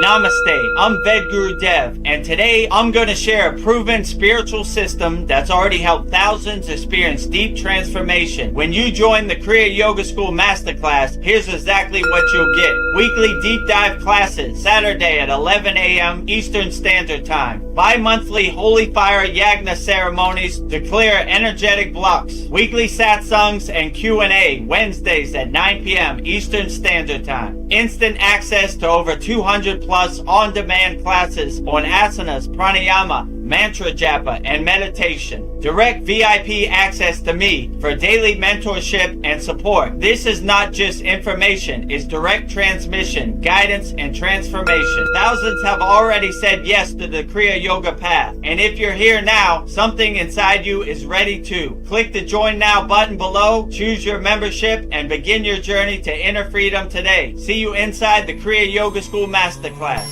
Namaste, I'm Vedagurudev, and today I'm going to share a proven spiritual system that's already helped thousands experience deep transformation. When you join the Kriya Yoga School Masterclass, here's exactly what you'll get. Weekly deep dive classes, Saturday at 11 a.m. Eastern Standard Time. Bi-monthly Holy Fire Yagna ceremonies to clear energetic blocks. Weekly Satsangs and Q&A, Wednesdays at 9 p.m. Eastern Standard Time. Instant access to over 200 plus on-demand classes on asanas, pranayama, mantra japa, and meditation. Direct VIP access to me for daily mentorship and support. This is not just information, it's direct transmission, guidance, and transformation. Thousands have already said yes to the Kriya Yoga path. And if you're here now, something inside you is ready to. Click the Join Now button below, choose your membership, and begin your journey to inner freedom today. See you inside the Kriya Yoga School Masterclass.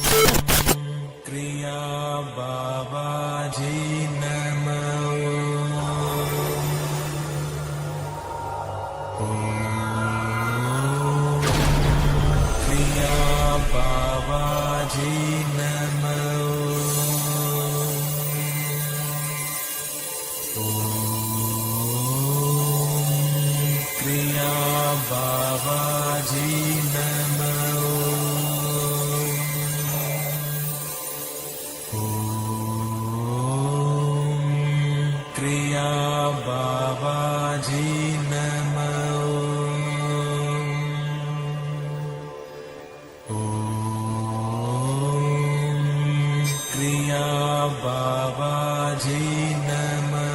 Kriya Babaji Namo Om Kriya Babaji Namo Om Kriya Babaji Namo Kriya Babaji Namo Om Kriya Babaji Namo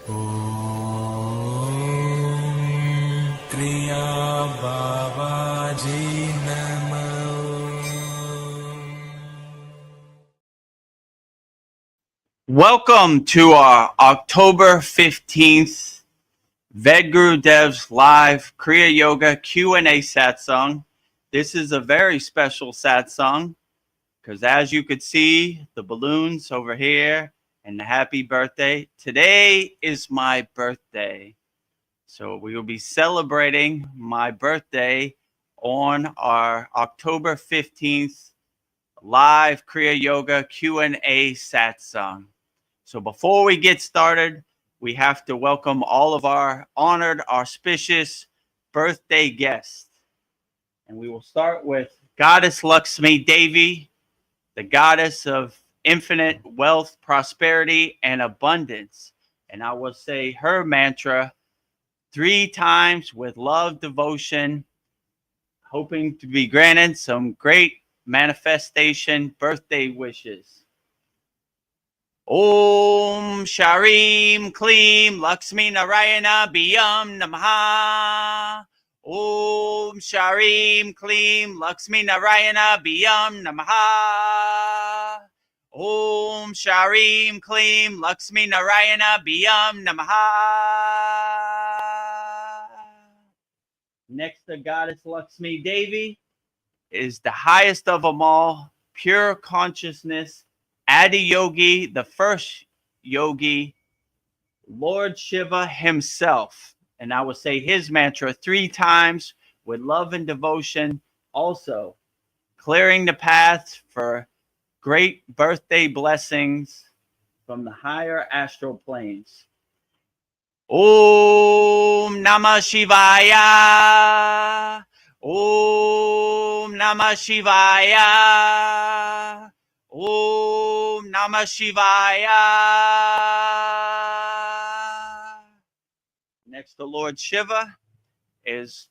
Om Kriya Babaji Namo. Welcome to our October 15th Vedgurudev's live Kriya Yoga Q&A satsang. This is a very special satsang because as you could see, the balloons over here and the happy birthday. Today is my birthday. So we will be celebrating my birthday on our October 15th live Kriya Yoga Q&A satsang. So before we get started, we have to welcome all of our honored, auspicious birthday guests. And we will start with Goddess Lakshmi Devi, the goddess of infinite wealth, prosperity, and abundance. And I will say her mantra 3 times with love, devotion, hoping to be granted some great manifestation birthday wishes. Om Sharim Klim Lakshmi Narayana Biyam Namaha. Om Sharim Klim Lakshmi Narayana Biyam Namaha. Om Sharim Klim Lakshmi Narayana Biyam Namaha. Next to Goddess Lakshmi Devi is the highest of them all, pure consciousness, Adi Yogi, the first yogi, Lord Shiva himself. And I will say his mantra 3 times with love and devotion, also clearing the path for great birthday blessings from the higher astral planes. Om Namah Shivaya. Om Namah Shivaya. Om Namah Shivaya. Next to Lord Shiva is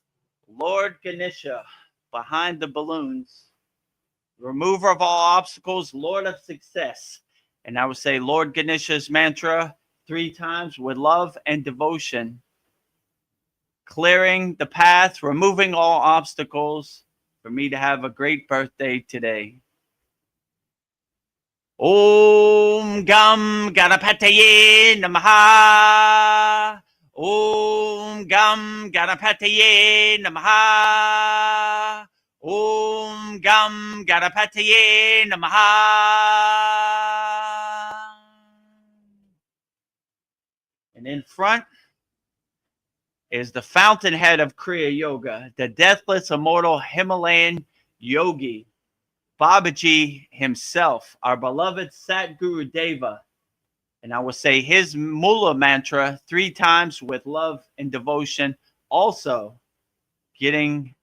Lord Ganesha behind the balloons. Remover of all obstacles, Lord of success. And I would say Lord Ganesha's mantra 3 times with love and devotion. Clearing the path, removing all obstacles for me to have a great birthday today. Om Gam Ganapataye Namaha. Om Gam Ganapataye Namaha. Om Gam Ganapataye Namaha. And in front, is the fountainhead of Kriya Yoga, the deathless, immortal Himalayan yogi, Babaji himself, our beloved Satgurudeva. And I will say his Mula mantra 3 times with love and devotion, also getting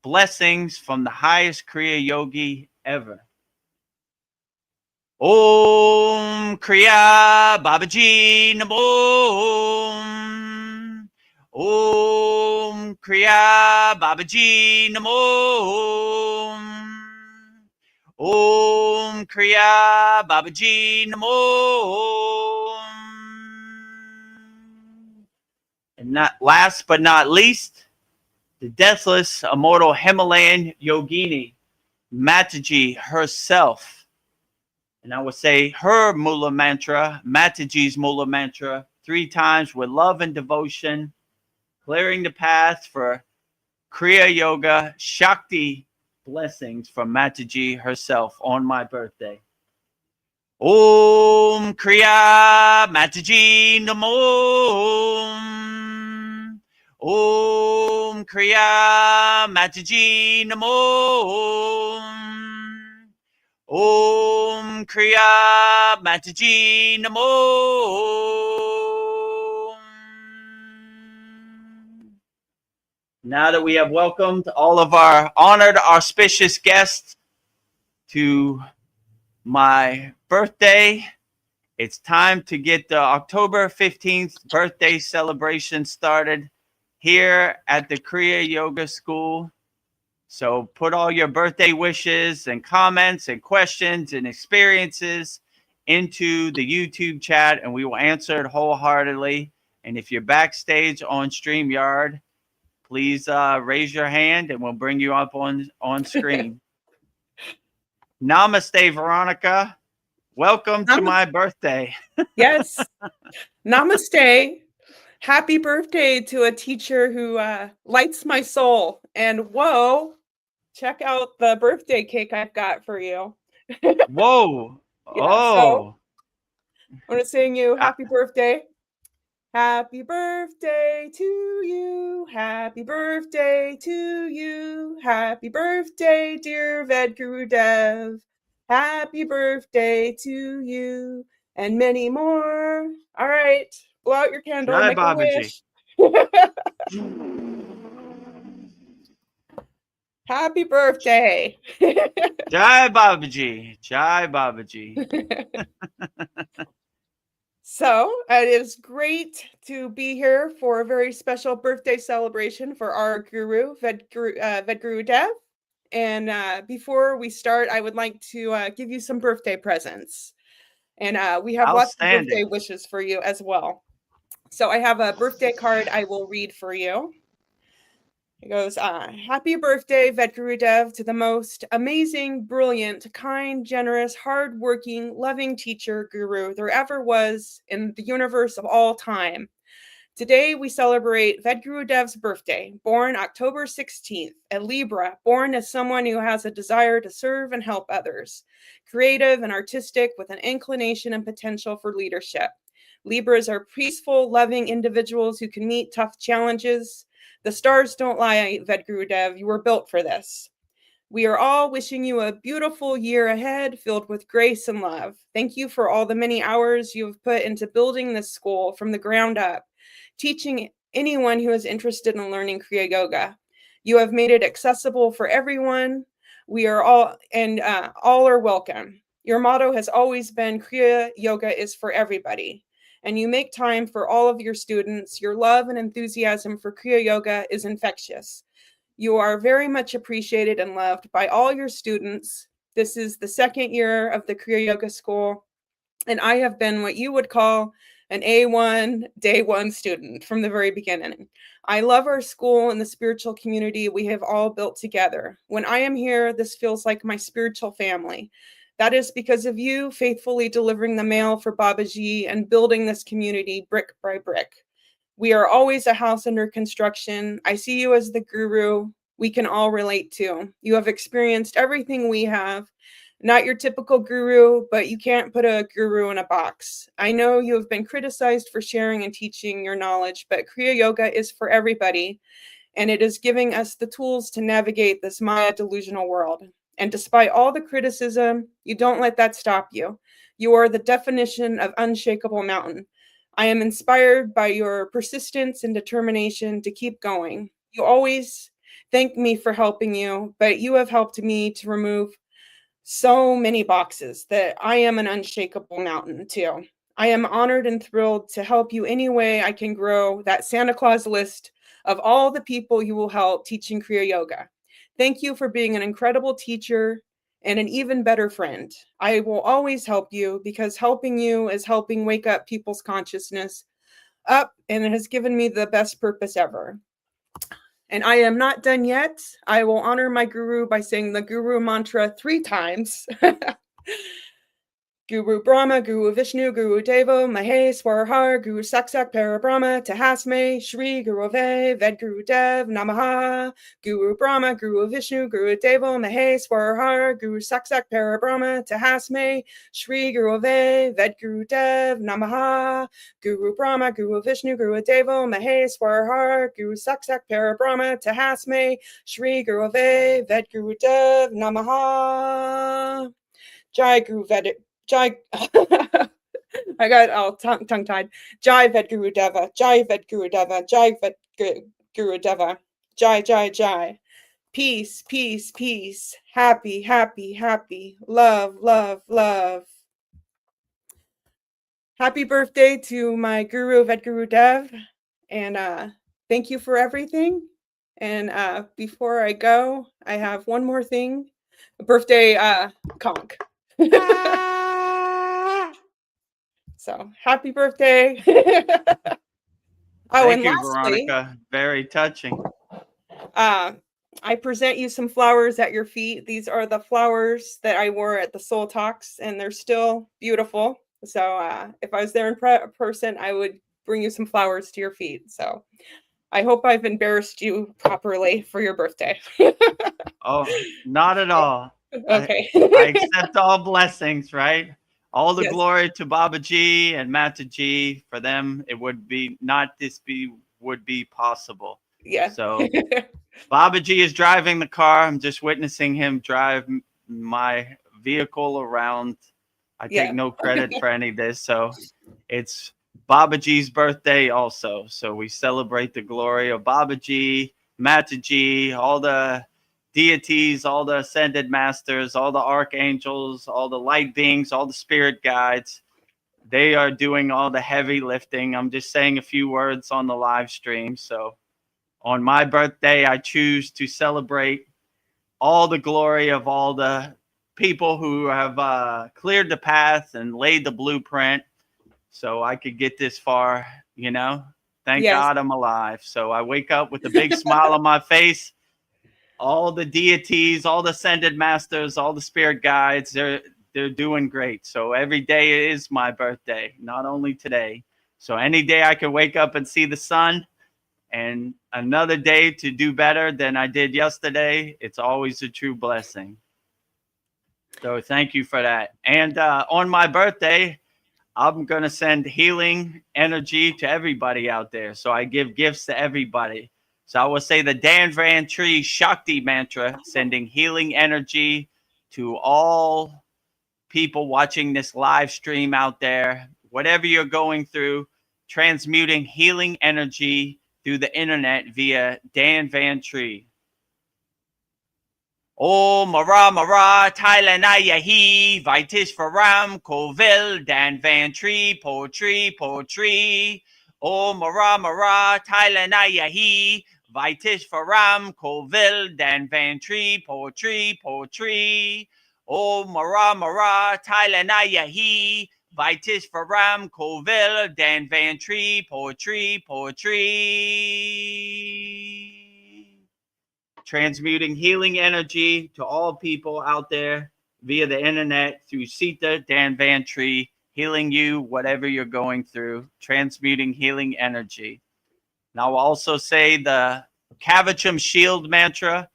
blessings from the highest Kriya yogi ever. Om Kriya Babaji Namo. Om Kriya Babaji Namo. Om Kriya Babaji Namo. And not last but not least, the deathless, immortal Himalayan yogini, Mataji herself. And I would say her Mula mantra, Mataji's Mula mantra, 3 times with love and devotion, clearing the path for Kriya Yoga, Shakti blessings from Mataji herself on my birthday. Om Kriya Mataji Namo. Om Kriya Mataji Namo. Om Kriya Mataji Namo. Now that we have welcomed all of our honored, auspicious guests to my birthday, it's time to get the October 15th birthday celebration started here at the Kriya Yoga School. So put all your birthday wishes and comments and questions and experiences into the YouTube chat, and we will answer it wholeheartedly. And if you're backstage on StreamYard, please raise your hand and we'll bring you up on screen. Namaste, Veronica. Welcome to my birthday. Yes. Namaste. Happy birthday to a teacher who lights my soul. And whoa, check out the birthday cake I've got for you. Whoa. Yeah, Oh. So I want to sing you happy birthday. Happy birthday to you. Happy birthday to you. Happy birthday, dear Vedagurudev. Happy birthday to you. And many more. All right. Blow out your candle. Jai Make Babaji. a wish. Happy birthday. Jai Babaji. Jai Babaji. So it is great to be here for a very special birthday celebration for our guru, Vedagurudev. And before we start, I would like to give you some birthday presents. And we have lots of birthday wishes for you as well. So I have a birthday card I will read for you. It goes, happy birthday, Vedagurudev, to the most amazing, brilliant, kind, generous, hardworking, loving teacher guru there ever was in the universe of all time. Today, we celebrate Vedagurudev's birthday, born October 16th, a Libra, born as someone who has a desire to serve and help others, creative and artistic with an inclination and potential for leadership. Libras are peaceful, loving individuals who can meet tough challenges. The stars don't lie, Vedagurudev. You were built for this. We are all wishing you a beautiful year ahead, filled with grace and love. Thank you for all the many hours you have put into building this school from the ground up, teaching anyone who is interested in learning Kriya Yoga. You have made it accessible for everyone. We are all, and all are welcome. Your motto has always been Kriya Yoga is for everybody. And you make time for all of your students. Your love and enthusiasm for Kriya Yoga is infectious. You are very much appreciated and loved by all your students. This is the 2nd year of the Kriya Yoga School, and I have been what you would call an A1, day 1 student from the very beginning. I love our school and the spiritual community we have all built together. When I am here, this feels like my spiritual family. That is because of you faithfully delivering the mail for Babaji and building this community brick by brick. We are always a house under construction. I see you as the guru we can all relate to. You have experienced everything we have, Not your typical guru, but you can't put a guru in a box. I know you have been criticized for sharing and teaching your knowledge, but Kriya Yoga is for everybody, and it is giving us the tools to navigate this Maya delusional world. And despite all the criticism, you don't let that stop you. You are the definition of unshakable mountain. I am inspired by your persistence and determination to keep going. You always thank me for helping you, but you have helped me to remove so many boxes that I am an unshakable mountain too. I am honored and thrilled to help you any way I can grow that Santa Claus list of all the people you will help teaching Kriya Yoga. Thank you for being an incredible teacher and an even better friend. I will always help you because helping you is helping wake up people's consciousness up, and it has given me the best purpose ever. And I am not done yet. I will honor my guru by saying the guru mantra 3 times. Guru Brahma, Guru Vishnu, Guru Devo, Maheshwar, Guru Saksak Parabrahma, Tahasme, Shri Guruve, Vedagurudev, Namaha, Guru Brahma, Guru Vishnu, Guru Devo, Maheshwar, Guru Saksak Parabrahma, Tahasme, Shri Guruve, Vedagurudev, Namaha, Guru Brahma, Guru Vishnu, Guru Devo, Maheshwar, Guru Saksak Parabrahma, Tahasme, Shri Guruve, Vedagurudev, Namaha. Jai Guru Ved. Jai. I got all tongue tied. Jai Vedagurudev. Jai Vedagurudev. Jai Vedagurudev. Jai Jai Jai. Peace, peace, peace. Happy, happy, happy. Love, love, love. Happy birthday to my guru Vedagurudev, and thank you for everything. And before I go, I have one more thing. A birthday conch. So happy birthday. Oh, Thank and you, lastly, Veronica. Very touching. I present you some flowers at your feet. These are the flowers that I wore at the Soul Talks, and they're still beautiful. So if I was there in person, I would bring you some flowers to your feet. So I hope I've embarrassed you properly for your birthday. Oh, not at all. Okay. I accept all blessings, right? All the Yes. glory to Baba Ji and Mata Ji. For them, it would be not this be would be possible. Yeah. So Baba Ji is driving the car. I'm just witnessing him drive my vehicle around. I take Yeah. no credit for any of this. So it's Baba Ji's birthday also. So we celebrate the glory of Baba Ji, Mata Ji, all the deities, all the ascended masters, all the archangels, all the light beings, all the spirit guides. They are doing all the heavy lifting. I'm just saying a few words on the live stream. So on my birthday, I choose to celebrate all the glory of all the people who have cleared the path and laid the blueprint so I could get this far, you know. Thank Yes. God I'm alive. So I wake up with a big smile on my face. All the deities, all the ascended masters, all the spirit guides, they're doing great. So every day is my birthday, not only today. So any day I can wake up and see the sun, and another day to do better than I did yesterday, it's always a true blessing. So thank you for that. And on my birthday, I'm going to send healing energy to everybody out there. So I give gifts to everybody. So I will say the Dan Van Tree Shakti mantra, sending healing energy to all people watching this live stream out there. Whatever you're going through, transmuting healing energy through the internet via Dan Van Tree. O Mara Mara Thailanaya He Vaitish Varam Kovil Dan Van Tree Poetry. O Mara Mara Thailanaya He Vaitish Varam Kovil Dan Van Tree Poetry. O Mara Mara Thailanaya He Vaitish Varam Kovil Dan Van Tree Poetry. Transmuting healing energy to all people out there via the internet through Sita Dan Van Tree, healing you, whatever you're going through, transmuting healing energy. Now, I'll also say the Kavacham Shield mantra.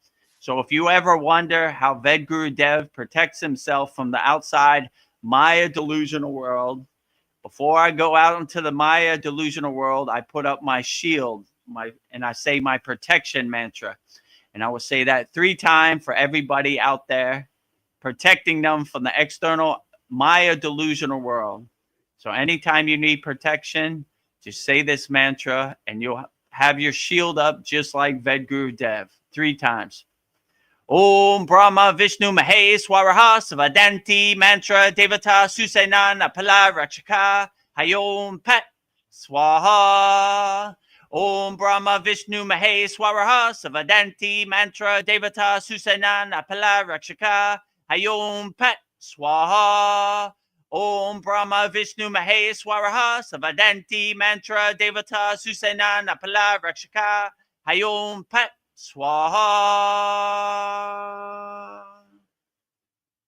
So if you ever wonder how Vedagurudev protects himself from the outside Maya delusional world, before I go out into the Maya delusional world, I put up my shield, and I say my protection mantra. And I will say that 3 times for everybody out there, protecting them from the external Maya delusional world. So anytime you need protection, just say this mantra and you'll have your shield up just like Vedagurudev 3 times. Om Brahma Vishnu Maheswaraha Savadanti Mantra Devata Susenana Pala Rakshaka Hayom Pat Swaha. Om Brahma Vishnu Maheswaraha Savadanti Mantra Devata Susenana Pala Rakshaka Hayom Pat Swaha. Om Brahma Vishnu Maheswaraha Savadanti Mantra Devata Susenana Pala Rakshaka Hayom Pat Swaha.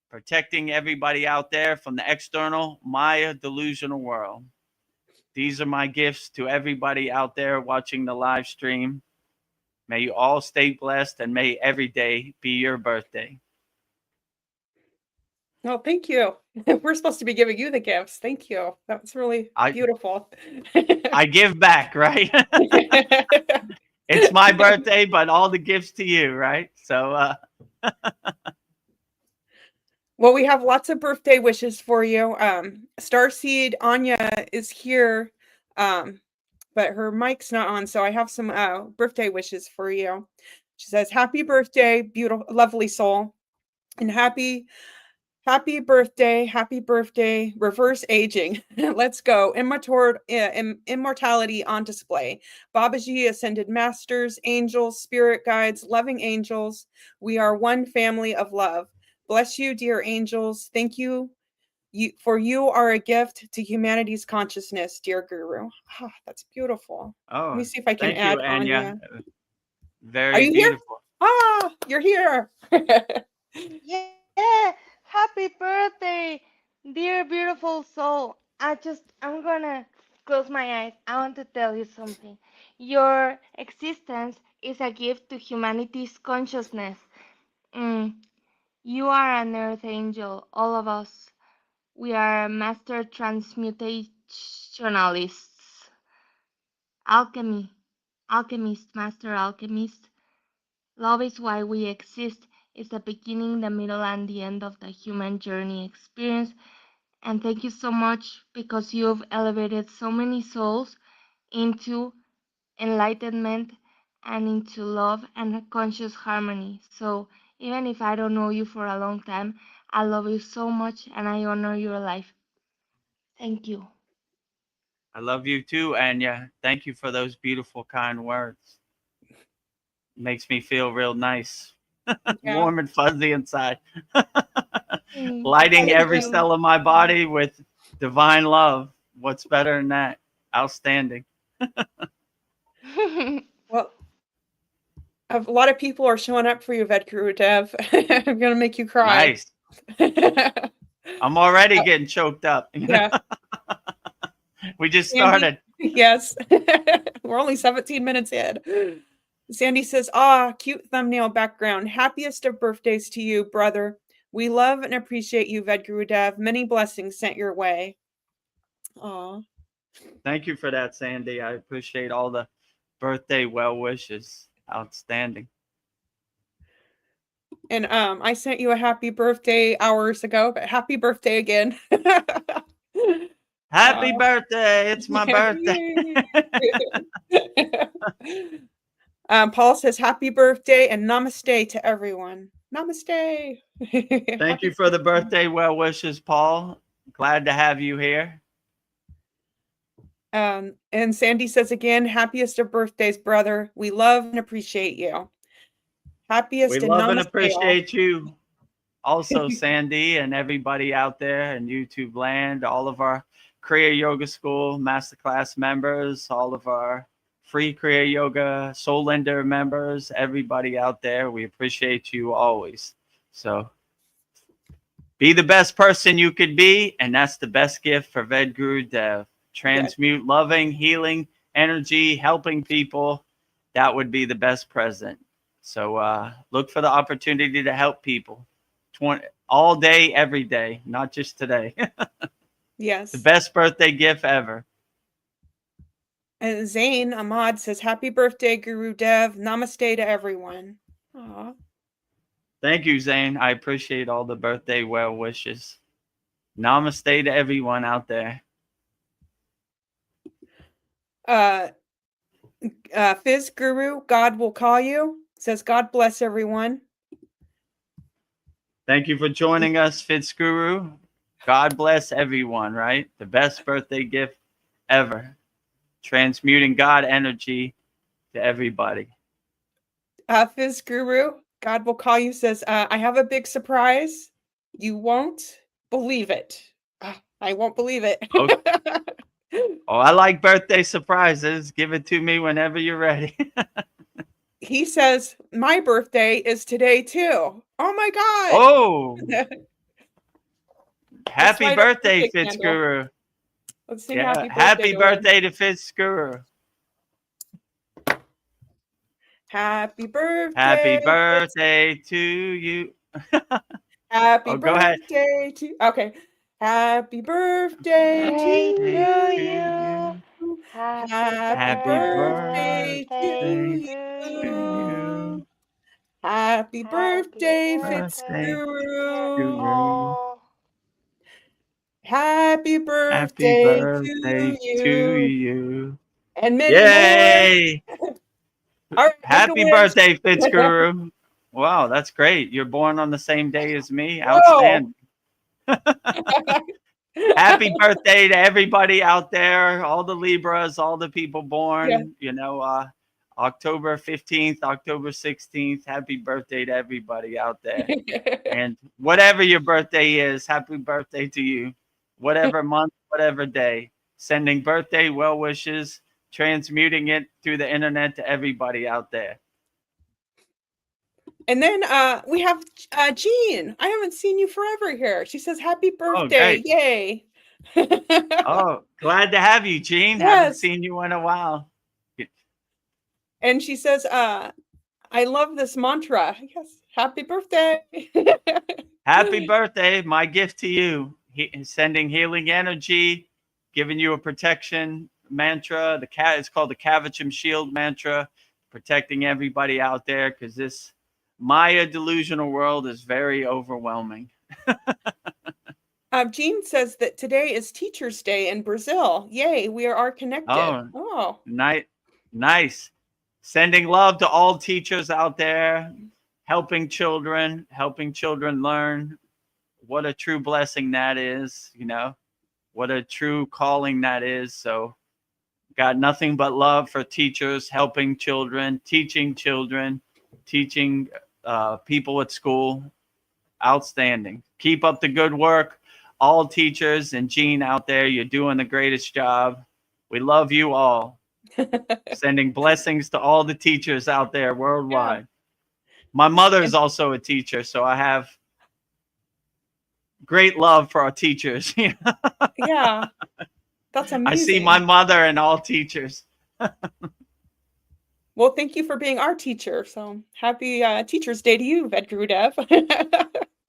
Protecting everybody out there from the external Maya delusional world. These are my gifts to everybody out there watching the live stream. May you all stay blessed and may every day be your birthday. Oh, thank you. We're supposed to be giving you the gifts. Thank you. That was really beautiful. I give back, right? It's my birthday, but all the gifts to you, right? So, well, we have lots of birthday wishes for you. Starseed Anya is here, but her mic's not on, so I have some birthday wishes for you. She says, "Happy birthday, beautiful, lovely soul, and happy birthday, reverse aging. Let's go. Immortality on display. Babaji, ascended masters, angels, spirit guides, loving angels. We are one family of love. Bless you, dear angels. Thank you. You are a gift to humanity's consciousness, dear Guru." Oh, that's beautiful. Let me see if I can add you, Anya. Anya. Very Are you beautiful. Here? Ah, you're here. Yeah, happy birthday, dear beautiful soul. I'm gonna close my eyes. I want to tell you something. Your existence is a gift to humanity's consciousness. You are an earth angel, all of us. We are master transmutationalists. Master alchemist. Love is why we exist. It's the beginning, the middle, and the end of the human journey experience. And thank you so much because you've elevated so many souls into enlightenment and into love and conscious harmony. So even if I don't know you for a long time, I love you so much and I honor your life. Thank you. I love you too, Anya. Thank you for those beautiful, kind words. Makes me feel real nice. Yeah. Warm and fuzzy inside. Thank Lighting every you. cell of my body with divine love. What's better than that? Outstanding. Well, a lot of people are showing up for you, Vedagurudev. I'm gonna make you cry. Nice. I'm already getting choked up. Yeah. We just Sandy, started. yes. We're only 17 minutes in. Sandy says, cute thumbnail background. Happiest of birthdays to you, brother. We love and appreciate you, Vedagurudev. Many blessings sent your way. Aw. Thank you for that, Sandy. I appreciate all the birthday well wishes. Outstanding. And I sent you a happy birthday hours ago, but happy birthday again. Happy birthday. It's my birthday. Paul says happy birthday and namaste to everyone. Namaste. Thank you for the birthday well wishes, Paul. Glad to have you here. And Sandy says again, happiest of birthdays, brother. We love and appreciate you. Happiest We and love and namaste. appreciate you also, Sandy, and everybody out there in YouTube land, all of our Kriya Yoga School Masterclass members, all of our free Kriya Yoga Soul Lender members, everybody out there. We appreciate you always. So be the best person you could be, and that's the best gift for Vedagurudev. Transmute loving, healing energy, helping people. That would be the best present. So look for the opportunity to help people. All day, every day, not just today. Yes. The best birthday gift ever. And Zane Ahmad says, "Happy birthday, Guru Dev. Namaste to everyone." Aw. Thank you, Zane. I appreciate all the birthday well wishes. Namaste to everyone out there. Fizz Guru, God will call you, says, "God bless everyone." Thank you for joining us, Fitzguru. God bless everyone, right? The best birthday gift ever. Transmuting God energy to everybody. Fizz Guru, God will call you, says, "I have a big surprise. You won't believe it." I won't believe it. Okay. Oh, I like birthday surprises. Give it to me whenever you're ready. He says, "My birthday is today too." Oh my God. Oh, Let's happy light a birthday, birthday candle. Fitzguru. Let's sing Yeah, happy birthday happy to him. birthday to Fitzguru. Happy birthday. Happy birthday to you. Happy Oh, go ahead. birthday to. Okay. Happy birthday Day to to you. you. Happy birthday to Birthday you. to you. Happy birthday, Birthday, Fitzguru. Fitzguru. Happy Happy birthday birthday to to you. you. And many more. Yay! All right, make a Happy wish. birthday, Fitzguru. Wow, that's great. You're born on the same day as me. Whoa. Outstanding. Happy birthday to everybody out there, all the Libras, all the people born, October 15th, October 16th. Happy birthday to everybody out there. And whatever your birthday is, happy birthday to you. Whatever month, whatever day. Sending birthday well wishes, transmuting it through the internet to everybody out there. And then we have Jean. I haven't seen you forever here. She says, "Happy birthday." Great. Yay. Oh, glad to have you, Jean. Yes. Haven't seen you in a while. And she says, "I love this mantra." Yes. Happy birthday. Happy birthday. My gift to you. Sending healing energy, giving you a protection mantra. It's called the Kavacham Shield mantra, protecting everybody out there because this Maya delusional world is very overwhelming. Jean says that today is Teacher's Day in Brazil. Yay, we are connected. Oh. Nice. Sending love to all teachers out there, helping children learn. What a true blessing that is, what a true calling that is. So got nothing but love for teachers, helping children, teaching people at school. Outstanding. Keep up the good work. All teachers and Jean out there, you're doing the greatest job. We love you all. Sending blessings to all the teachers out there worldwide. Yeah. My mother is also a teacher, so I have great love for our teachers. Yeah, that's amazing. I see my mother in all teachers. Well, thank you for being our teacher. So happy Teacher's Day to you, Vedagurudev.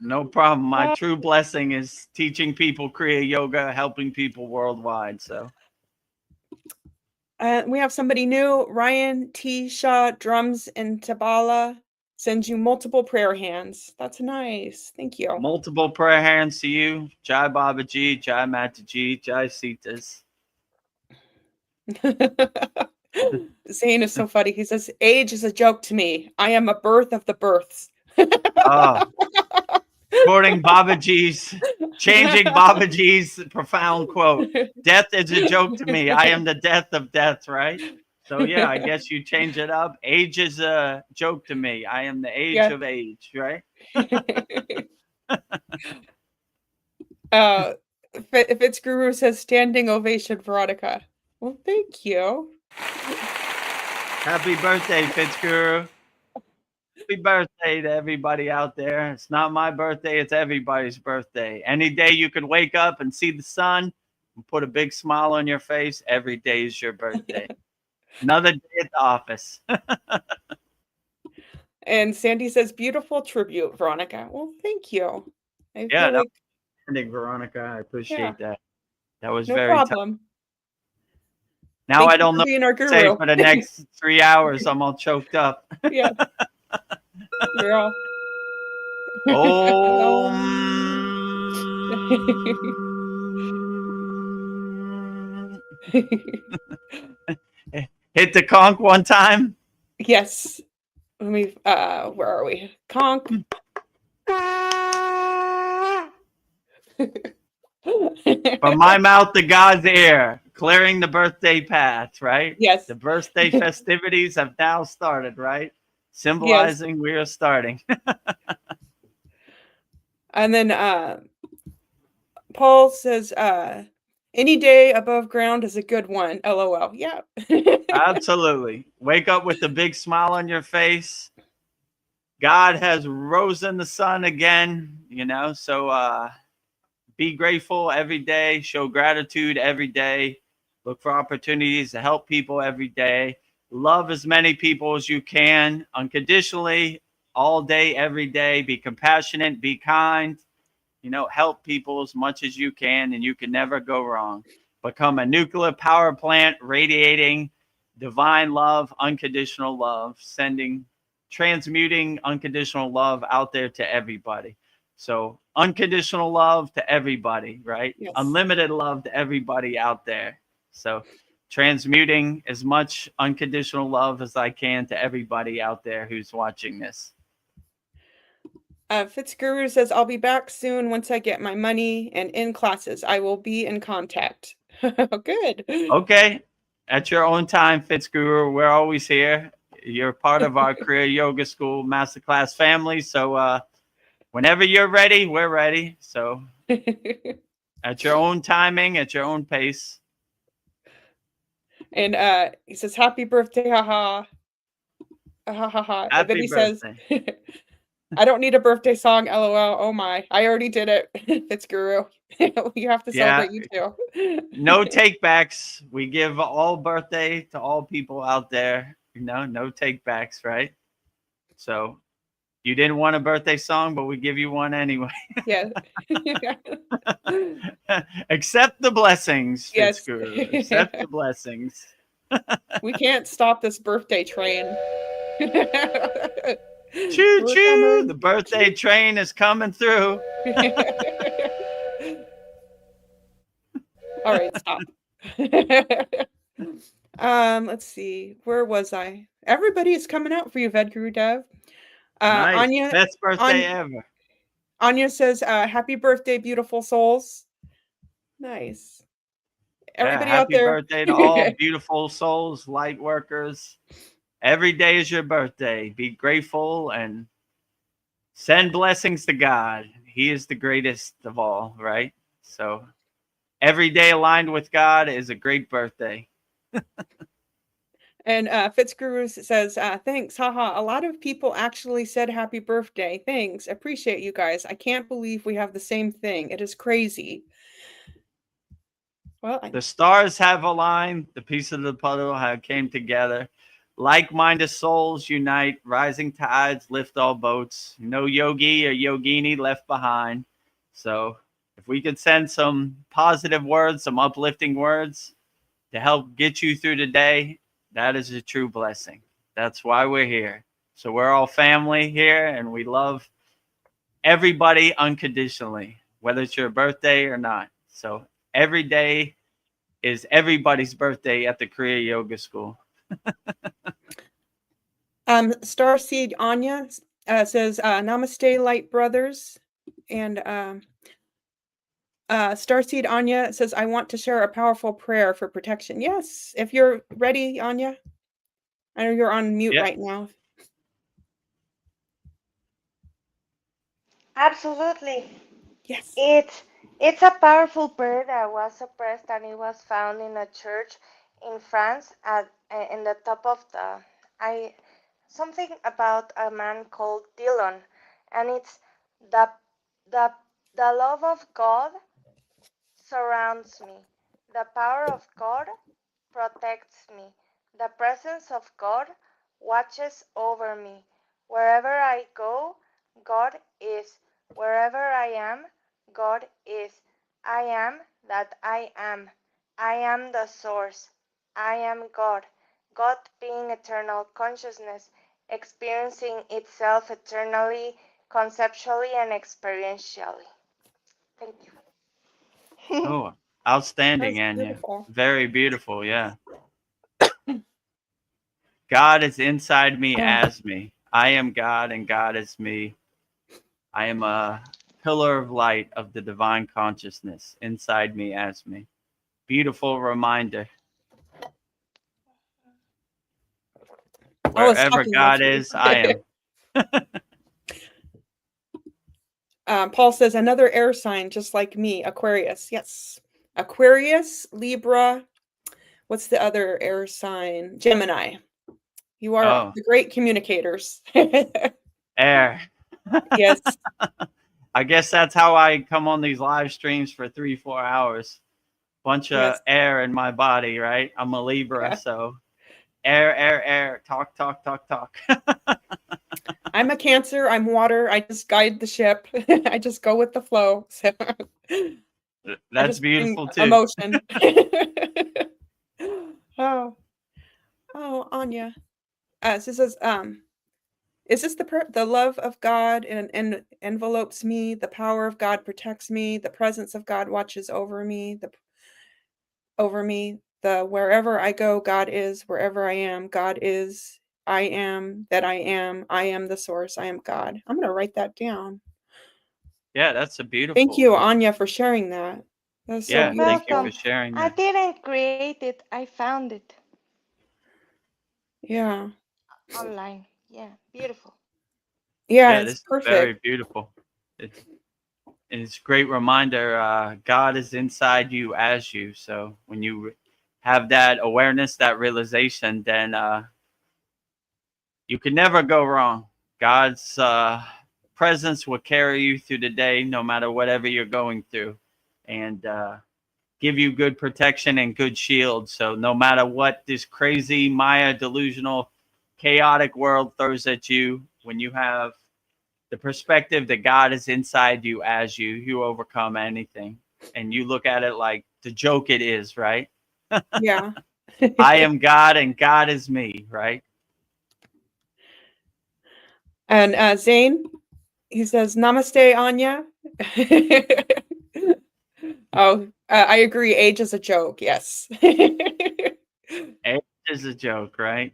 No problem. My true blessing is teaching people Kriya Yoga, helping people worldwide. So we have somebody new, Ryan T. Shaw, drums and tabla, sends you multiple prayer hands. That's nice. Thank you. Multiple prayer hands to you. Jai Babaji, Jai Mataji, Jai Sitas. Zane is so funny. He says, "Age is a joke to me. I am a birth of the births." Quoting changing Babaji's profound quote. Death is a joke to me. I am the death of death, right? So yeah, I guess you change it up. Age is a joke to me. I am the age of age, right? Fitzguru says, "Standing ovation, Veronica." Well, thank you. Happy birthday, Fitzguru. Happy birthday to everybody out there. It's not my birthday, it's everybody's birthday. Any day you can wake up and see the sun and put a big smile on your face, every day is your birthday. Another day at the office. And Sandy says, beautiful tribute, Veronica. Well, thank you. I Yeah, feel that like, was ending, Veronica. I yeah, appreciate that. That was no very tough. problem. Now Thank I you don't for know being our what to say guru. for the next 3 hours. I'm all choked up. Yeah, you're all. Om. Hit the conch one time. Yes. Let me, where are we? Conk. From my mouth to God's ear, clearing the birthday path, right? Yes. The birthday festivities have now started, right? Yes. Symbolizing we are starting. And then Paul says, any day above ground is a good one. LOL. Yeah. Absolutely. Wake up with a big smile on your face. God has risen the sun again, so be grateful every day, show gratitude every day, look for opportunities to help people every day, love as many people as you can unconditionally, all day, every day. Be compassionate, be kind, help people as much as you can, and you can never go wrong. Become a nuclear power plant radiating divine love, unconditional love, transmuting unconditional love out there to everybody. So, unconditional love to everybody, right? Yes. Unlimited love to everybody out there. So, transmuting as much unconditional love as I can to everybody out there who's watching this. Fitzguru says, I'll be back soon once I get my money and in classes. I will be in contact. Good. Okay. At your own time, Fitzguru. We're always here. You're part of our Career Yoga School Masterclass family. So whenever you're ready, we're ready. So at your own timing, at your own pace. And he says, happy birthday, haha. Ha ha ha. And then Happy he says, birthday. I don't need a birthday song, LOL. Oh my. I already did it. Fitzguru. You have to Yeah. celebrate you too. No takebacks. We give all birthday to all people out there. No takebacks, right? So you didn't want a birthday song, but we give you one anyway. Yeah. Accept the blessings, Yes. Fitzguru. Accept the blessings. We can't stop this birthday train. Choo We're choo! coming. The birthday train is coming through. All right, stop. Let's see. Where was I? Everybody is coming out for you, Vedagurudev. Nice. Anya, Best birthday Anya, ever. Anya says, "Happy birthday, beautiful souls." Nice. Yeah, Everybody out happy there. birthday to all beautiful souls, light workers. Every day is your birthday. Be grateful and send blessings to God. He is the greatest of all, right? So every day aligned with God is a great birthday. And Fitzguru says, thanks, haha. A lot of people actually said happy birthday. Thanks. Appreciate you guys. I can't believe we have the same thing. It is crazy. Well, The stars have aligned, the pieces of the puzzle have came together. Like-minded souls unite, rising tides lift all boats. No yogi or yogini left behind. So if we could send some positive words, some uplifting words to help get you through the day, that is a true blessing. That's why we're here. So we're all family here, and we love everybody unconditionally, whether it's your birthday or not. So every day is everybody's birthday at the Korea Yoga School. Starseed Anya says, Namaste, light brothers. And Starseed Anya says, I want to share a powerful prayer for protection. Yes, if you're ready, Anya. I know you're on mute right now. Absolutely. Yes. It's a powerful prayer that was suppressed and it was found in a church in France at in the top of the I something about a man called Dillon, and it's the the the love of God surrounds me. The power of God protects me. The presence of God watches over me. Wherever I go, God is. Wherever I am, God is. I am that I am. I am the source. I am God. God being eternal consciousness, experiencing itself eternally, conceptually, and experientially. Thank you. Oh, outstanding, That's Anya. beautiful. Very beautiful. Yeah. God is inside me Oh, as me. I am God and God is me. I am a pillar of light of the divine consciousness inside me as me. Beautiful reminder. I was Wherever talking with God you. is, I am. Paul says another air sign, just like me, Aquarius. Yes, Aquarius, Libra. What's the other air sign? Gemini. You are Oh, the great communicators. air. Yes. I guess that's how I come on these live streams for 3-4 hours. Bunch of Yes. air in my body, right? I'm a Libra, Yeah. so air, air, air. Talk, talk, talk, talk. I'm a Cancer. I'm water. I just guide the ship. I just go with the flow. So I That's just bring beautiful too. emotion. Oh, oh, Anya. So it says, is this the love of God and envelopes me? The power of God protects me. The presence of God watches over me. Over me. The wherever I go, God is. Wherever I am, God is. I am that I am. I am the source. I am God. I'm gonna write that down. Yeah, that's a Thank beautiful. you, Anya, for sharing that. That's so Yeah, thank you beautiful. for sharing I that. didn't create it, I found it Yeah. online. Yeah, beautiful. Yeah, Yeah, it's this is very perfect. beautiful. It's a great reminder. God is inside you as you. So when you have that awareness, that realization, then you can never go wrong. God's presence will carry you through the day, no matter whatever you're going through, and give you good protection and good shield. So no matter what this crazy Maya delusional, chaotic world throws at you, when you have the perspective that God is inside you as you, you overcome anything. And you look at it like the joke it is, right? Yeah. I am God and God is me, right? And Zane, he says, Namaste, Anya. Oh, I agree. Age is a joke. Yes. Age is a joke, right?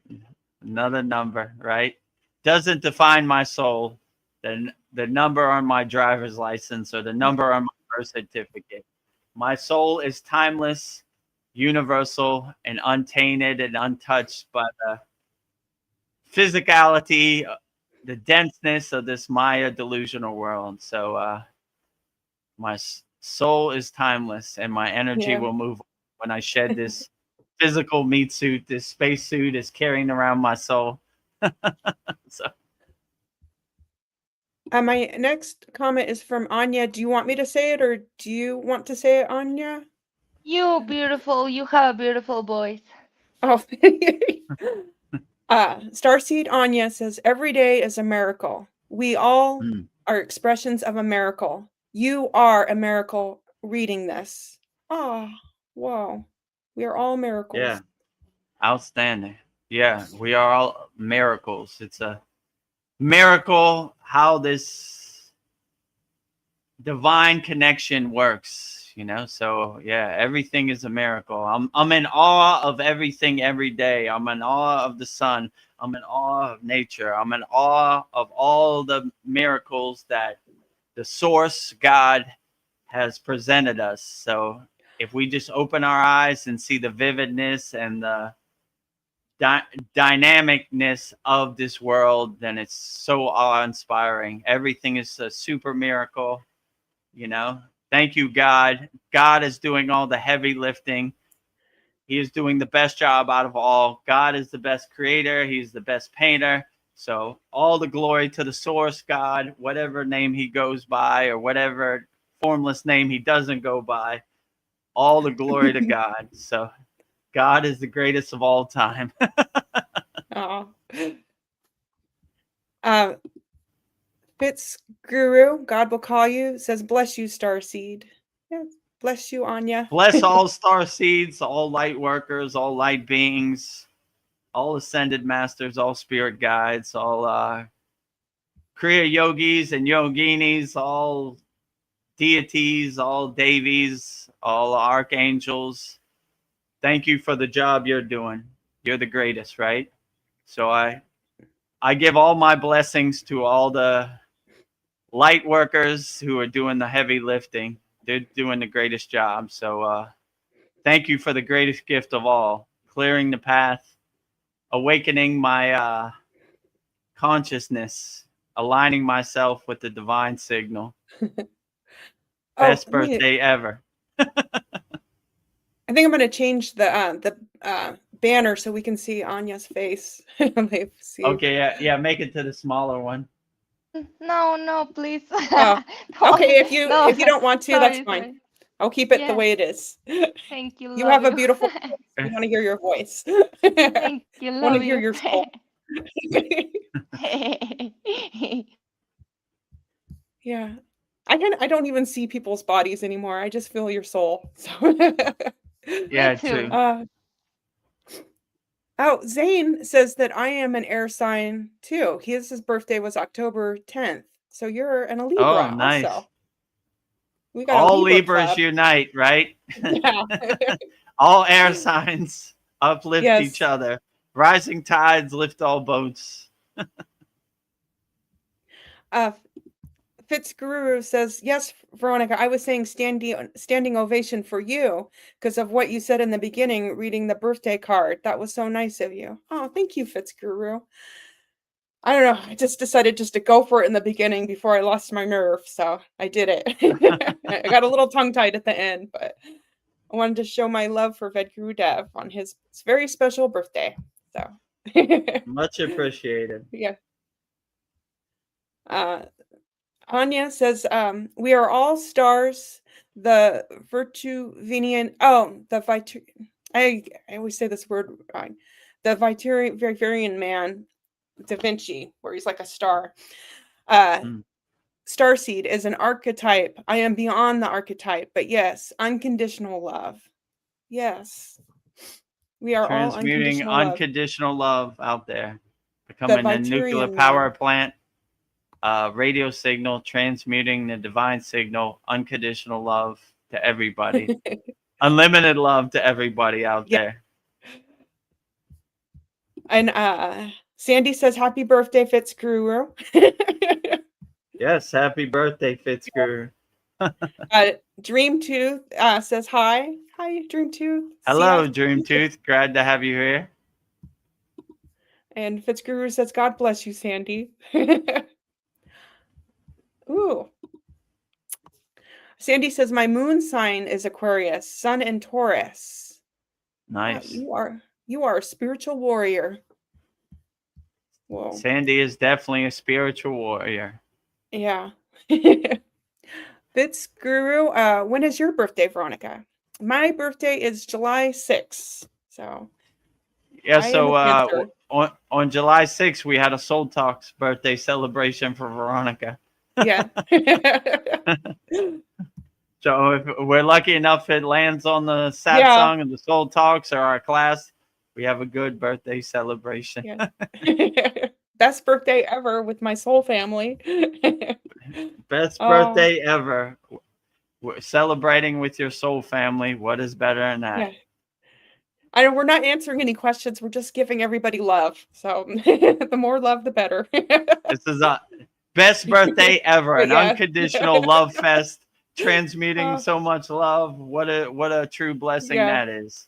Another number, right? Doesn't define my soul. The number on my driver's license or the number on my birth certificate. My soul is timeless, universal, and untainted and untouched by the physicality, the denseness of this Maya delusional world. So my soul is timeless, and my energy Yeah. will move when I shed this physical meat suit. This space suit is carrying around my soul. So My next comment is from Anya. Do you want me to say it or do you want to say it, Anya? You beautiful, you have a beautiful voice. Oh, Starseed Anya says, every day is a miracle. We all mm, are expressions of a miracle. You are a miracle reading this. Oh, whoa. We are all yeah, miracles. outstanding. Yeah, we are all miracles. It's a miracle how this divine connection works, so yeah, everything is a miracle. I'm in awe of everything every day. I'm in awe of the sun. I'm in awe of nature. I'm in awe of all the miracles that the source God has presented us. So if we just open our eyes and see the vividness and the dynamicness of this world, then it's so awe-inspiring. Everything is a super miracle. Thank you, God. God is doing all the heavy lifting. He is doing the best job out of all. God is the best creator. He's the best painter. So all the glory to the source God, whatever name he goes by or whatever formless name he doesn't go by, all the glory to God. So God is the greatest of all time. Oh. Fitz Guru, God will call you, says, bless you, Starseed. Yeah, bless you, Anya. Bless all star seeds, all light workers, all light beings, all ascended masters, all spirit guides, all Kriya yogis and yoginis, all deities, all devis, all archangels. Thank you for the job you're doing. You're the greatest, right? So I give all my blessings to all the light workers who are doing the heavy lifting. They're doing the greatest job. So thank you for the greatest gift of all, clearing the path, awakening my consciousness, aligning myself with the divine signal. Best birthday ever. I think I'm going to change the banner so we can see Anya's face. Okay, yeah, make it to the smaller one. No, please. Oh, No, okay. If you no. don't want to, that's Sorry, fine. sorry. I'll keep it the Yes. way it is. Thank you. You Love have a you. beautiful voice. We want to hear your voice. Thank you. Want to Love hear you. your soul. Yeah. I don't even see people's bodies anymore. I just feel your soul. So Yeah, Me too. too. Oh, Zane says that I am an air sign too. His birthday was October 10th. So you're an a Oh, Libra nice. also. We got a All Libra Libras club. unite, right? Yeah. All air signs uplift Yes. each other. Rising tides lift all boats. Fitzguru says, yes, Veronica, I was saying standing ovation for you because of what you said in the beginning, reading the birthday card. That was so nice of you. Oh, thank you, Fitzguru. I don't know. I just decided just to go for it in the beginning before I lost my nerve. So I did it. I got a little tongue-tied at the end, but I wanted to show my love for Vedagurudev on his very special birthday. So Much appreciated. yeah. Anya says, we are all stars. The Virtuvinian, I always say this word wrong. The Viturian man, Da Vinci, where he's like a star. Starseed is an archetype. I am beyond the archetype, but yes, unconditional love. Yes. We are all Transmuting unconditional love out there. Becoming a nuclear Viturian power man. plant. Radio signal, transmuting the divine signal, unconditional love to everybody. Unlimited love to everybody out there. And Sandy says, happy birthday, Fitzguru. Yes, happy birthday, Fitzguru. Dreamtooth says hi. Hi, Dreamtooth. Hello, CS. Dreamtooth. Glad to have you here. And Fitzguru says, God bless you, Sandy. Ooh. Sandy says, my moon sign is Aquarius, Sun and Taurus. Nice. Wow, you are a spiritual warrior. Whoa. Sandy is definitely a spiritual warrior. Yeah. Fitzguru, when is your birthday, Veronica? My birthday is July 6th. So yeah, so on July 6th, we had a Soul Talks birthday celebration for Veronica. Yeah. So if we're lucky enough it lands on the Satsang and the Soul Talks or our class, we have a good birthday celebration. Yeah. Best birthday ever with my soul family. Best birthday ever. We're celebrating with your soul family. What is better than that? Yeah. I know we're not answering any questions. We're just giving everybody love. So the more love, the better. This is a best birthday ever. An unconditional love fest, transmuting so much love. What a true blessing that is.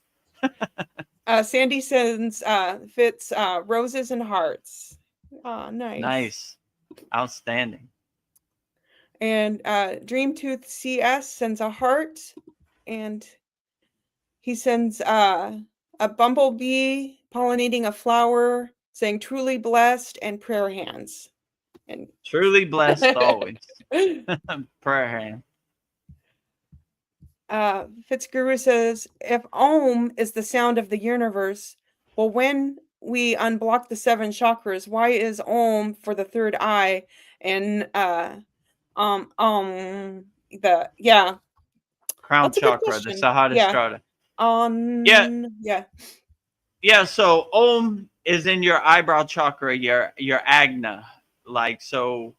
Sandy sends Fitz roses and hearts. Oh, nice. Nice. Outstanding. And Dreamtooth CS sends a heart, and he sends a bumblebee pollinating a flower, saying truly blessed, and prayer hands. And truly blessed always. Prayer hand. Fitzguru says, if Om is the sound of the universe, well, when we unblock the 7 chakras. Why is Om for the third eye and the Crown that's a good chakra, the question. Sahasrara. Yeah, yeah. So Om is in your eyebrow chakra, your Agna. Like, so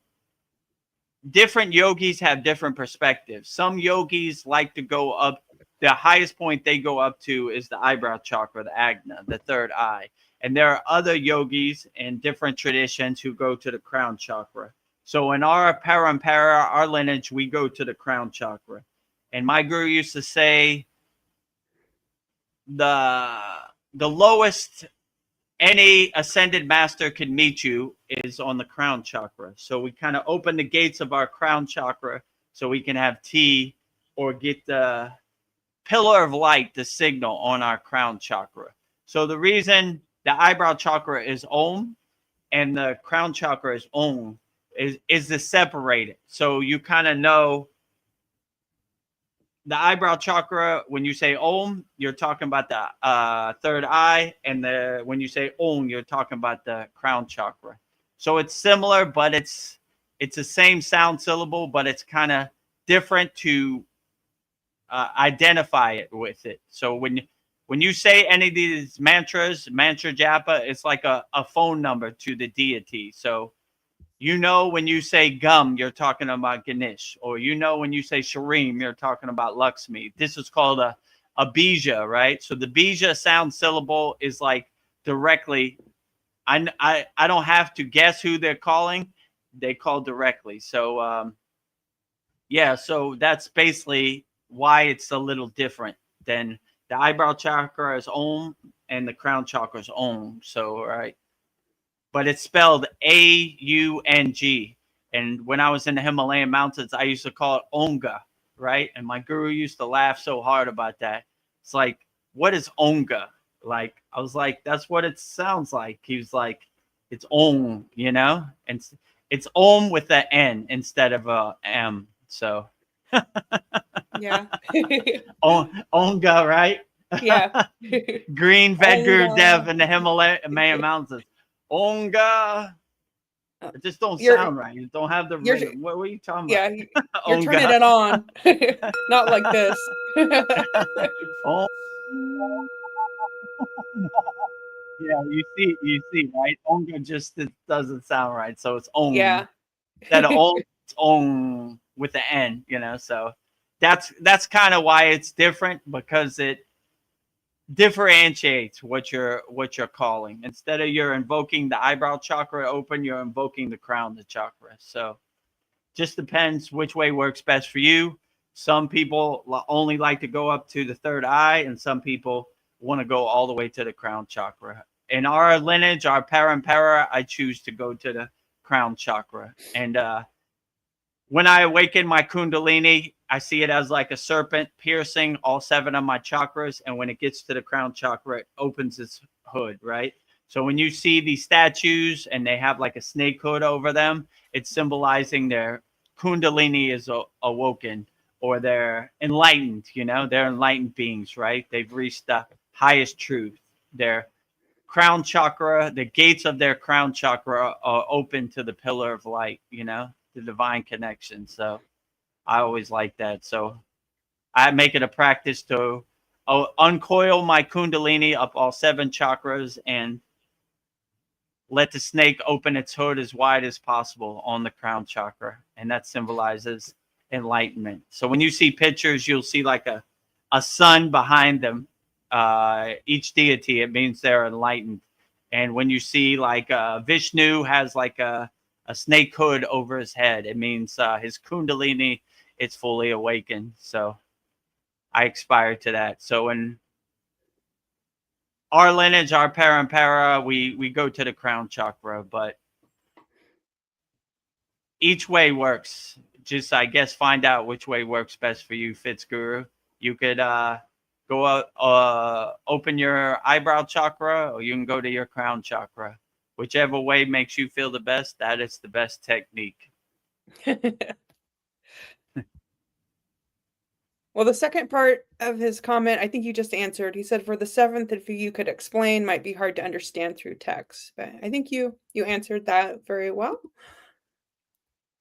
different yogis have different perspectives. Some yogis like to go up, the highest point they go up to is the eyebrow chakra, the Agna, the third eye. And there are other yogis in different traditions who go to the crown chakra. So in our parampara, our lineage, we go to the crown chakra. And my guru used to say the lowest any ascended master can meet you is on the crown chakra. So we kind of open the gates of our crown chakra so we can have tea or get the pillar of light, the signal on our crown chakra. So the reason the eyebrow chakra is Om and the crown chakra is Om is to separate it. So you kind of know the eyebrow chakra, when you say Om, you're talking about the third eye, and when you say Om, you're talking about the crown chakra. So it's similar, but it's the same sound syllable, but it's kind of different to identify it with it. So when you say any of these mantras, mantra japa, it's like a phone number to the deity. So you know, when you say gum, you're talking about Ganesh, or you know, when you say Sharim, you're talking about Lakshmi. This is called a bija, right? So the bija sound syllable is like directly. I don't have to guess who they're calling; they call directly. So yeah, so that's basically why it's a little different than the eyebrow chakra is Om and the crown chakra is Om. So right. But it's spelled Aung. And when I was in the Himalayan mountains, I used to call it Onga, right? And my guru used to laugh so hard about that. It's like, what is Onga? Like, I was like, that's what it sounds like. He was like, it's Om, you know? And it's Om with an N instead of a M. So, yeah. Onga, right? Yeah. Green Vedagurudev Onga. in the Himalayan mountains. Onga. It just don't You're sound right. It don't have the you're rhythm. What are you talking yeah, about? you're turning it on. Not like this. Oh, yeah. You see, right? Onga just it doesn't sound right. So it's on Yeah. instead of on, it's on with the N. You know, so that's kind of why it's different, because it differentiates what you're calling. Instead of you're invoking the eyebrow chakra open, you're invoking the crown the chakra. So just depends which way works best for you. Some people only like to go up to the third eye, and some people want to go all the way to the crown chakra. In our lineage, our parampara, I choose to go to the crown chakra. And when I awaken my kundalini, I see it as like a serpent piercing all 7 of my chakras. And when it gets to the crown chakra, it opens its hood, right? So when you see these statues and they have like a snake hood over them, it's symbolizing their kundalini is awoken, or they're enlightened, you know, they're enlightened beings, right? They've reached the highest truth. Their crown chakra, the gates of their crown chakra are open to the pillar of light, you know, the divine connection. So I always like that. So I make it a practice to uncoil my kundalini up all 7 chakras and let the snake open its hood as wide as possible on the crown chakra. And that symbolizes enlightenment. So when you see pictures, you'll see like a sun behind them. Each deity, it means they're enlightened. And when you see like Vishnu has like a snake hood over his head, it means his kundalini, it's fully awakened. So I aspire to that. So in our lineage, our parampara, we go to the crown chakra, but each way works. Just, I guess, find out which way works best for you, Fitzguru. You could go out, open your eyebrow chakra, or you can go to your crown chakra. Whichever way makes you feel the best, that is the best technique. Well, the second part of his comment, I think you just answered. He said for the seventh, if you could explain, might be hard to understand through text. But I think you answered that very well.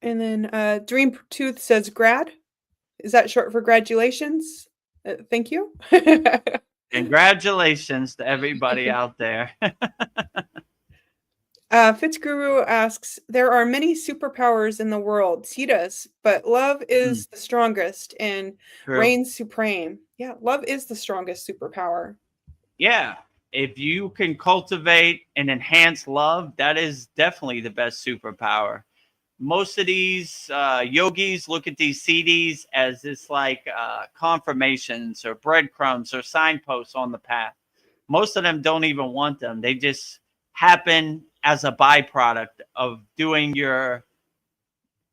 And then Dream Tooth says grad. Is that short for graduations? Thank you. Congratulations to everybody out there. Fitzguru asks, there are many superpowers in the world. He does, but love is the strongest and True. reigns supreme. Yeah, love is the strongest superpower. Yeah. If you can cultivate and enhance love, that is definitely the best superpower. Most of these yogis look at these CDs as this like confirmations or breadcrumbs or signposts on the path. Most of them don't even want them. They just happen as a byproduct of doing your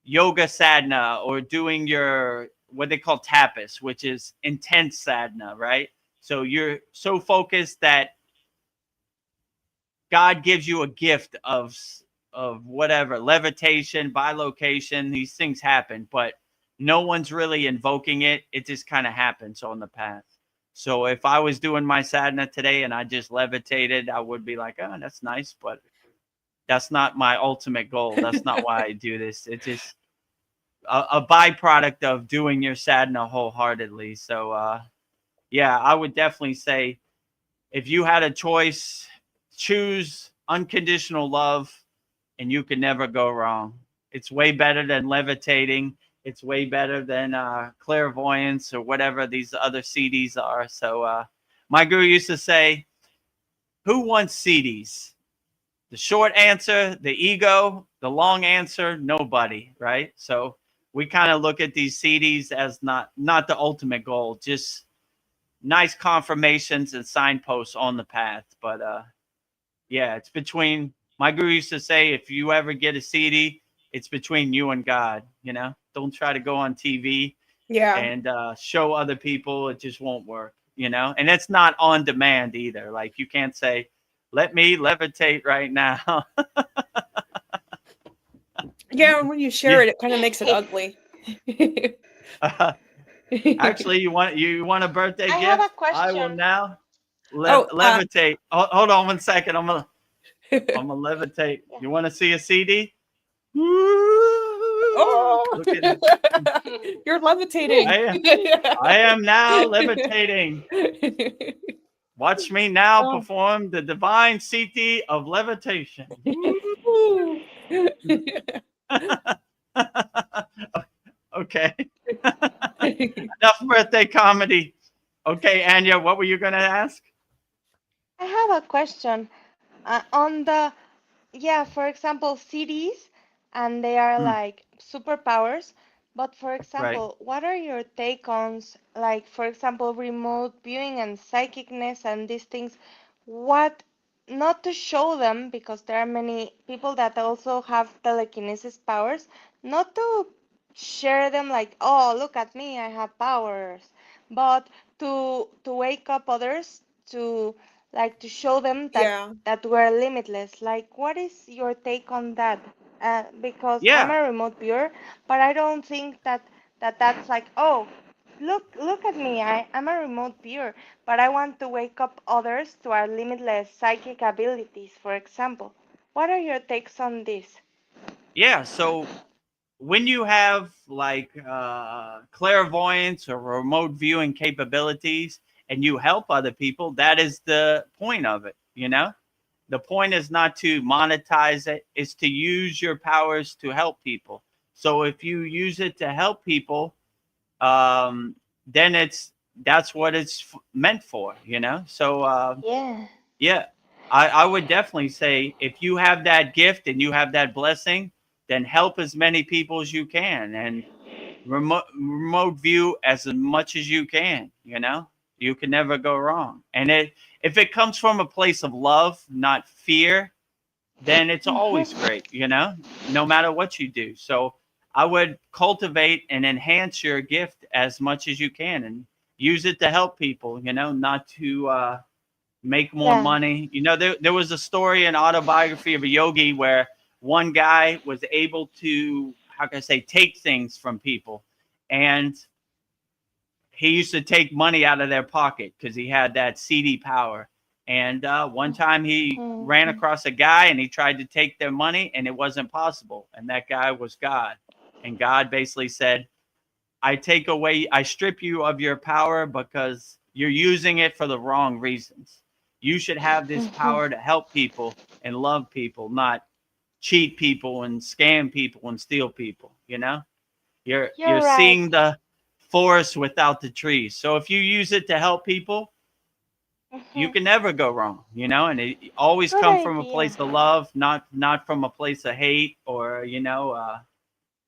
yoga sadhana or doing your what they call tapas, which is intense sadhana, right? So you're so focused that God gives you a gift of whatever, levitation, bilocation, these things happen, but no one's really invoking it. It just kind of happens on the path. So if I was doing my sadhana today and I just levitated, I would be like, oh, that's nice, but that's not my ultimate goal. That's not why I do this. It's just a byproduct of doing your sadhana wholeheartedly. So, yeah, I would definitely say if you had a choice, choose unconditional love and you can never go wrong. It's way better than levitating. It's way better than clairvoyance or whatever these other CDs are. So my guru used to say, who wants CDs? The short answer, the ego. The long answer, nobody, right? So we kind of look at these CDs as not the ultimate goal, just nice confirmations and signposts on the path. But yeah, it's between, my guru used to say, if you ever get a CD, it's between you and God, you know? Don't try to go on TV and show other people. It just won't work, you know? And it's not on demand either. Like you can't say, let me levitate right now. Yeah, when you share it, it kind of makes it ugly. Actually, you want a birthday gift? have a question. I will now levitate. Hold on 1 second. I'm gonna levitate. You want to see a CD? Oh, look at it. You're levitating. I am now levitating. Watch me now perform the divine Siti of levitation. Okay. Enough birthday comedy. Okay, Anya, what were you going to ask? I have a question. On the, for example, CDs, and they are like superpowers. But for example, what are your take on, like, for example, remote viewing and psychicness and these things? What, not to show them, because there are many people that also have telekinesis powers, not to share them like, oh, look at me, I have powers, but to wake up others, to like to show them that we're limitless. Like, what is your take on that? Because I'm a remote viewer, but I don't think that's like, oh, look at me, I'm a remote viewer, but I want to wake up others to our limitless psychic abilities, for example. What are your takes on this? Yeah, so when you have like clairvoyance or remote viewing capabilities and you help other people, that is the point of it, you know? The point is not to monetize it, it's to use your powers to help people. So if you use it to help people, then that's what it's meant for, you know? So yeah, I would definitely say if you have that gift and you have that blessing, then help as many people as you can and remote view as much as you can, you know? You can never go wrong. And if it comes from a place of love, not fear, then it's always great, you know, no matter what you do. So I would cultivate and enhance your gift as much as you can and use it to help people, you know, not to make more money. You know, there was a story, an autobiography of a yogi where one guy was able to, how can I say, take things from people. And he used to take money out of their pocket because he had that CD power. And one time he ran across a guy and he tried to take their money, and it wasn't possible. And that guy was God. And God basically said, I strip you of your power because you're using it for the wrong reasons. You should have this power to help people and love people, not cheat people and scam people and steal people. You know, you're You're right. seeing the forest without the trees. So if you use it to help people, you can never go wrong, you know, and it always Good come from a idea. place of love, not from a place of hate or,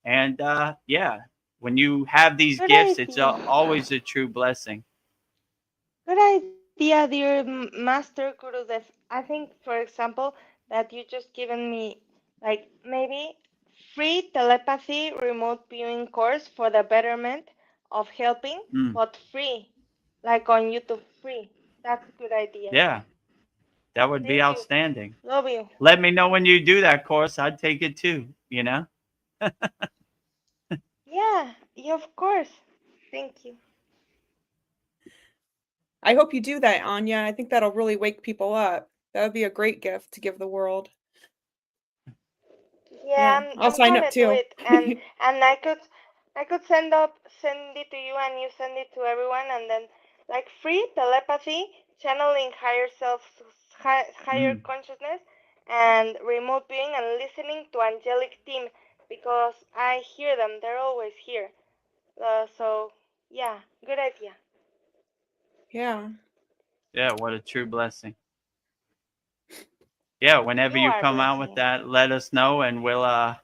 and yeah, when you have these Good gifts, it's idea. always a true blessing. Good idea, dear Master Gurudev. I think, for example, that you just given me like maybe free telepathy remote viewing course for the betterment of helping, Mm, but free, like on YouTube, free. That's a good idea. yeah, that would be Thank you. outstanding. Love you. Let me know when you do that course. I'd take it too, you know? Yeah, of course. Thank you. I hope you do that, Anya. I think that'll really wake people up. That would be a great gift to give the world. Yeah, Yeah, I'll I'm sign up gonna do too. it, and I could send it to you, and you send it to everyone, and then like free telepathy, channeling higher self, higher Mm, consciousness, and remote viewing and listening to angelic team because I hear them. They're always here. So yeah, good idea. Yeah. yeah, what a true blessing. Yeah, whenever You you are come out with blessing. that, let us know and we'll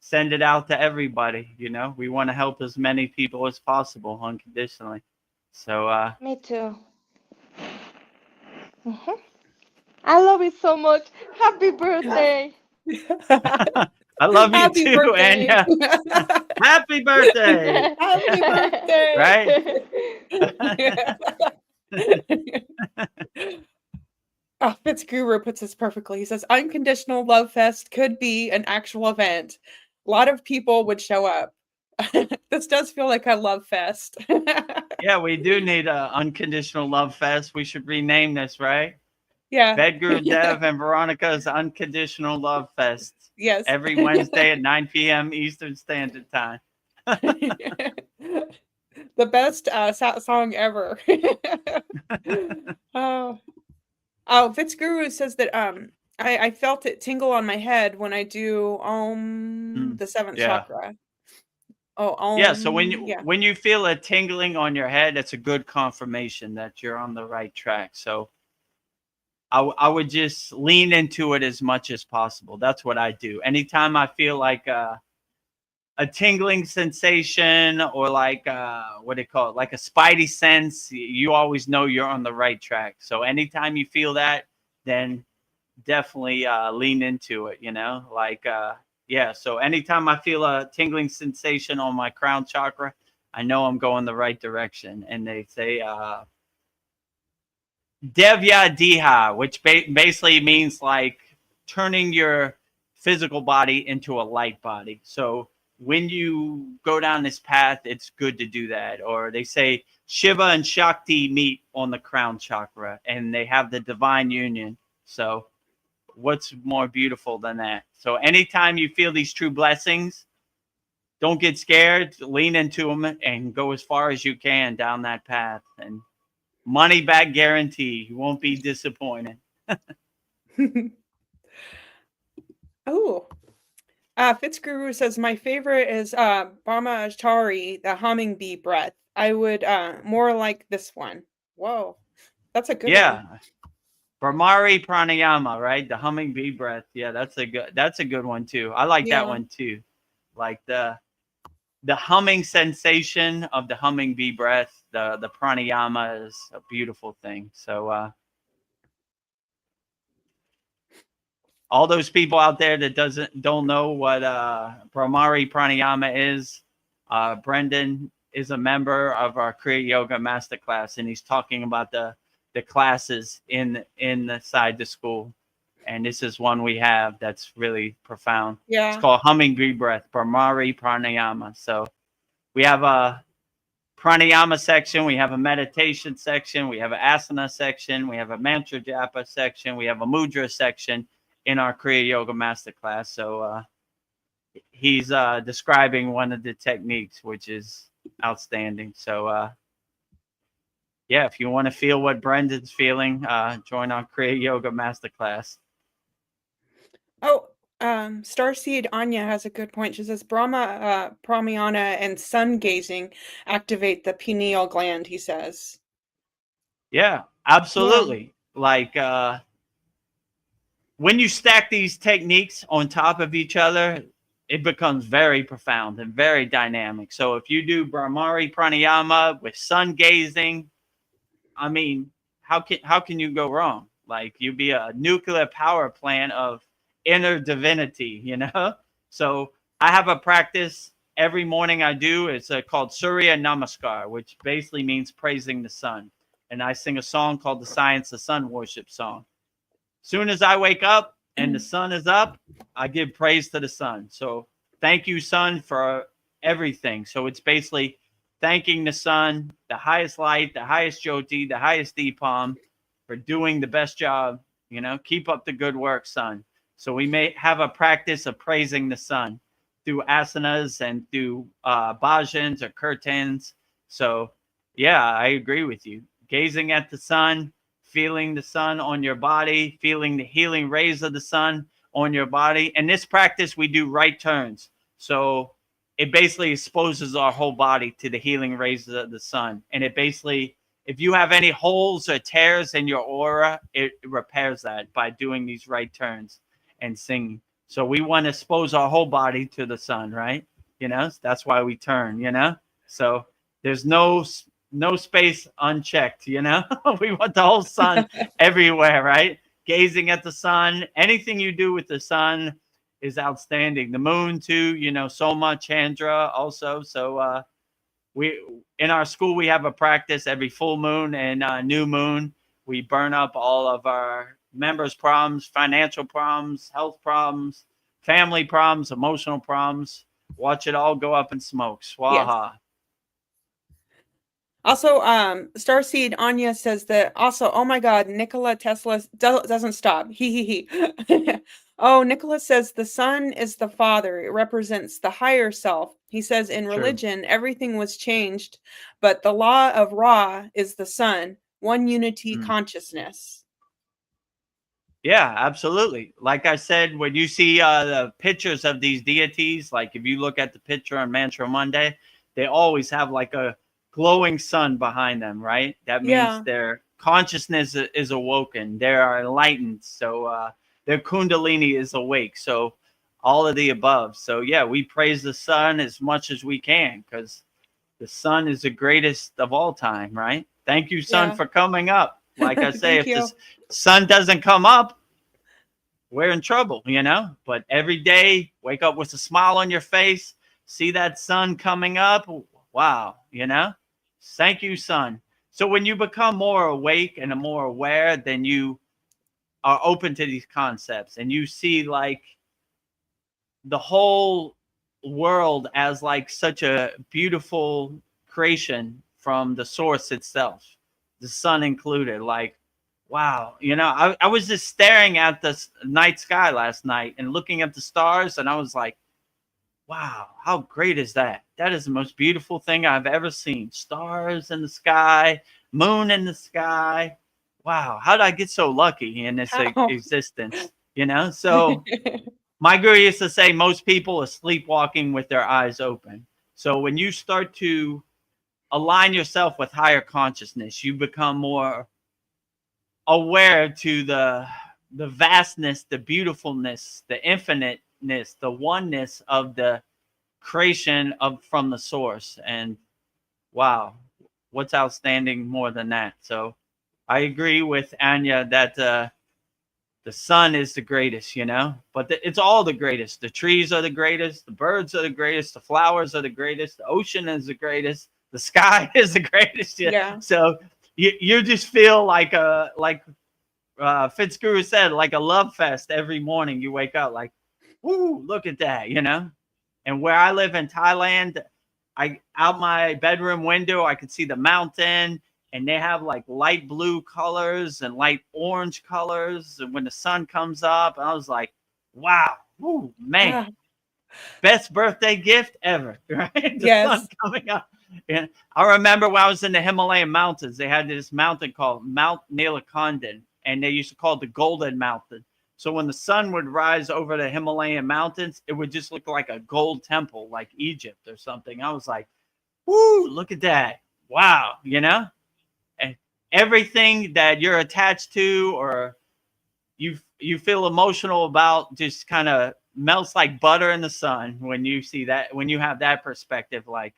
send it out to everybody. You know, we want to help as many people as possible unconditionally. So Me too. I love it so much. Happy birthday. I love you Happy too, birthday. Anya. Happy birthday. Happy birthday. Right? Oh, Fitzguru puts this perfectly. He says, Unconditional Love Fest could be an actual event. A lot of people would show up. This does feel like a love fest. Yeah, we do need a unconditional love fest. We should rename this, right? Yeah. Vedagurudev and Veronica's Unconditional Love Fest Yes. every Wednesday at 9 p.m. Eastern Standard Time. The best song ever. Oh. Oh, Fitzguru says that I felt it tingle on my head when I do Mm, the seventh yeah. chakra. Oh, Yeah, so when you yeah. when you feel a tingling on your head, it's a good confirmation that you're on the right track. So I would just lean into it as much as possible. That's what I do. Anytime I feel like a tingling sensation or like what do you call it, like a spidey sense, you always know you're on the right track. So anytime you feel that, then definitely lean into it, you know, like yeah, so anytime I feel a tingling sensation on my crown chakra, I know I'm going the right direction. And they say devya diha, which basically means like turning your physical body into a light body. So when you go down this path, it's good to do that. Or they say Shiva and Shakti meet on the crown chakra and they have the divine union. So what's more beautiful than that? So anytime you feel these true blessings, don't get scared, lean into them and go as far as you can down that path. And money back guarantee, you won't be disappointed. Oh, Fitzguru says my favorite is Brahmachari, the humming bee breath. I would more like this one. Whoa, that's a good one. Yeah. Brahmari pranayama, right? The humming bee breath. Yeah, that's a good one too. I like that Yeah. one too. Like the humming sensation of the humming bee breath, the pranayama is a beautiful thing. So all those people out there that don't know what Brahmari pranayama is, Brendan is a member of our Kriya Yoga Masterclass, and he's talking about the classes inside the school. And this is one we have that's really profound. It's Yeah. called Humming Bee Breath, Brahmari Pranayama. So we have pranayama section, we have a meditation section, we have an asana section, we have a mantra japa section, we have a mudra section in our Kriya Yoga Masterclass. So he's describing one of the techniques, which is outstanding. So yeah, if you want to feel what Brendan's feeling, join our Kriya Yoga Masterclass. Oh, Starseed Anya has a good point. She says Brahma, Pramyana, and sun gazing activate the pineal gland, he says. Yeah, absolutely. Yeah. Like when you stack these techniques on top of each other, it becomes very profound and very dynamic. So if you do Brahmari Pranayama with sun gazing, I mean, how can you go wrong? Like you'd be a nuclear power plant of inner divinity, you know? So I have a practice every morning I do. It's called Surya Namaskar, which basically means praising the sun. And I sing a song called the Science of Sun Worship Song. Soon as I wake up and the sun is up, I give praise to the sun. So thank you, sun, for everything. So it's basically thanking the sun, the highest light, the highest jyoti, the highest deepam, for doing the best job. You know, keep up the good work, sun. So we may have a practice of praising the sun through asanas and through bhajans or kirtans. So yeah, I agree with you. Gazing at the sun, feeling the sun on your body, feeling the healing rays of the sun on your body. In this practice, we do right turns. So it basically exposes our whole body to the healing rays of the sun. And it basically, if you have any holes or tears in your aura, it repairs that by doing these right turns and singing. So we want to expose our whole body to the sun, right? You know, that's why we turn, you know? So there's no space unchecked, you know? We want the whole sun everywhere, right? Gazing at the sun. Anything you do with the sun is outstanding. The moon too, you know, Soma Chandra also. So we in our school we have a practice every full moon and new moon. We burn up all of our members' problems, financial problems, health problems, family problems, emotional problems. Watch it all go up in smoke. Swaha. Yes. Also, Starseed Anya says that also, oh my God, Nikola Tesla doesn't stop. He. Oh, Nicholas says the sun is the father. It represents the higher self. He says in religion, everything was changed, but the law of Ra is the sun, one unity consciousness. Yeah, absolutely. Like I said, when you see the pictures of these deities, like if you look at the picture on Mantra Monday, they always have like a glowing sun behind them, right? That means their consciousness is awoken. They are enlightened. So their kundalini is awake. So all of the above. So yeah, we praise the sun as much as we can because the sun is the greatest of all time, right? Thank you, sun, for coming up. Like I say, if the sun doesn't come up, we're in trouble, you know? But every day, wake up with a smile on your face, see that sun coming up. Wow, you know? Thank you, sun. So when you become more awake and more aware, then you are open to these concepts and you see like the whole world as like such a beautiful creation from the source itself, the sun included. Like, wow, you know, I was just staring at the night sky last night and looking at the stars, and I was like, wow, how great is that? That is the most beautiful thing I've ever seen. Stars in the sky, moon in the sky. Wow, how did I get so lucky in this existence? You know, so my guru used to say most people are sleepwalking with their eyes open. So when you start to align yourself with higher consciousness, you become more aware to the vastness, the beautifulness, the infiniteness, the oneness of the creation from the source. And wow, what's outstanding more than that? So I agree with Anya that the sun is the greatest, you know, but it's all the greatest. The trees are the greatest. The birds are the greatest. The flowers are the greatest. The ocean is the greatest. The sky is the greatest. Yeah. So you just feel like Fitzguru said, like a love fest every morning. You wake up like, woo, look at that, you know. And where I live in Thailand, out my bedroom window, I could see the mountain, and they have like light blue colors and light orange colors. And when the sun comes up, I was like, wow, woo, man, Ah, best birthday gift ever, right? The sun yes. coming up. And I remember when I was in the Himalayan mountains, they had this mountain called Mount Nilakanden, and they used to call it the Golden Mountain. So when the sun would rise over the Himalayan mountains, it would just look like a gold temple, like Egypt or something. I was like, woo, look at that. Wow, you know? And everything that you're attached to or you feel emotional about just kind of melts like butter in the sun when you see that, when you have that perspective. Like,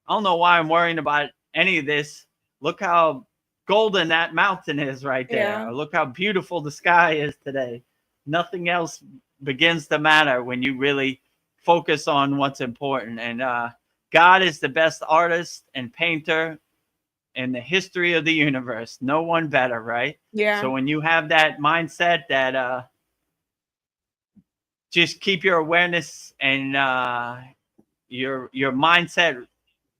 I don't know why I'm worrying about any of this. Look how golden that mountain is right there. Yeah. Or look how beautiful the sky is today. Nothing else begins to matter when you really focus on what's important. And God is the best artist and painter in the history of the universe. No one better, right? Yeah. So when you have that mindset that just keep your awareness and your mindset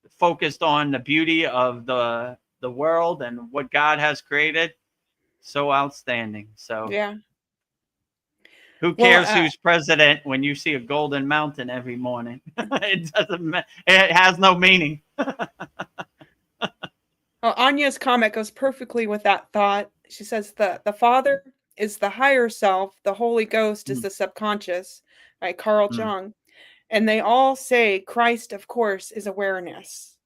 focused on the beauty of the world and what God has created, so outstanding. So Yeah. who Well, cares who's president when you see a golden mountain every morning? It doesn't. It has no meaning. well, Anya's comment goes perfectly with that thought. She says the Father is the higher self, the Holy Ghost is Mm, the subconscious, by Carl mm, Jung. And they all say Christ, of course, is awareness.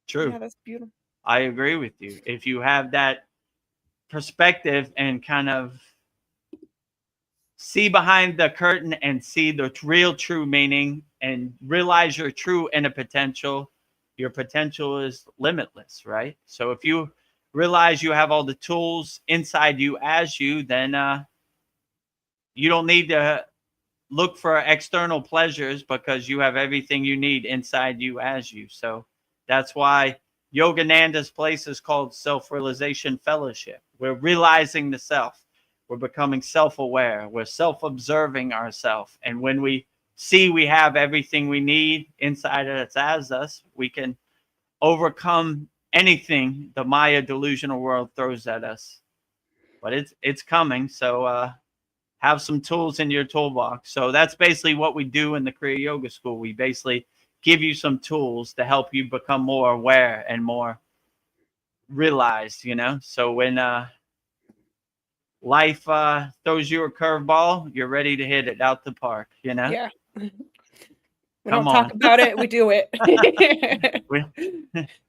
true. Yeah, that's beautiful. I agree with you. If you have that perspective and kind of see behind the curtain and see the real true meaning and realize your true inner potential, your potential is limitless, right? So if you realize you have all the tools inside you as you, then you don't need to look for external pleasures because you have everything you need inside you as you. So that's why Yogananda's place is called Self-Realization Fellowship. We're realizing the self. We're becoming self-aware. We're self-observing ourselves. And when we see we have everything we need inside us as us, we can overcome anything the Maya delusional world throws at us. But it's coming. So have some tools in your toolbox. So that's basically what we do in the Kriya Yoga School. We basically give you some tools to help you become more aware and more realized, you know? So when life throws you a curveball, you're ready to hit it out the park, you know? Yeah. We Come don't talk on. about it, we do it. we,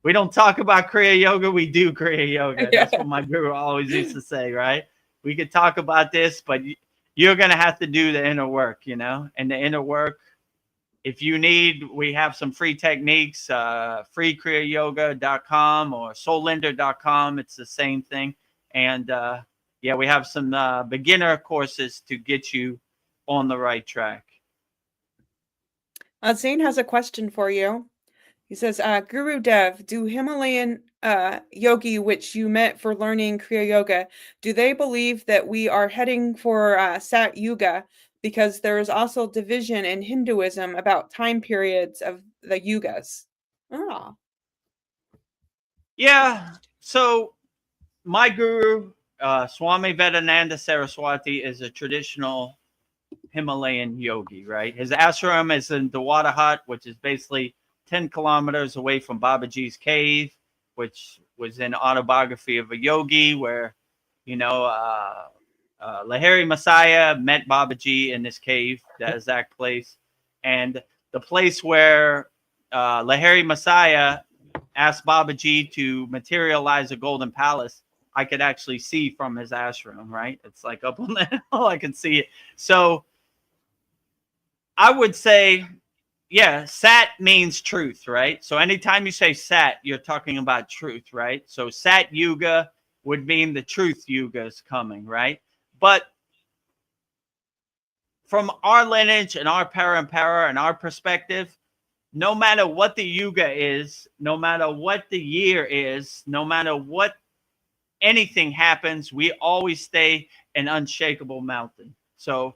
we don't talk about Kriya Yoga, we do Kriya Yoga. Yeah. That's what my guru always used to say, right? We could talk about this, but you're going to have to do the inner work, you know? And the inner work, if you need, we have some free techniques, freekriyayoga.com or soulinder.com. It's the same thing. And yeah, we have some beginner courses to get you on the right track. Zane has a question for you. He says, Guru Dev, do Himalayan yogi, which you met for learning Kriya Yoga, do they believe that we are heading for Sat Yuga? Because there is also division in Hinduism about time periods of the yugas. Oh, Yeah. So my guru, Swami Vedananda Saraswati, is a traditional Himalayan yogi, right? His ashram is in Dawada Hut, which is basically 10 kilometers away from Babaji's cave, which was an autobiography of a yogi where, you know, Lahiri Messiah met Babaji in this cave, that exact place. And the place where Lahiri Messiah asked Babaji to materialize a golden palace, I could actually see from his ashram, right? It's like up on the hill, I can see it. So I would say, yeah, Sat means truth, right? So anytime you say Sat, you're talking about truth, right? So Sat Yuga would mean the truth Yuga is coming, right? But from our lineage and our parampara and our perspective, no matter what the Yuga is, no matter what the year is, no matter what anything happens, we always stay an unshakable mountain. So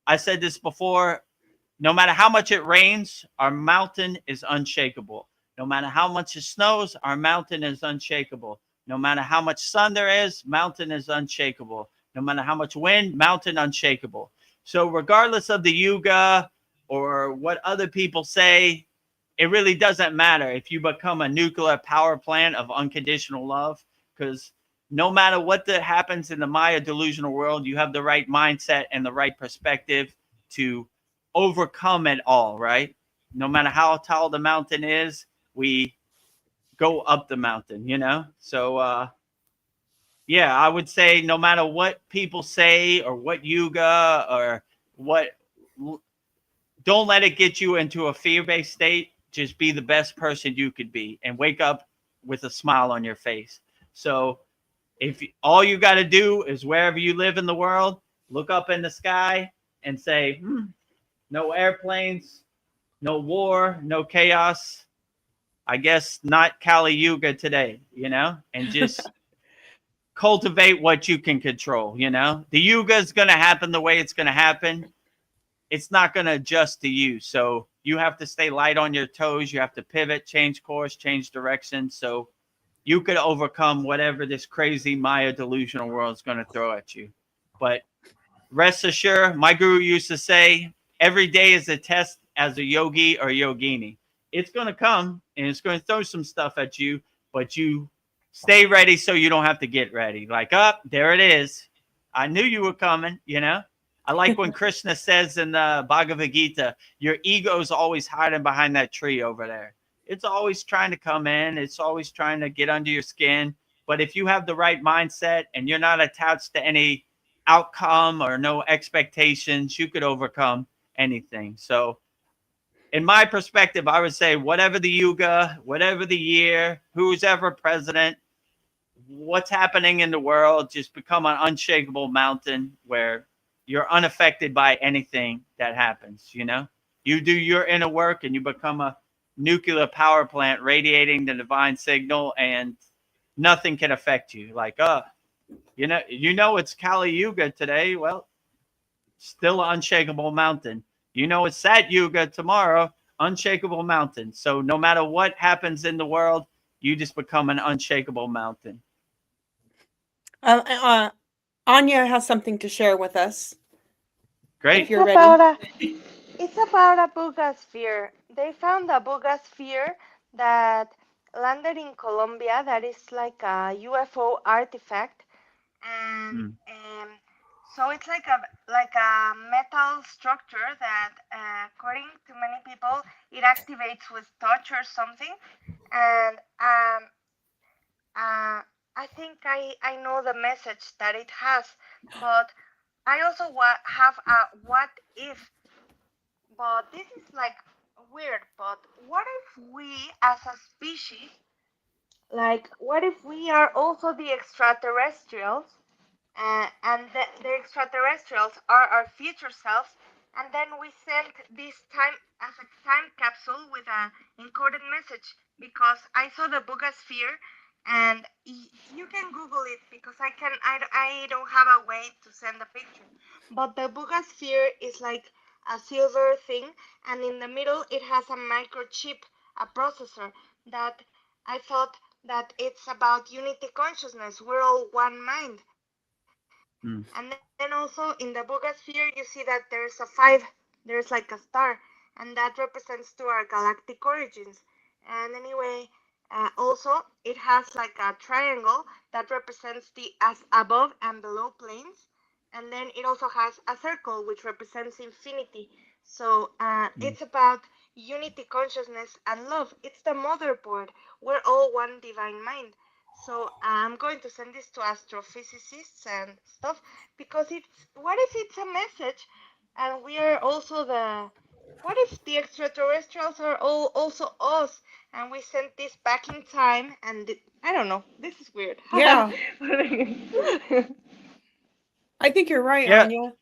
I said this before, No matter how much it rains, our mountain is unshakable. No matter how much it snows, our mountain is unshakable. No matter how much sun there is, mountain is unshakable. No matter how much wind, mountain unshakable. So regardless of the yuga or what other people say, it really doesn't matter if you become a nuclear power plant of unconditional love, because no matter what happens in the Maya delusional world, you have the right mindset and the right perspective to overcome it all, right? No matter how tall the mountain is, we go up the mountain, you know? So, yeah, I would say no matter what people say or what yuga or what, don't let it get you into a fear-based state. Just be the best person you could be and wake up with a smile on your face. So if all you got to do is wherever you live in the world, look up in the sky and say, no airplanes, no war, no chaos. I guess not Kali Yuga today, you know, and just cultivate what you can control, you know. The Yuga is going to happen the way it's going to happen. It's not going to adjust to you. So you have to stay light on your toes. You have to pivot, change course, change direction. So you could overcome whatever this crazy Maya delusional world is going to throw at you. But rest assured, my guru used to say, every day is a test as a yogi or yogini. It's going to come and it's going to throw some stuff at you, but you stay ready so you don't have to get ready. Like, there it is. I knew you were coming, you know? I like when Krishna says in the Bhagavad Gita, your ego is always hiding behind that tree over there. It's always trying to come in. It's always trying to get under your skin. But if you have the right mindset and you're not attached to any outcome or no expectations, you could overcome anything. So in my perspective, I would say whatever the yuga, whatever the year, who's ever president, what's happening in the world, just become an unshakable mountain where you're unaffected by anything that happens, you know? You do your inner work and you become a nuclear power plant radiating the divine signal, and nothing can affect you. Like, you know it's Kali Yuga today. Well, still an unshakable mountain. You know it's Sat Yuga tomorrow, unshakable mountain. So no matter what happens in the world, you just become an unshakable mountain. Anya has something to share with us. Great. If you're ready. It's about a Bugasphere. They found a Bugasphere that landed in Colombia that is like a UFO artifact, and so it's like a metal structure that, according to many people, it activates with touch or something. And I think I know the message that it has, but I also have a what if. But this is like weird. But what if we, as a species, like, what if we are also the extraterrestrials, and the extraterrestrials are our future selves, and then we send this time as a time capsule with a encoded message? Because I saw the Bugasphere, and you can Google it because I don't have a way to send a picture. But the Bugasphere is like a silver thing, and in the middle it has a microchip, a processor that I thought that it's about unity consciousness. We're all one mind. And then also in the Bugasphere, you see that there's a 5, there's like a star, and that represents to our galactic origins. And anyway, also it has like a triangle that represents the as above and below planes. And then it also has a circle which represents infinity. So it's about unity consciousness and love. It's the motherboard. We're all one divine mind. So I'm going to send this to astrophysicists and stuff, because what if it's a message and we are also what if the extraterrestrials are all also us, and we sent this back in time, and I don't know, this is weird. Yeah. I think you're right, Yeah. Anya.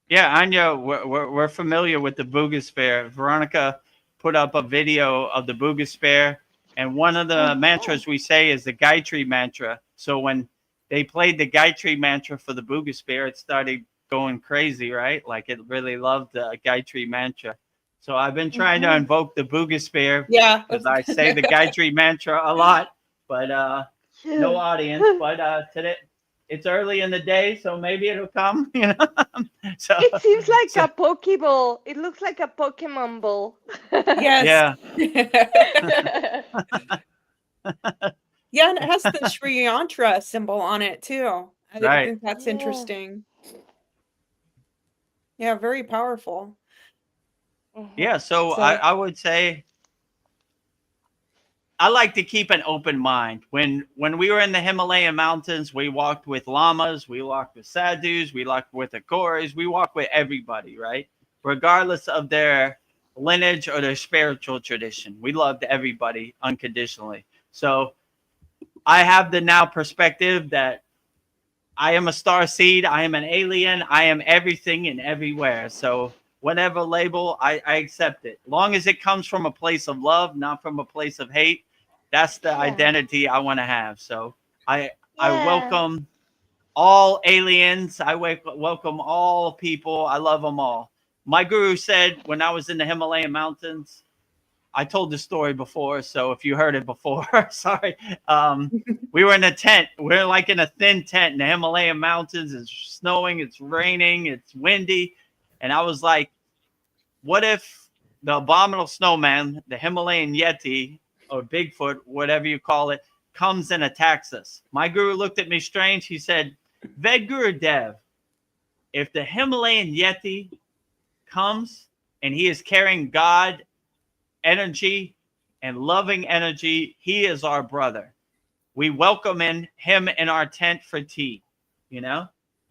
Yeah, Anya, we're familiar with the Bugasphere. Veronica put up a video of the Bugasphere, and one of the mantras we say is the Gayatri mantra. So when they played the Gayatri mantra for the Bugasphere, it started going crazy, right? Like it really loved the Gayatri mantra. So I've been trying to invoke the Boogosphere Yeah. because I say the Gayatri mantra a lot, but no audience. But today it's early in the day, so maybe it'll come. So It seems like so a Pokeball. It looks like a Pokemon ball. Yes. yeah. Yeah, and it has the Sri Yantra symbol on it too. I Right. think that's Yeah. interesting. Yeah, very powerful. Yeah. So So I would say I like to keep an open mind. When we were in the Himalayan mountains, we walked with lamas, we walked with sadhus, we walked with akoris, we walked with everybody, right? Regardless of their lineage or their spiritual tradition. We loved everybody unconditionally. So I have the now perspective that I am a star seed, I am an alien, I am everything and everywhere. So whatever label, I accept it. Long as it comes from a place of love, not from a place of hate, that's the Yeah. identity I want to have. So I Yeah. welcome all aliens. I welcome all people. I love them all. My guru said when I was in the Himalayan mountains, I told the story before, so if you heard it before, sorry. We were in a tent. We're like in a thin tent in the Himalayan mountains. It's snowing, it's raining, it's windy. And I was like, what if the abominable snowman, the Himalayan Yeti, or Bigfoot, whatever you call it, comes and attacks us? My guru looked at me strange. He said, Vedagurudev, if the Himalayan Yeti comes and he is carrying God energy and loving energy, he is our brother. We welcome him in our tent for tea.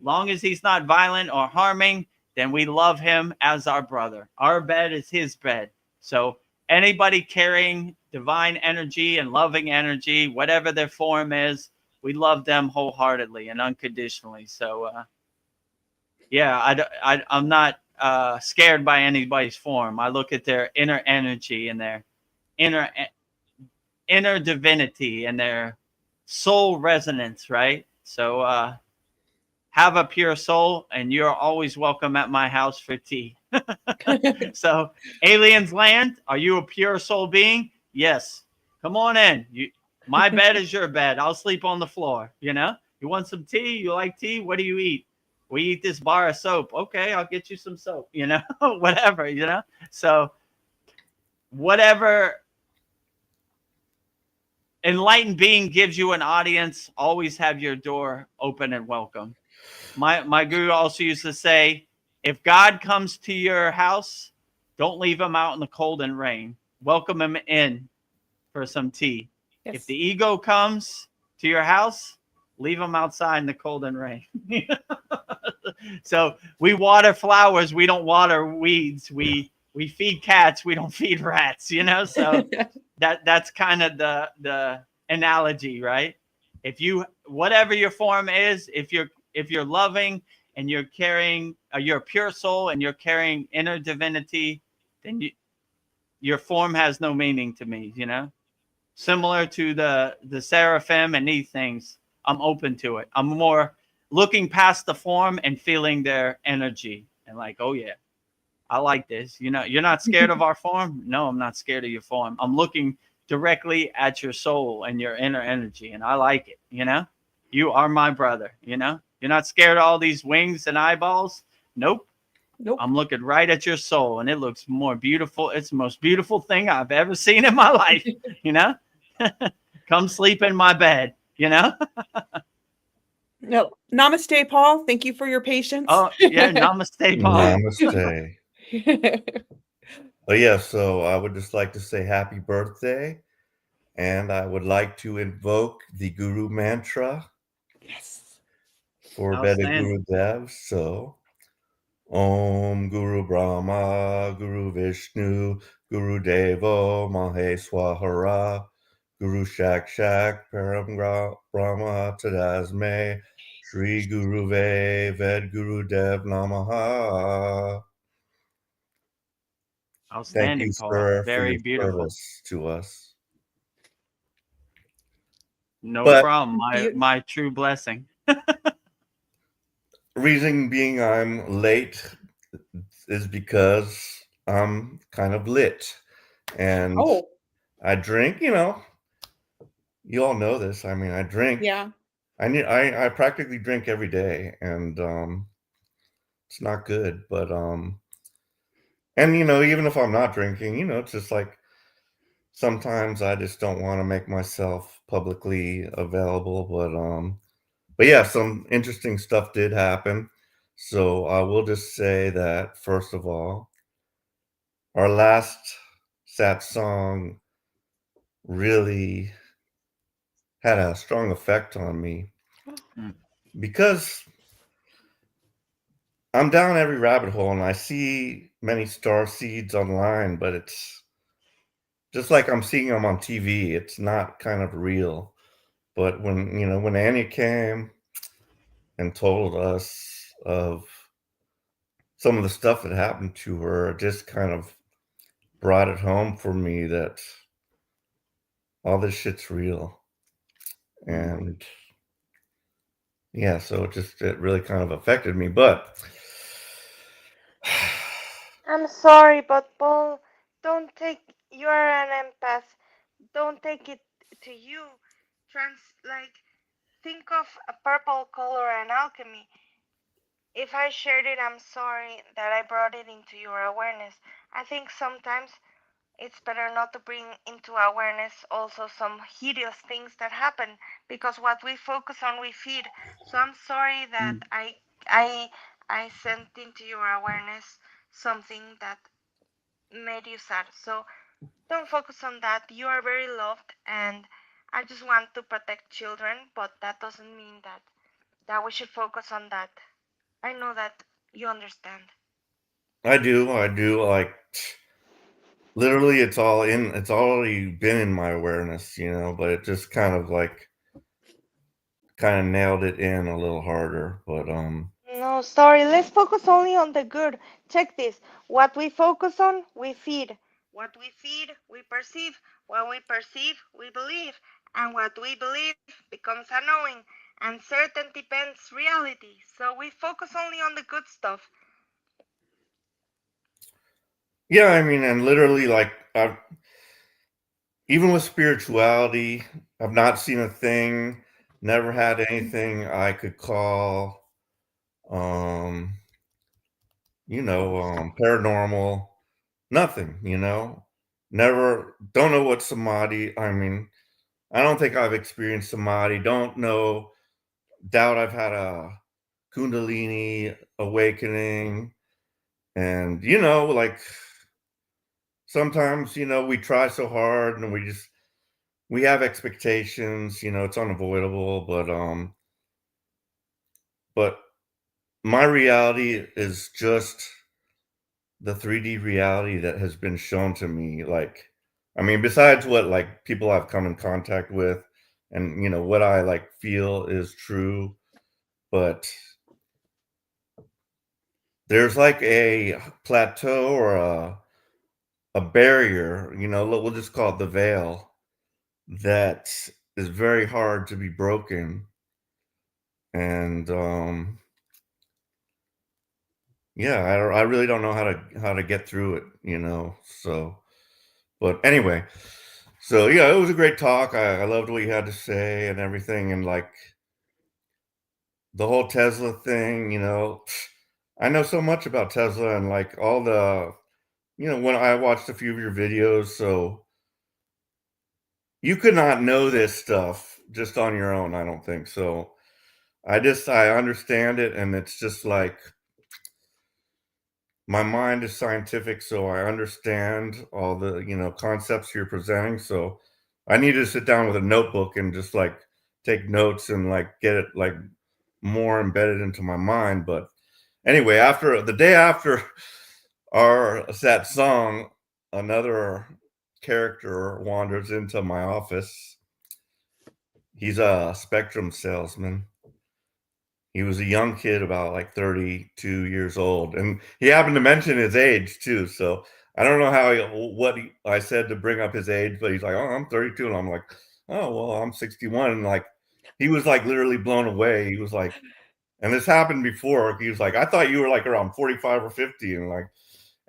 Long as he's not violent or harming, then we love him as our brother. Our bed is his bed. So anybody carrying divine energy and loving energy, whatever their form is, we love them wholeheartedly and unconditionally. So I'm not scared by anybody's form. I look at their inner energy and their inner inner divinity and their soul resonance, right? So have a pure soul, and you're always welcome at my house for tea. So aliens land. Are you a pure soul being? Yes. Come on in. My bed is your bed. I'll sleep on the floor. You want some tea? You like tea? What do you eat? We eat this bar of soap. Okay, I'll get you some soap. Whatever. So whatever enlightened being gives you an audience, always have your door open and welcome. My guru also used to say, if God comes to your house, don't leave him out in the cold and rain. Welcome him in for some tea. yes. If the ego comes to your house, leave him outside in the cold and rain. So we water flowers, we don't water weeds. We feed cats, we don't feed rats. So that's kind of the analogy, right? If you, whatever your form is, if you're loving and you're carrying you're a pure soul and you're carrying inner divinity, then your form has no meaning to me. Similar to the seraphim and these things, I'm open to it. I'm more looking past the form and feeling their energy and like, oh yeah, I like this. You're not scared of our form? No, I'm not scared of your form. I'm looking directly at your soul and your inner energy, and I like it. You are my brother. You're not scared of all these wings and eyeballs? Nope. I'm looking right at your soul, and it looks more beautiful. It's the most beautiful thing I've ever seen in my life. Come sleep in my bed. No, namaste, Paul. Thank you for your patience. Oh yeah, namaste, Paul. Namaste. Yeah, so I would just like to say happy birthday, and I would like to invoke the Guru mantra Yes. for Outstanding. Vedagurudev. So, Om Guru Brahma, Guru Vishnu, Guru Devo, Maheswahara, Guru Shak Param Brahma Tadasme, Shri Guruve Vedagurudev Namaha. Thank Outstanding, you, Paul. sir, for Very your beautiful. service to us. No But problem. My true blessing. Reason being I'm late is because I'm kind of lit. And Oh, I drink, you all know this. I mean, I drink. yeah. I practically drink every day, and it's not good. But and even if I'm not drinking, it's just like sometimes I just don't want to make myself publicly available. But yeah, some interesting stuff did happen. So I will just say that first of all, our last Satsang really had a strong effect on me because I'm down every rabbit hole and I see many star seeds online, but it's just like I'm seeing them on TV. It's not kind of real. But when Annie came and told us of some of the stuff that happened to her, it just kind of brought it home for me that all this shit's real. And yeah, so it really kind of affected me. But I'm sorry, but Paul, don't take. You are an empath. Don't take it to you. Like, think of a purple color and alchemy. If I shared it, I'm sorry that I brought it into your awareness. I think sometimes it's better not to bring into awareness also some hideous things that happen, because what we focus on we feed. So I'm sorry that I I sent into your awareness something that made you sad. So don't focus on that. You are very loved, and I just want to protect children, but that doesn't mean that we should focus on that. I know that you understand. I do. Like literally, it's already been in my awareness, but it just kind of nailed it in a little harder. But No, sorry. Let's focus only on the good. Check this. What we focus on, we feed. What we feed, we perceive. What we perceive, we believe. And what we believe becomes a knowing. And certainty bends reality. So we focus only on the good stuff. yeah, I mean, and literally, like even with spirituality, I've not seen a thing, never had anything I could call, um, paranormal. Nothing, never. Don't know what samadhi. I mean, I don't think I've experienced samadhi. Don't know. Doubt I've had a kundalini awakening. And, like sometimes, we try so hard and we have expectations, it's unavoidable, but my reality is just the 3D reality that has been shown to me. Like, I mean, besides what like people I've come in contact with and what I like feel is true, but there's like a plateau or a barrier, we'll just call it the veil, that is very hard to be broken. And yeah, I really don't know how to get through it, so but anyway, so yeah, it was a great talk. I loved what you had to say and everything, and like the whole Tesla thing, I know so much about Tesla and like all the when I watched a few of your videos, so you could not know this stuff just on your own, I don't think. So I understand it, and it's just like my mind is scientific, so I understand all the, concepts you're presenting. So I need to sit down with a notebook and just like take notes and like get it like more embedded into my mind. But anyway, after the day after our that song, another character wanders into my office. He's a Spectrum salesman. He was a young kid, about like 32 years old, and he happened to mention his age too. So I don't know I said to bring up his age, but he's like, "Oh, I'm 32," and I'm like, "Oh, well, I'm 61." And like, he was like literally blown away. He was like, And this happened before. He was like, I thought you were like around 45 or 50.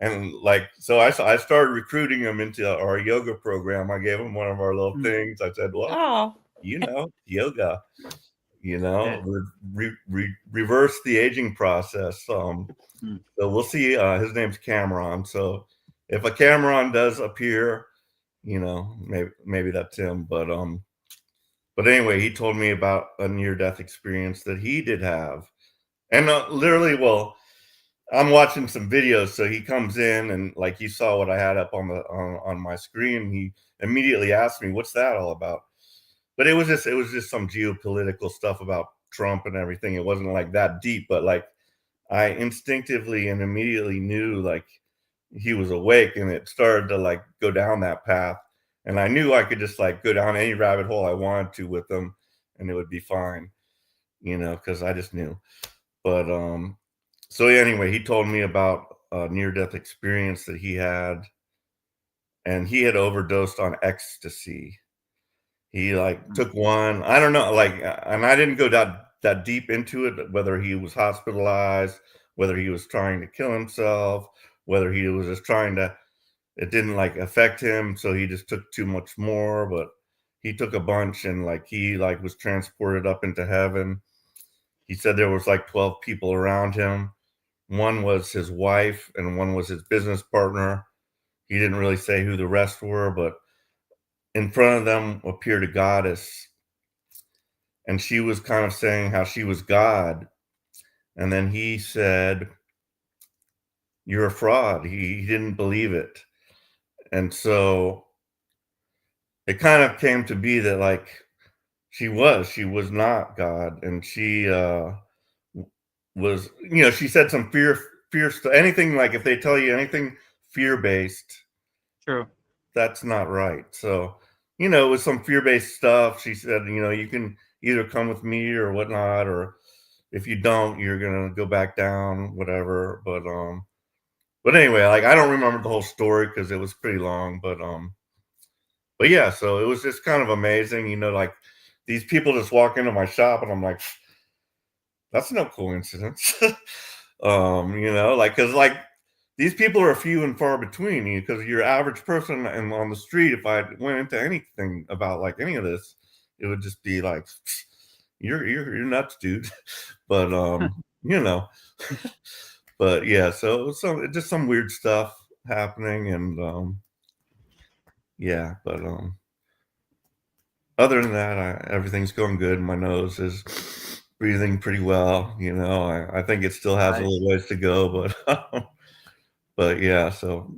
And so I started recruiting him into our yoga program. I gave him one of our little things. I said, well, Oh, yoga, reverse the aging process. So we'll see. His name's Cameron. So if a Cameron does appear, maybe that's him. But anyway, he told me about a near-death experience that he did have. And literally, well, I'm watching some videos, so he comes in and like he saw what I had up on my screen. He immediately asked me, "What's that all about?" But it was just some geopolitical stuff about Trump and everything. It wasn't like that deep, but like I instinctively and immediately knew like he was awake, and it started to like go down that path. And I knew I could just like go down any rabbit hole I wanted to with them, and it would be fine, because I just knew. But so anyway, he told me about a near-death experience that he had, and he had overdosed on ecstasy. He like took one, I don't know, like, and I didn't go that deep into it, whether he was hospitalized, whether he was trying to kill himself, whether he was just it didn't like affect him, so he just took too much more. But he took a bunch, and like he like was transported up into heaven. He said there was like 12 people around him. One was his wife, and one was his business partner. He didn't really say who the rest were, but in front of them appeared a goddess, and she was kind of saying how she was God. And then he said, "You're a fraud." He didn't believe it. And so it kind of came to be that like she was not God, and she was, she said some fear stuff. Anything like if they tell you anything fear based, True. that's not right. So, it was some fear based stuff. She said, you can either come with me or whatnot, or if you don't, you're gonna go back down, whatever. But anyway, like I don't remember the whole story because it was pretty long. But yeah, so it was just kind of amazing, like these people just walk into my shop, and I'm like, that's no coincidence. Because like these people are few and far between, because your average person and on the street, if I went into anything about like any of this, it would just be like, you're nuts, dude. But but yeah, so it was just some weird stuff happening, and yeah, but other than that, everything's going good. My nose is breathing pretty well. I think it still has a little ways to go, but but yeah, so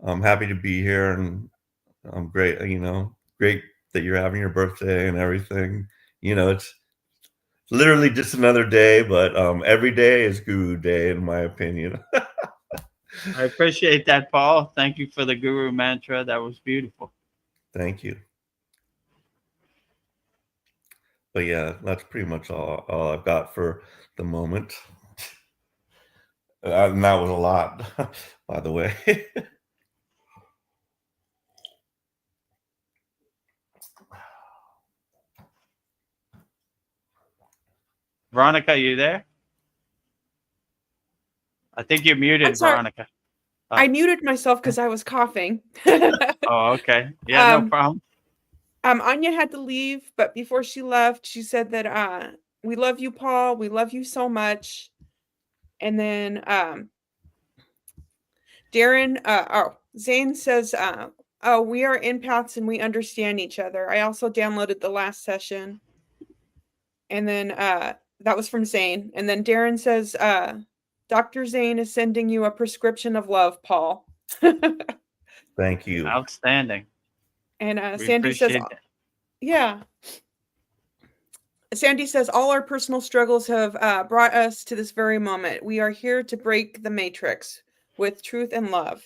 I'm happy to be here, and I'm great. Great that you're having your birthday and everything. It's literally just another day, but every day is Guru Day, in my opinion. I appreciate that, Paul. Thank you for the Guru mantra. That was beautiful. Thank you. But yeah, that's pretty much all I've got for the moment. And that was a lot, by the way. Veronica, you there? I think you're muted, Veronica. I muted myself because I was coughing. Oh, okay. Yeah, no problem. Anya had to leave, but before she left, she said that we love you, Paul. We love you so much. And then Darren, Zane says, oh, we are empaths and we understand each other. I also downloaded the last session. And then that was from Zane. And then Darren says, Dr. Zane is sending you a prescription of love, Paul. Thank you. Outstanding. And Sandy says, yeah. Sandy says, all our personal struggles have brought us to this very moment. We are here to break the matrix with truth and love.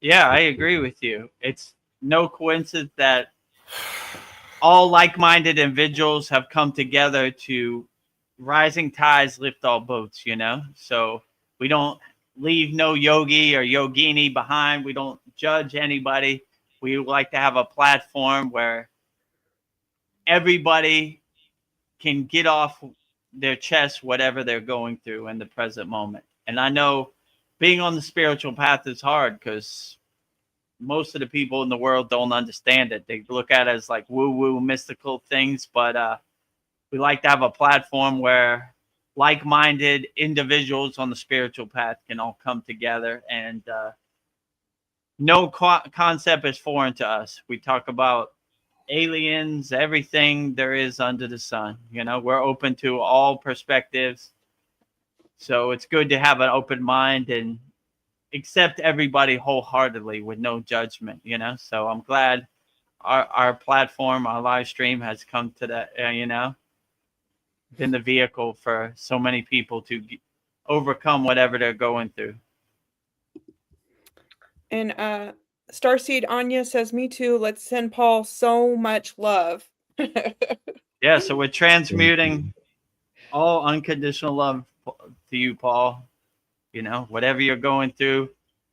Yeah, I agree with you. It's no coincidence that all like-minded individuals have come together to rising tides lift all boats, So we don't leave no yogi or yogini behind. We don't judge anybody. We like to have a platform where everybody can get off their chest whatever they're going through in the present moment. And I know being on the spiritual path is hard because most of the people in the world don't understand it. They look at it as like woo woo mystical things, but we like to have a platform where like minded individuals on the spiritual path can all come together, and no concept is foreign to us. We talk about aliens, everything there is under the sun. You know, we're open to all perspectives. So it's good to have an open mind and accept everybody wholeheartedly with no judgment, you know? So I'm glad our platform, our live stream has come to that, you know, been the vehicle for so many people to overcome whatever they're going through. And Starseed Anya says, "Me too. Let's send Paul so much love." Yeah, so we're transmuting all unconditional love to you, Paul. You know, whatever you're going through,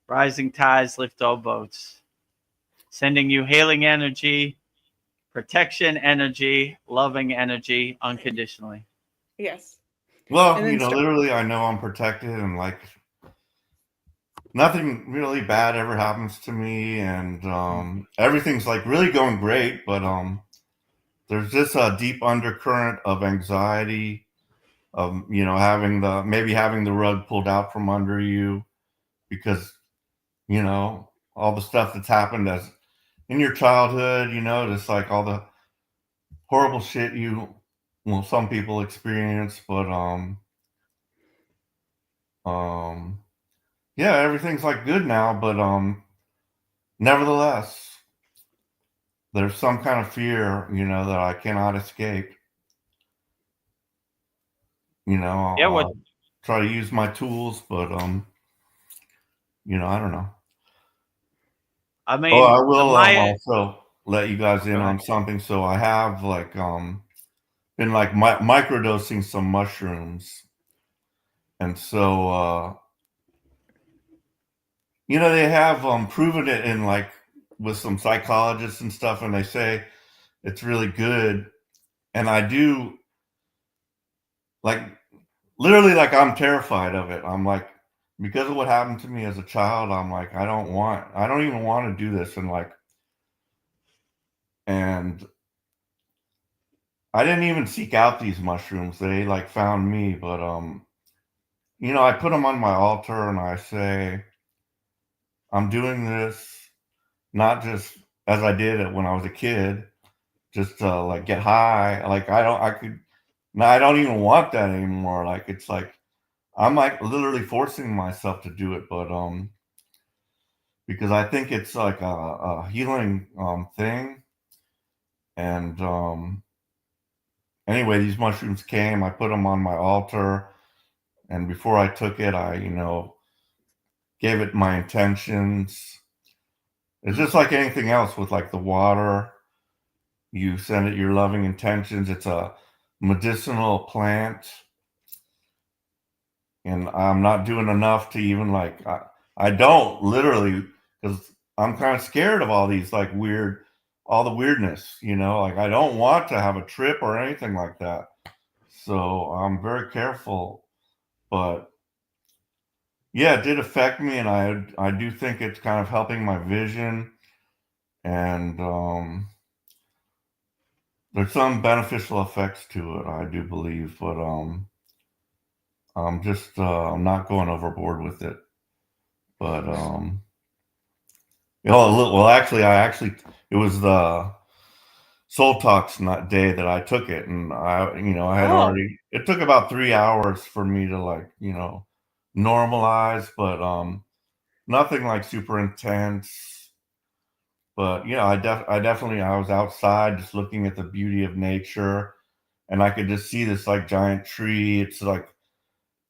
rising tides lift all boats. Sending you healing energy, protection energy, loving energy, unconditionally. Yes. Well, And then literally, I know I'm protected, and like nothing really bad ever happens to me, and everything's like really going great. But there's just a deep undercurrent of anxiety, of having the rug pulled out from under you because all the stuff that's happened as in your childhood, just like all the horrible shit some people experience, but yeah, everything's like good now, but nevertheless, there's some kind of fear, that I cannot escape. I'll try to use my tools, but I don't know. I mean, I will also let you guys in on something. So I have like been like microdosing some mushrooms, and so they have proven it in like with some psychologists and stuff, and they say it's really good. And I do like literally like I'm terrified of it. I'm like, because of what happened to me as a child, I'm like, I don't even want to do this. And I didn't even seek out these mushrooms. They like found me, but I put them on my altar and I say, I'm doing this not just as I did it when I was a kid, just to like get high. Like I don't even want that anymore. Like it's like I'm like literally forcing myself to do it, but because I think it's like a healing thing. And anyway, these mushrooms came. I put them on my altar, and before I took it, I gave it my intentions. It's just like anything else with like the water. You send it your loving intentions. It's a medicinal plant, and I'm not doing enough to even like I don't literally, because I'm kind of scared of all these like all the weirdness, like I don't want to have a trip or anything like that. So I'm very careful, but yeah, it did affect me, and I do think it's kind of helping my vision, and there's some beneficial effects to it, I do believe, but I'm just I'm not going overboard with it. But well, actually, it was the Soul Talks day that I took it, and I had already. It took about 3 hours for me to like normalize, but nothing like super intense. But I definitely I was outside just looking at the beauty of nature, and I could just see this like giant tree. It's like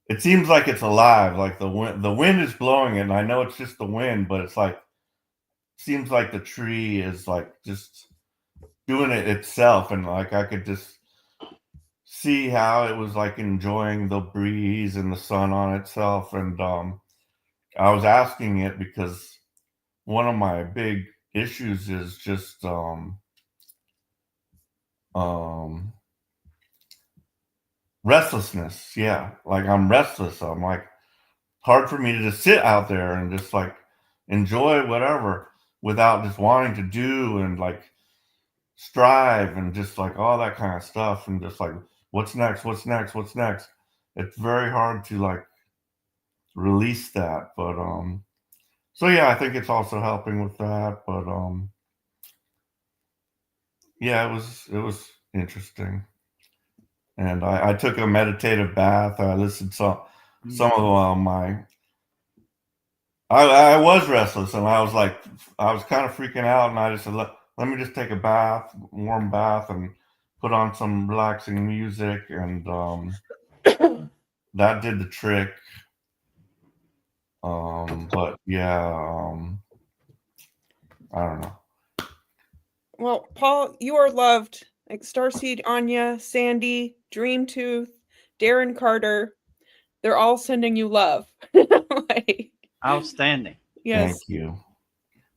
it seems like it's alive, like the wind is blowing it, and I know it's just the wind, but it's like seems like the tree is like just doing it itself, and like I could just see how it was like enjoying the breeze and the sun on itself. And I was asking it because one of my big issues is just um, restlessness. Yeah, like I'm restless. I'm like hard for me to just sit out there and just like enjoy whatever without just wanting to do and like strive and just like all that kind of stuff and just like what's next, what's next, what's next. It's very hard to like release that, but so yeah, I think it's also helping with that, but yeah, it was interesting. And I took a meditative bath. I listened some of my. I was restless, and I was kind of freaking out, and I just said, let me just take a bath, warm bath, and put on some relaxing music, and that did the trick. But yeah, I don't know. Well, Paul, you are loved. Like Starseed, Anya, Sandy, Dream Tooth, Darren Carter, they're all sending you love. Like, Outstanding. Thank yes. you,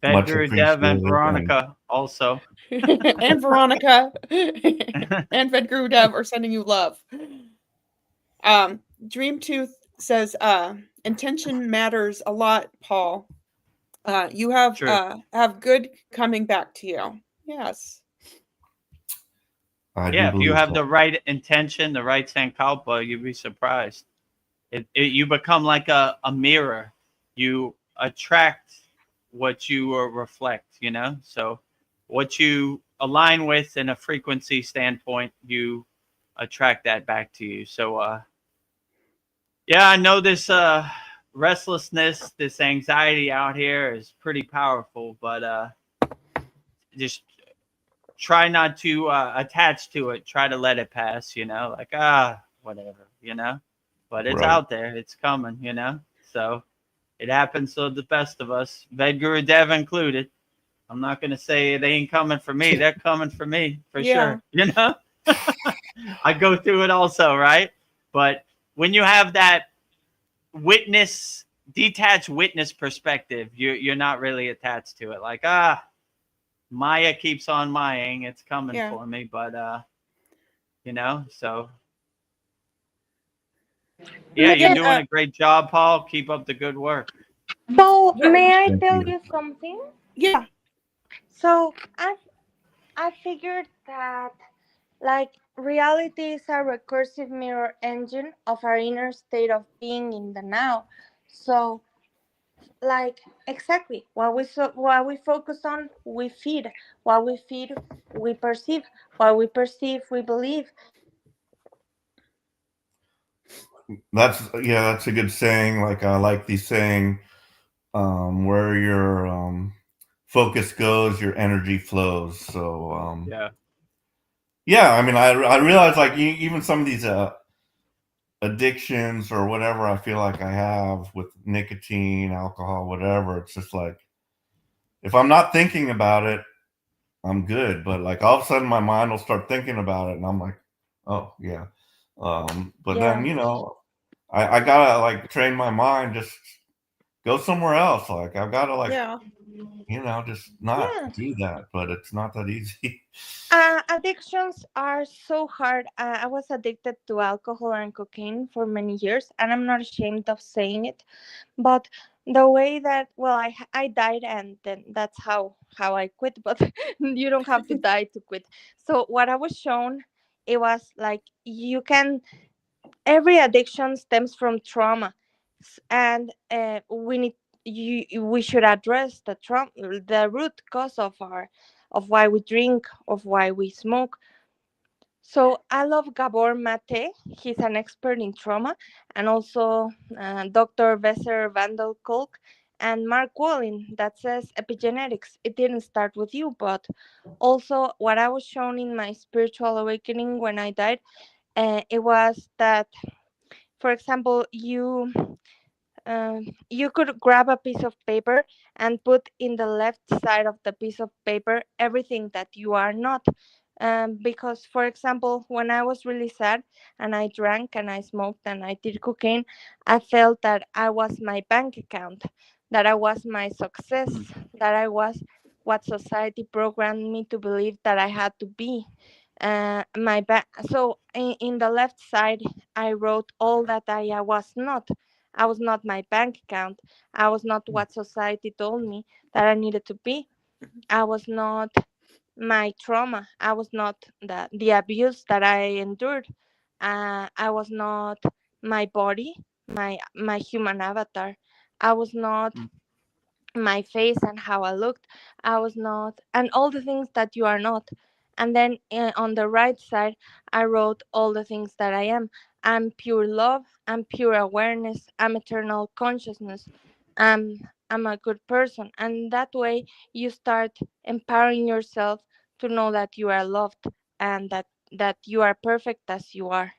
much Vedagurudev and appreciated, and Veronica also. And Veronica and Vedagurudev are sending you love. Dream Tooth says, intention matters a lot, Paul. You True. have good coming back to you. Yes. I do Yeah, if you believe have that. the right intention, the right sankalpa, you'd be surprised. You become like a mirror. You attract what you reflect, you know? So what you align with in a frequency standpoint, you attract that back to you. So yeah, I know this restlessness, this anxiety out here is pretty powerful, but just try not to attach to it. Try to let it pass, you know, like whatever, you know. But it's Right. out there, it's coming, you know. So it happens to the best of us, Vedagurudev included. I'm not gonna say they ain't coming for me. They're coming for me for Yeah. sure. You know, I go through it also, right? But when you have that witness, detached witness perspective, you're not really attached to it. Like Maya keeps on Maying, it's coming Yeah. for me. But you know, so yeah, you're And doing a great job, Paul. Keep up the good work. Paul, yeah, may I Thank tell you. you something? yeah, So I figured that like reality is a recursive mirror engine of our inner state of being in the now. So like exactly what we focus on, we feed. What we feed, we perceive. What we perceive, we believe. That's a good saying. Like I like the saying, where your focus goes, your energy flows. So Yeah. yeah, I mean, I realize like even some of these addictions or whatever I feel like I have with nicotine, alcohol, whatever. It's just like if I'm not thinking about it, I'm good. But like all of a sudden, my mind will start thinking about it, and I'm like, oh yeah. But then Yeah. I gotta like train my mind just go somewhere else. Like I've got to like yeah, just not Yeah. do that. But it's not that easy. Addictions are so hard. I was addicted to alcohol and cocaine for many years, and I'm not ashamed of saying it. But the way that, well, I died, and then that's how I quit. But you don't have to die to quit. So what I was shown, it was like you can. Every addiction stems from trauma, and we should address the trauma, the root cause of why we drink, of why we smoke. So I love Gabor Mate. He's an expert in trauma, and also Dr. Besser Vandal Kolk and Mark Wallin that says epigenetics. It didn't start with you, but also what I was shown in my spiritual awakening when I died. It was that, for example, you could grab a piece of paper and put in the left side of the piece of paper everything that you are not. Because, for example, when I was really sad and I drank and I smoked and I did cocaine, I felt that I was my bank account, that I was my success, Mm. that I was what society programmed me to believe that I had to be. my back. So in the left side, I wrote all that I was not. I was not my bank account. I was not what society told me that I needed to be. I was not my trauma. I was not the abuse that I endured. I was not my body, my human avatar. I was not my face and how I looked. I was not, and all the things that you are not. And then on the right side, I wrote all the things that I am. I'm pure love. I'm pure awareness. I'm eternal consciousness. I'm a good person. And that way, you start empowering yourself to know that you are loved and that you are perfect as you are.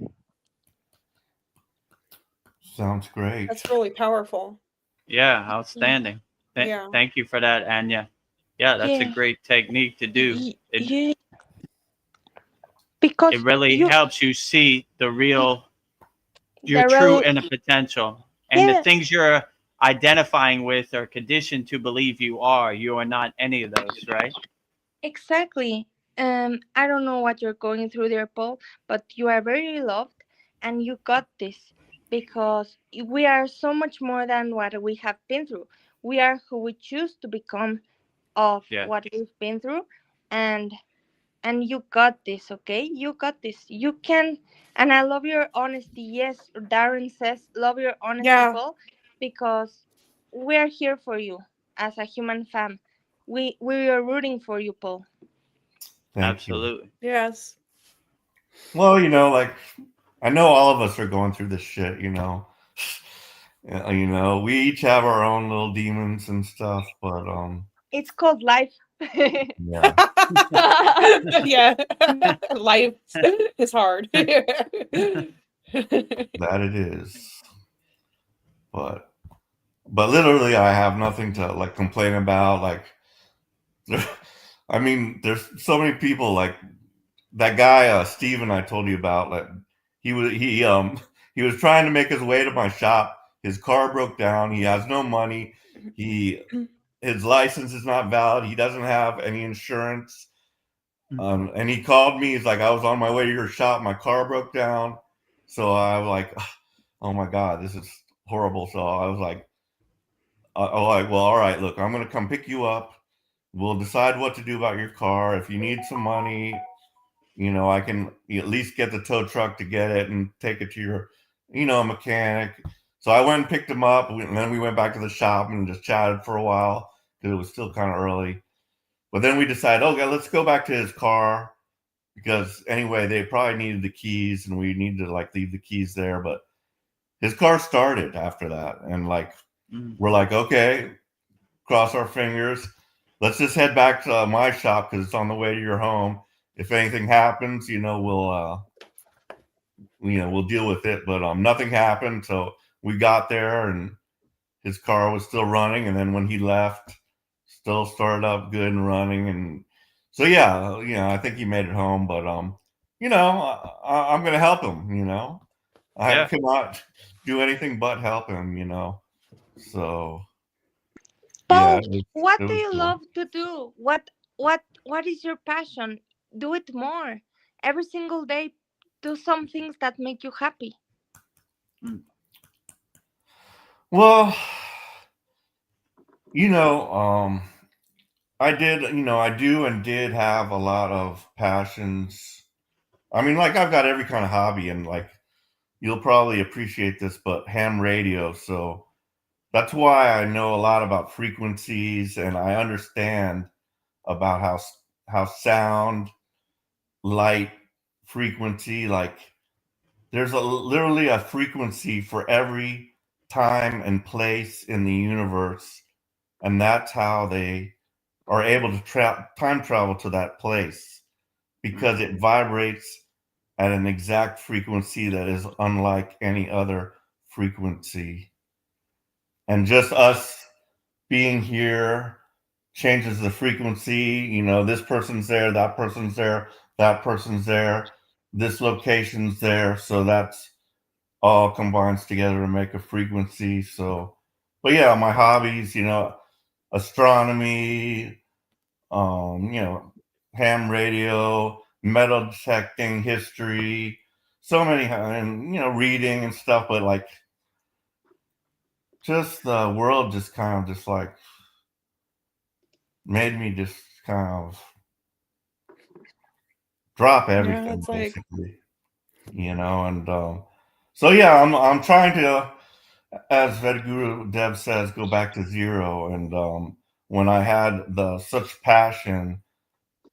Sounds great. That's really powerful. Yeah, outstanding. Yeah. Thank you for that, Anya. Yeah, that's a Yeah. great technique to do. Yeah. It Because really you, helps you see your the true real, inner potential, and the yes. things you're identifying with or conditioned to believe you are. You are not any of those, right? Exactly. I don't know what you're going through there, Paul, but you are very loved and you got this because we are so much more than what we have been through. We are who we choose to become of Yeah, what we've been through, and you got this, okay? You got this. You can, and I love your honesty. Yes, Darren says, love your honesty, Yeah. Paul, because we are here for you as a human fam. We are rooting for you, Paul. Thank you. absolutely. Yes. Well, like I know all of us are going through this shit. We each have our own little demons and stuff, but It's called life. yeah, Yeah. Life is hard. that it is. But literally, I have nothing to like complain about. Like, I mean, there's so many people like that guy Steven I told you about. Like, he was trying to make his way to my shop. His car broke down. He has no money. He his license is not valid. He doesn't have any insurance. And he called me. He's like, I was on my way to your shop. My car broke down. So I was like, oh my God, this is horrible. So I was like, well, all right, look, I'm going to come pick you up. We'll decide what to do about your car. If you need some money, I can at least get the tow truck to get it and take it to your, mechanic. So I went and picked him up, and then we went back to the shop and just chatted for a while because it was still kind of early. But then we decided, okay, let's go back to his car because anyway, they probably needed the keys, and we needed to like leave the keys there. But his car started after that, and like we're like, okay, cross our fingers. Let's just head back to my shop because it's on the way to your home. If anything happens, we'll deal with it. But nothing happened, so we got there and his car was still running. And then when he left, still started up good and running. And so yeah, I think he made it home. But I'm gonna help him. I Yeah. cannot do anything but help him. So yeah, Paul, what it do was you cool. love to do? What is your passion? Do it more. Every single day, do some things that make you happy. Well, you know, um, I do and did have a lot of passions. I mean, like I've got every kind of hobby, and like you'll probably appreciate this, but ham radio. So that's why I know a lot about frequencies, and I understand about how sound, light, frequency, like there's literally a frequency for every time and place in the universe, and that's how they are able to time travel to that place because it vibrates at an exact frequency that is unlike any other frequency. And just us being here changes the frequency. This person's there, that person's there, that person's there, this location's there. So that's all combines together to make a frequency. So, but yeah, my hobbies, astronomy, ham radio, metal detecting, history, so many, and reading and stuff. But like, just the world just kind of just like made me just kind of drop everything, it's like, basically, and so yeah, I'm trying to, as Vedagurudev says, go back to zero. And when I had such passion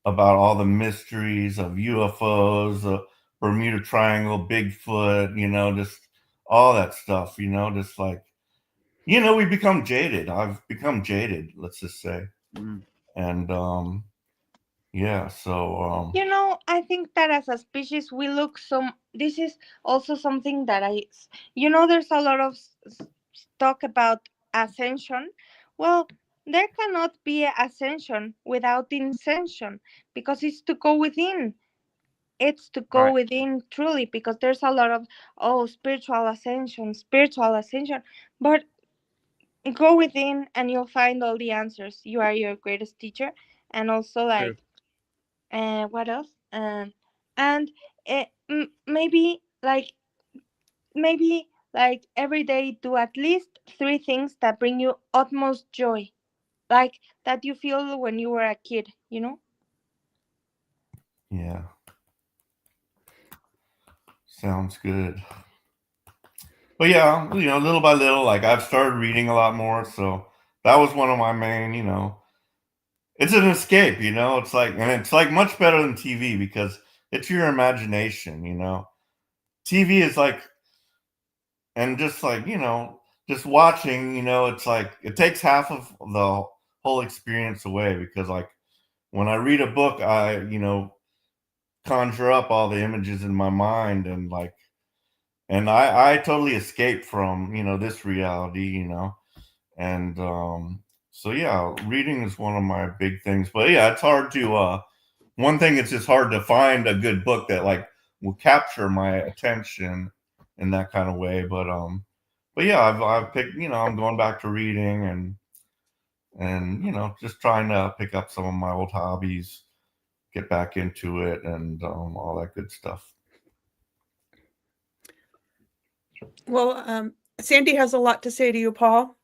about all the mysteries of UFOs, Bermuda Triangle, Bigfoot, just all that stuff, just like, we become jaded. I've become jaded, let's just say. And yeah, so I think that as a species we look some. This is also something that there's a lot of talk about ascension. Well, there cannot be ascension without incension, because it's to go within. It's to go Right. within truly, because there's a lot of, spiritual ascension, but go within and you'll find all the answers. You are your greatest teacher. And also, True. like, what else? And maybe every day do at least three things that bring you utmost joy, like that you feel when you were a kid. yeah, sounds good. But yeah, little by little, like I've started reading a lot more. So that was one of my main, it's an escape, it's like, and it's like much better than TV because it's your imagination, TV is like, and just like, just watching, it's like, it takes half of the whole experience away because like when I read a book, I, conjure up all the images in my mind and like, and I totally escape from, this reality, and so yeah, reading is one of my big things. But yeah, it's hard to one thing, it's just hard to find a good book that like will capture my attention in that kind of way. But yeah, I've picked, I'm going back to reading and just trying to pick up some of my old hobbies, get back into it, and all that good stuff. well, Sandy has a lot to say to you, Paul.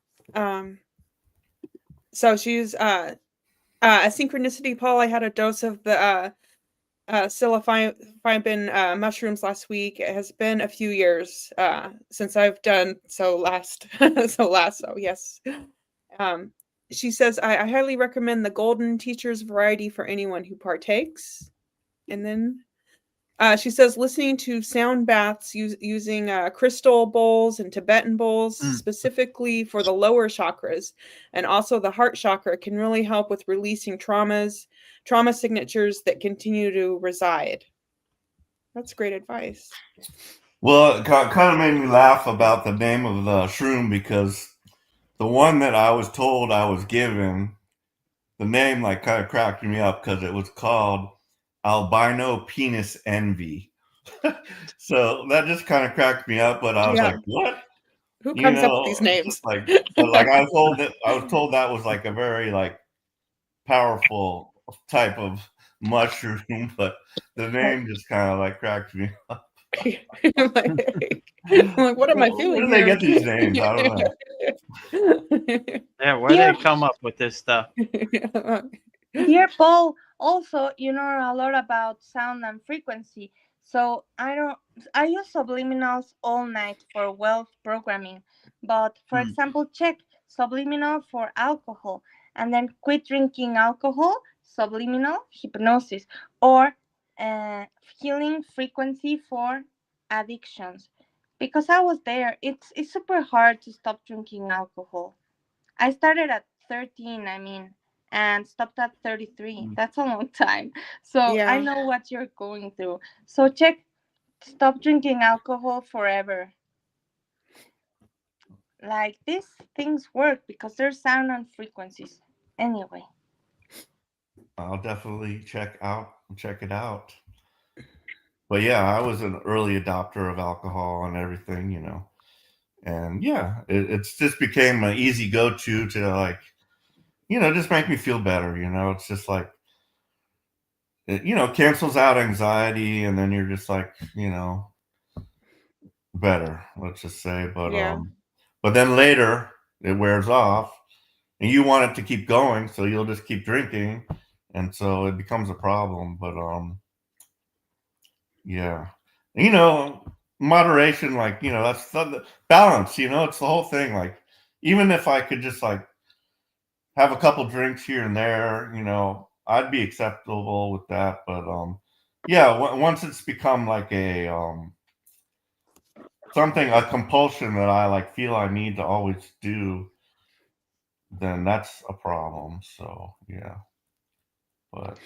So she's a synchronicity, Paul. I had a dose of the psilocybin mushrooms last week. It has been a few years since I've done so last. So yes. She says I highly recommend the Golden Teacher's Variety for anyone who partakes. And then she says listening to sound baths using crystal bowls and Tibetan bowls specifically for the lower chakras and also the heart chakra can really help with releasing trauma signatures that continue to reside. That's great advice. Well, it kind of made me laugh about the name of the shroom because the one that I was told I was given, the name like kind of cracked me up because it was called albino penis envy. So that just kind of cracked me up, but I was like, what? Who comes up with these It's names? just like, but like I was told that was like a very like powerful type of mushroom, but the name just kind of like cracked me up. I'm like, what am I Where feeling do they here? get these names? I don't know. Yeah, where Yeah. they come up with this stuff? Dear Paul, also you know a lot about sound and frequency. So I use subliminals all night for wealth programming. But for example, check subliminal for alcohol and then quit drinking alcohol, subliminal hypnosis, or healing frequency for addictions. Because I was there, it's super hard to stop drinking alcohol. I started at 13, and stopped at 33. That's a long time. So I Yeah. know what you're going through. So check, stop drinking alcohol forever. Like these things work because there's sound and frequencies. Anyway. I'll definitely check it out. But yeah, I was an early adopter of alcohol and everything, and yeah, it's just became an easy go-to like, just make me feel better. It's just like it, cancels out anxiety, and then you're just like, better, let's just say. But then later it wears off, and you want it to keep going, so you'll just keep drinking, and so it becomes a problem. But yeah, moderation, like, that's the balance. It's the whole thing. Like, even if I could just like have a couple drinks here and there, I'd be acceptable with that. But yeah, once it's become like a compulsion that I like feel I need to always do, then that's a problem. So yeah, but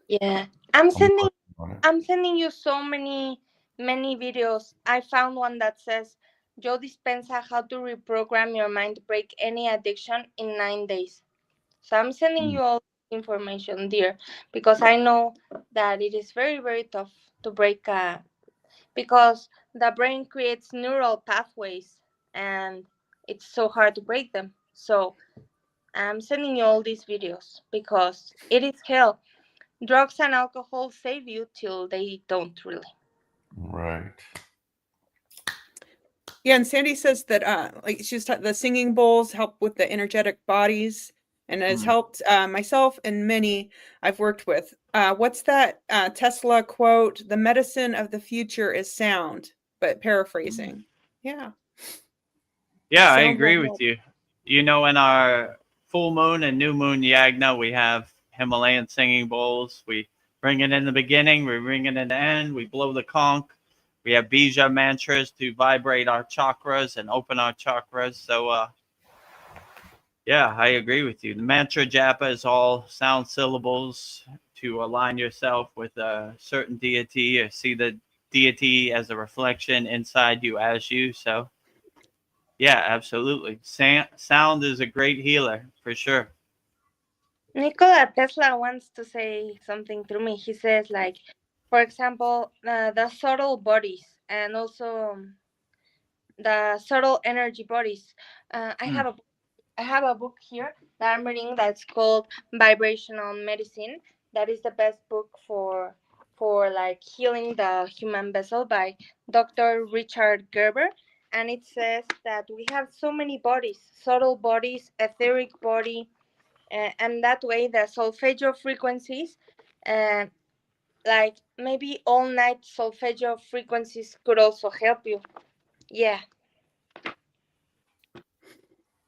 Yeah, I'm I'm sending working on it. I'm sending you so many videos. I found one that says Joe Dispenza how to reprogram your mind to break any addiction in 9 days. So I'm sending you all information, dear, because I know that it is very, very tough to break because the brain creates neural pathways and it's so hard to break them. So I'm sending you all these videos because it is hell. Drugs and alcohol save you till they don't really. Right. Yeah, and Sandy says that like the singing bowls help with the energetic bodies and has helped myself and many I've worked with. What's that Tesla quote? The medicine of the future is sound, but paraphrasing. Yeah. Yeah, I Sound agree will with help. you. In our full moon and new moon yagna, we have Himalayan singing bowls. We bring it in the beginning, we bring it in the end, we blow the conch. We have bija mantras to vibrate our chakras and open our chakras. So, yeah, I agree with you. The mantra japa is all sound syllables to align yourself with a certain deity or see the deity as a reflection inside you as you. So, yeah, absolutely. Sound is a great healer for sure. Nikola Tesla wants to say something through me. He says, like, for example, the subtle bodies and also the subtle energy bodies. Mm. I have a book here that I'm reading that's called Vibrational Medicine. That is the best book for like healing the human vessel by Dr. Richard Gerber. And it says that we have so many bodies, subtle bodies, etheric body, and that way the solfeggio frequencies, uh, like maybe all night solfeggio frequencies could also help you. Yeah.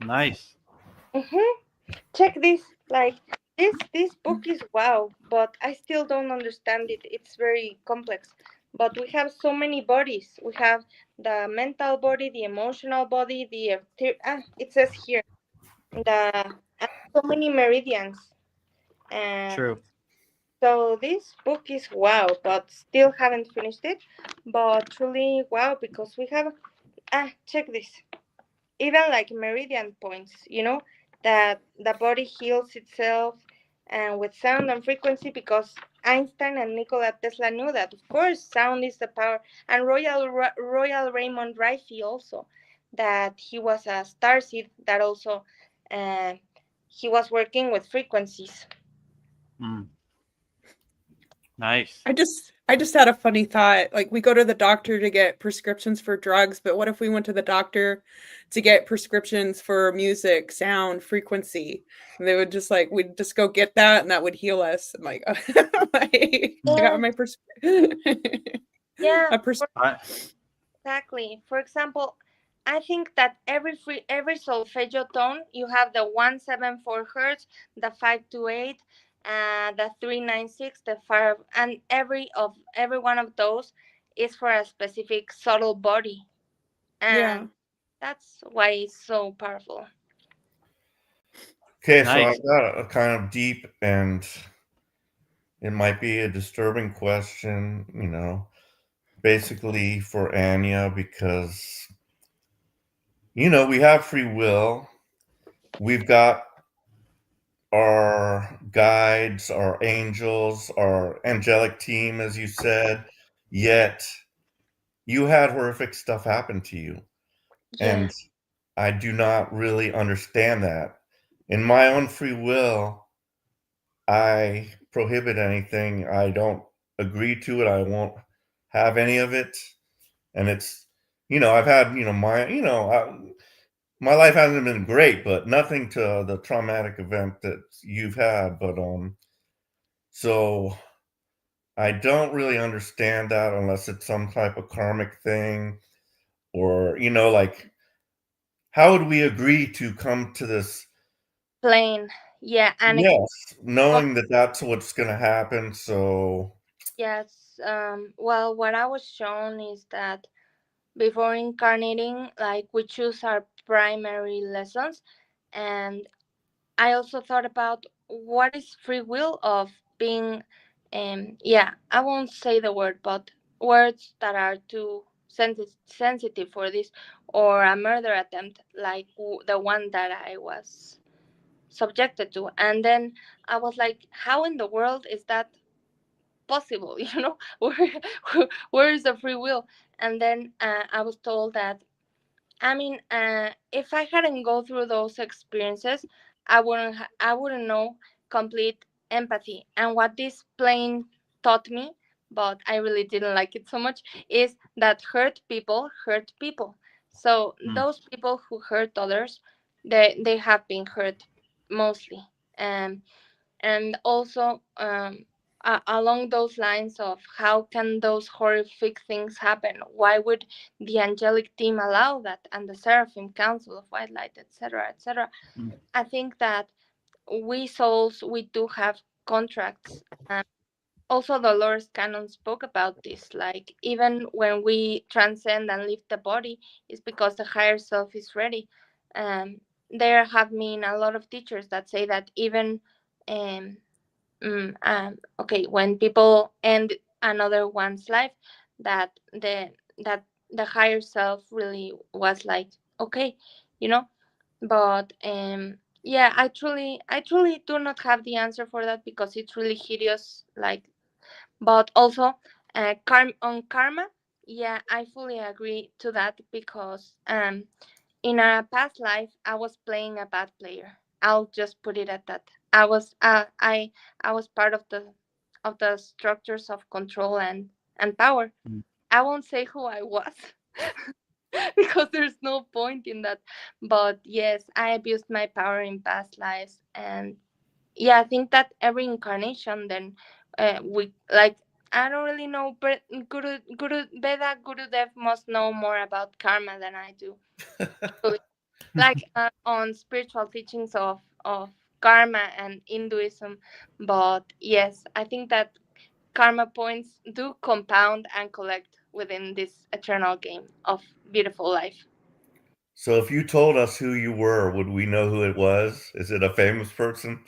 Nice. Check this. Like this book is wow, but I still don't understand it. It's very complex. But we have so many bodies. We have the mental body, the emotional body, it says here the and so many meridians. And True. so this book is wow, but still haven't finished it. But truly wow because we have check this. Even like meridian points, that the body heals itself and with sound and frequency because Einstein and Nikola Tesla knew that of course sound is the power, and Royal Raymond Rife also, that he was a starseed that also uh, he was working with frequencies. Mm. Nice. I just had a funny thought. Like we go to the doctor to get prescriptions for drugs, but what if we went to the doctor to get prescriptions for music, sound, frequency? And they would just like we'd just go get that and that would heal us. I'm like, I got Yeah, my prescription. yeah. a pres- I, Exactly. For example, I think that every solfeggio tone you have the 174 hertz, the 528, the 396, the 5, and every one of those is for a specific subtle body, yeah. and that's why it's so powerful. Okay, so nice. I've got a kind of deep, and it might be a disturbing question, basically for Anya, because, we have free will. We've got our guides, our angels, our angelic team, as you said, yet you had horrific stuff happen to you. Yeah. And I do not really understand that. In my own free will, I prohibit anything. I don't agree to it. I won't have any of it. And it's, I've had, my life hasn't been great, but nothing to the traumatic event that you've had. But so I don't really understand that unless it's some type of karmic thing, or like, how would we agree to come to this? Plain. Yeah, and Yes, oh, knowing that that's what's going to happen. So yes. Well, what I was shown is that before incarnating, like we choose our primary lessons, and I also thought about what is free will of being, yeah, I won't say the word, but words that are too sensitive for this, or a murder attempt like the one that I was subjected to. And then I was like, how in the world is that possible? Where is the free will? And then I was told that, I mean, if I hadn't go through those experiences, I wouldn't know complete empathy. And what this plane taught me, but I really didn't like it so much, is that hurt people hurt people. So Mm, those people who hurt others, they have been hurt mostly. And also along those lines of how can those horrific things happen, why would the angelic team allow that, and the seraphim council of white light, etc., etc. mm, I think that we souls, we do have contracts. Also the Lord's canon spoke about this, like even when we transcend and leave the body, it's because the higher self is ready. There have been a lot of teachers that say that even um, okay, when people end another one's life, that the higher self really was like, okay, you know. But yeah, I truly do not have the answer for that, because it's really hideous. Like, but also on karma, yeah, I fully agree to that, because in a past life I was playing a bad player. I'll just put it at that. I was part of the structures of control and power. mm, I won't say who I was because there's no point in that. But yes, I abused my power in past lives. And yeah, I think that every incarnation then we like, I don't really know, but Vedagurudev must know more about karma than I do. Like on spiritual teachings of karma and Hinduism. But yes, I think that karma points do compound and collect within this eternal game of beautiful life. So if you told us who you were, would we know who it was? Is it a famous person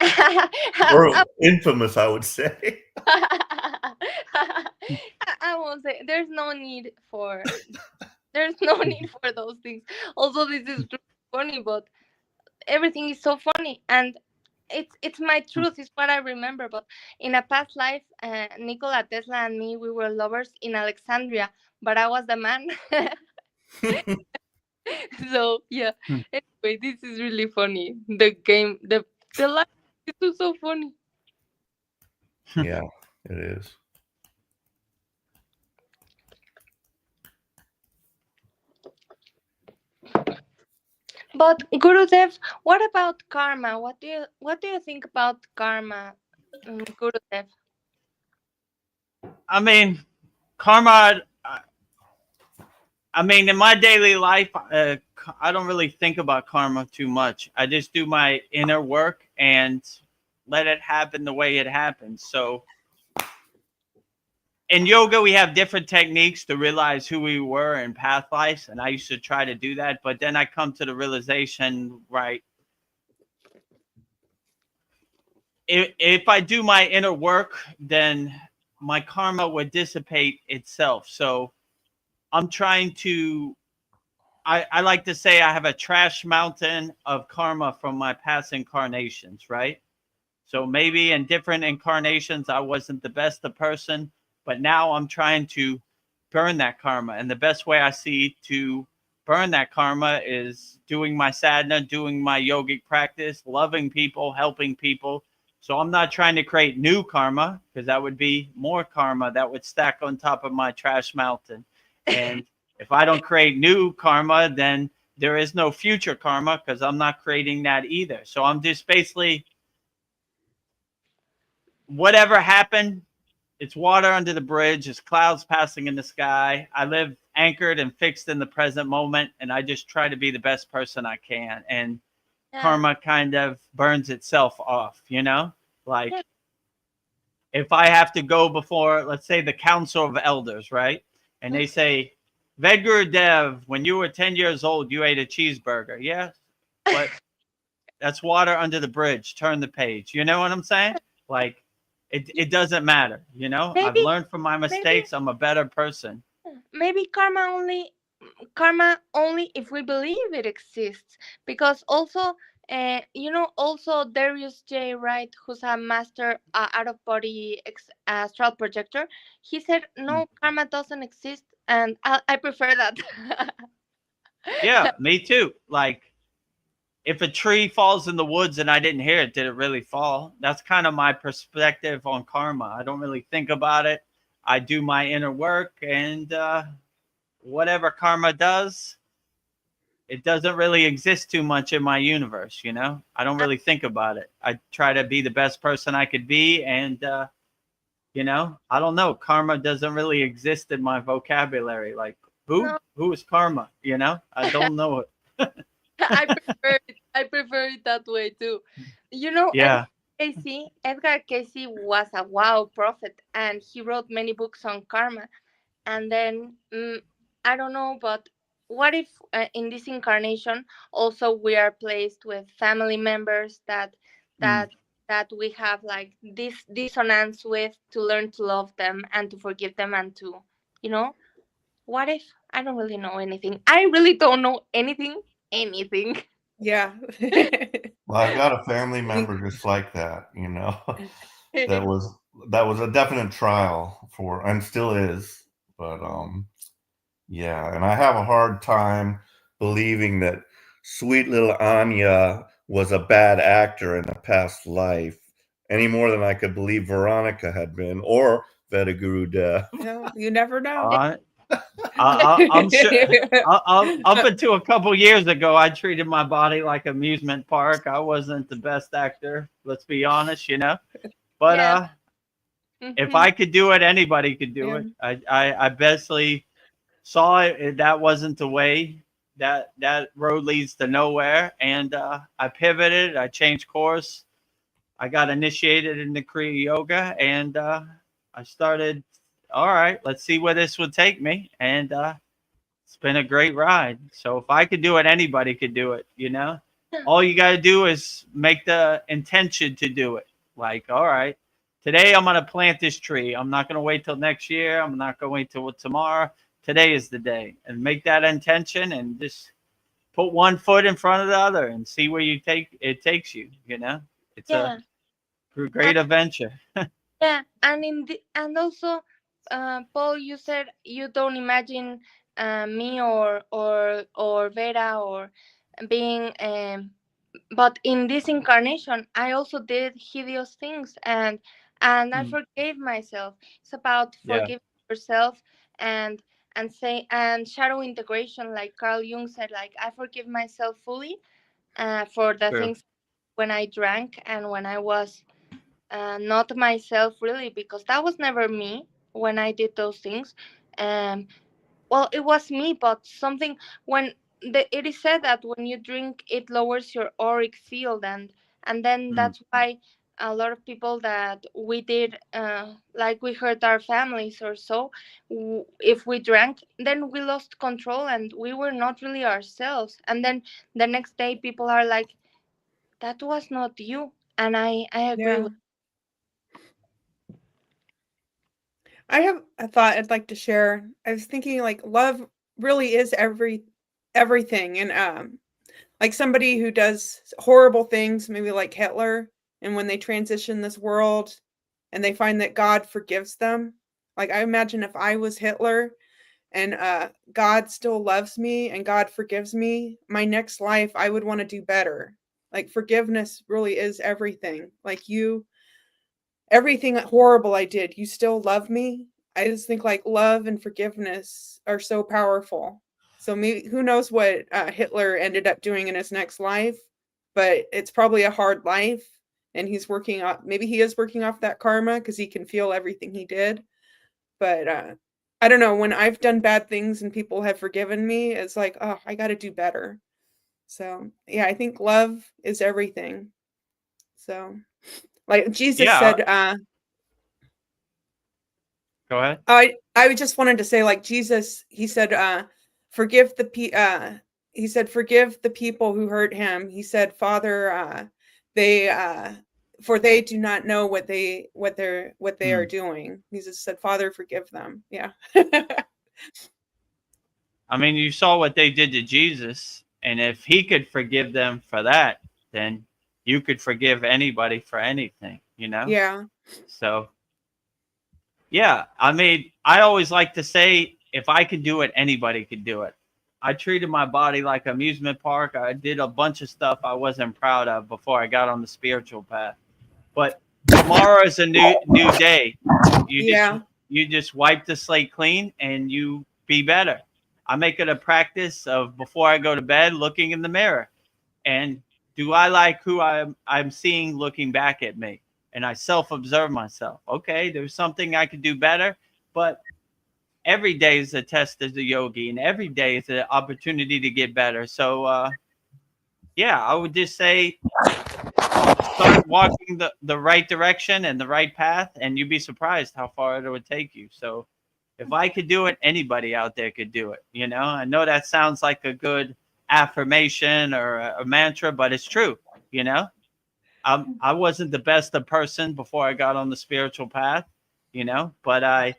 or I, infamous, I would say? I won't say there's no need for those things. Also, this is really funny, but everything is so funny, and it's my truth. It's what I remember. But in a past life, Nikola Tesla and me, we were lovers in Alexandria, but I was the man. So yeah. mm. Anyway, this is really funny. The game, the life, this is so funny. Yeah, it is. But Gurudev, what about karma? What do you think about karma, Gurudev? I mean, karma. I mean, in my daily life, I don't really think about karma too much. I just do my inner work and let it happen the way it happens. So in yoga, we have different techniques to realize who we were in past lives, and I used to try to do that. But then I come to the realization, right? If I do my inner work, then my karma would dissipate itself. So I'm trying to I like to say I have a trash mountain of karma from my past incarnations, right? So maybe in different incarnations, I wasn't the best of person, but now I'm trying to burn that karma. And the best way I see to burn that karma is doing my sadhana, doing my yogic practice, loving people, helping people, So I'm not trying to create new karma, because that would be more karma that would stack on top of my trash mountain. And if I don't create new karma, then there is no future karma, because I'm not creating that either. So I'm just basically, whatever happened, it's water under the bridge, it's clouds passing in the sky. I live anchored and fixed in the present moment, and I just try to be the best person I can. And Yeah. karma kind of burns itself off, you know? Like, Yeah. if I have to go before, let's say, the council of elders, right? And they say, Vedagurudev, when you were 10 years old, you ate a cheeseburger. Yeah, but that's water under the bridge. Turn the page. You know what I'm saying? Like, it doesn't matter. You know, I've Maybe, learned from my maybe, mistakes. I'm a better person. maybe karma only if we believe it exists, because also also Darius J. Wright, who's a master out of body astral projector, he said no, karma doesn't exist, and I prefer that. Yeah, me too. Like, if a tree falls in the woods and I didn't hear it, did it really fall? That's kind of my perspective on karma. I don't really think about it. I do my inner work, and whatever karma does, it doesn't really exist too much in my universe, you know? I don't really think about it. I try to be the best person I could be, and you know, I don't know. Karma doesn't really exist in my vocabulary. Like, who? No. Who is karma? You know? I don't know it. I prefer it that way too. You know, Yeah. Edgar Casey was a wow prophet, and he wrote many books on karma. And then I don't know, but what if in this incarnation also we are placed with family members that Mm. that that we have like this dissonance with, to learn to love them and to forgive them, and to, you know, what if I don't really know anything? I really don't know anything. Yeah. Well, I've got a family member just like that, you know. that was that was a definite trial for, and still is. But yeah, and I have a hard time believing that sweet little Anya was a bad actor in a past life any more than I could believe Veronica had been, or Vedagurudev. No, you never know. I'm sure. Up until a couple years ago, I treated my body like an amusement park. I wasn't the best actor. Let's be honest, you know. But Yeah. if I could do it, anybody could do it. I basically saw it. That wasn't the way. That road leads to nowhere, and I pivoted. I changed course. I got initiated into Kriya Yoga, and I started. All right, let's see where this would take me, and it's been a great ride. So if I could do it, anybody could do it. You know, all you got to do is make the intention to do it. Like, all right, today I'm gonna plant this tree. I'm not gonna wait till next year. I'm not gonna wait till tomorrow. Today is the day, and make that intention, and just put one foot in front of the other, and see where it takes you. You know, it's Yeah. a great adventure. Yeah, and and also, Paul, you said you don't imagine me or Vera or being, but in this incarnation, I also did hideous things, and I Mm, forgave myself. It's about yeah, forgiving yourself, and and shadow integration, like Carl Jung said, like I forgive myself fully for the true. things when I drank and when I was not myself really, because that was never me when I did those things. Um, well, it was me, but something when it is said that when you drink, it lowers your auric field, and then Mm, that's why a lot of people that we did, like we hurt our families or so, if we drank, then we lost control and we were not really ourselves. And then the next day, people are like, "That was not you," and I agree Yeah. with. I have a thought I'd like to share. I was thinking like love really is everything, and like somebody who does horrible things, maybe like Hitler, and when they transition this world and they find that God forgives them. Like I imagine if I was Hitler and God still loves me and God forgives me, my next life I would want to do better. Like forgiveness really is everything. Like you everything horrible I did, you still love me. I just think like love and forgiveness are so powerful. So maybe who knows what Hitler ended up doing in his next life, but it's probably a hard life, and he's working off. Maybe he is working off that karma because he can feel everything he did. But I don't know. When I've done bad things and people have forgiven me, it's like, oh, I got to do better. So yeah, I think love is everything. So, like Jesus Yeah. said, Go ahead. I just wanted to say, like Jesus, he said, forgive he said, forgive the people who hurt him. He said, Father, they for they do not know what they are doing. He just said, Father, forgive them. Yeah. I mean, you saw what they did to Jesus, and if he could forgive them for that, then you could forgive anybody for anything, you know? Yeah. So, yeah, I mean, I always like to say, if I could do it, anybody could do it. I treated my body like an amusement park. I did a bunch of stuff I wasn't proud of before I got on the spiritual path. But tomorrow is a new day. Yeah. You just wipe the slate clean and you be better. I make it a practice of before I go to bed looking in the mirror and do I like who I'm seeing looking back at me? And I self-observe myself. Okay, there's something I could do better, but every day is a test as a yogi, and every day is an opportunity to get better. So, yeah, I would just say start walking the right direction and the right path, and you'd be surprised how far it would take you. So, if I could do it, anybody out there could do it. You know, I know that sounds like a good affirmation or a mantra, but it's true. You know, I wasn't the best of person before I got on the spiritual path, you know, but I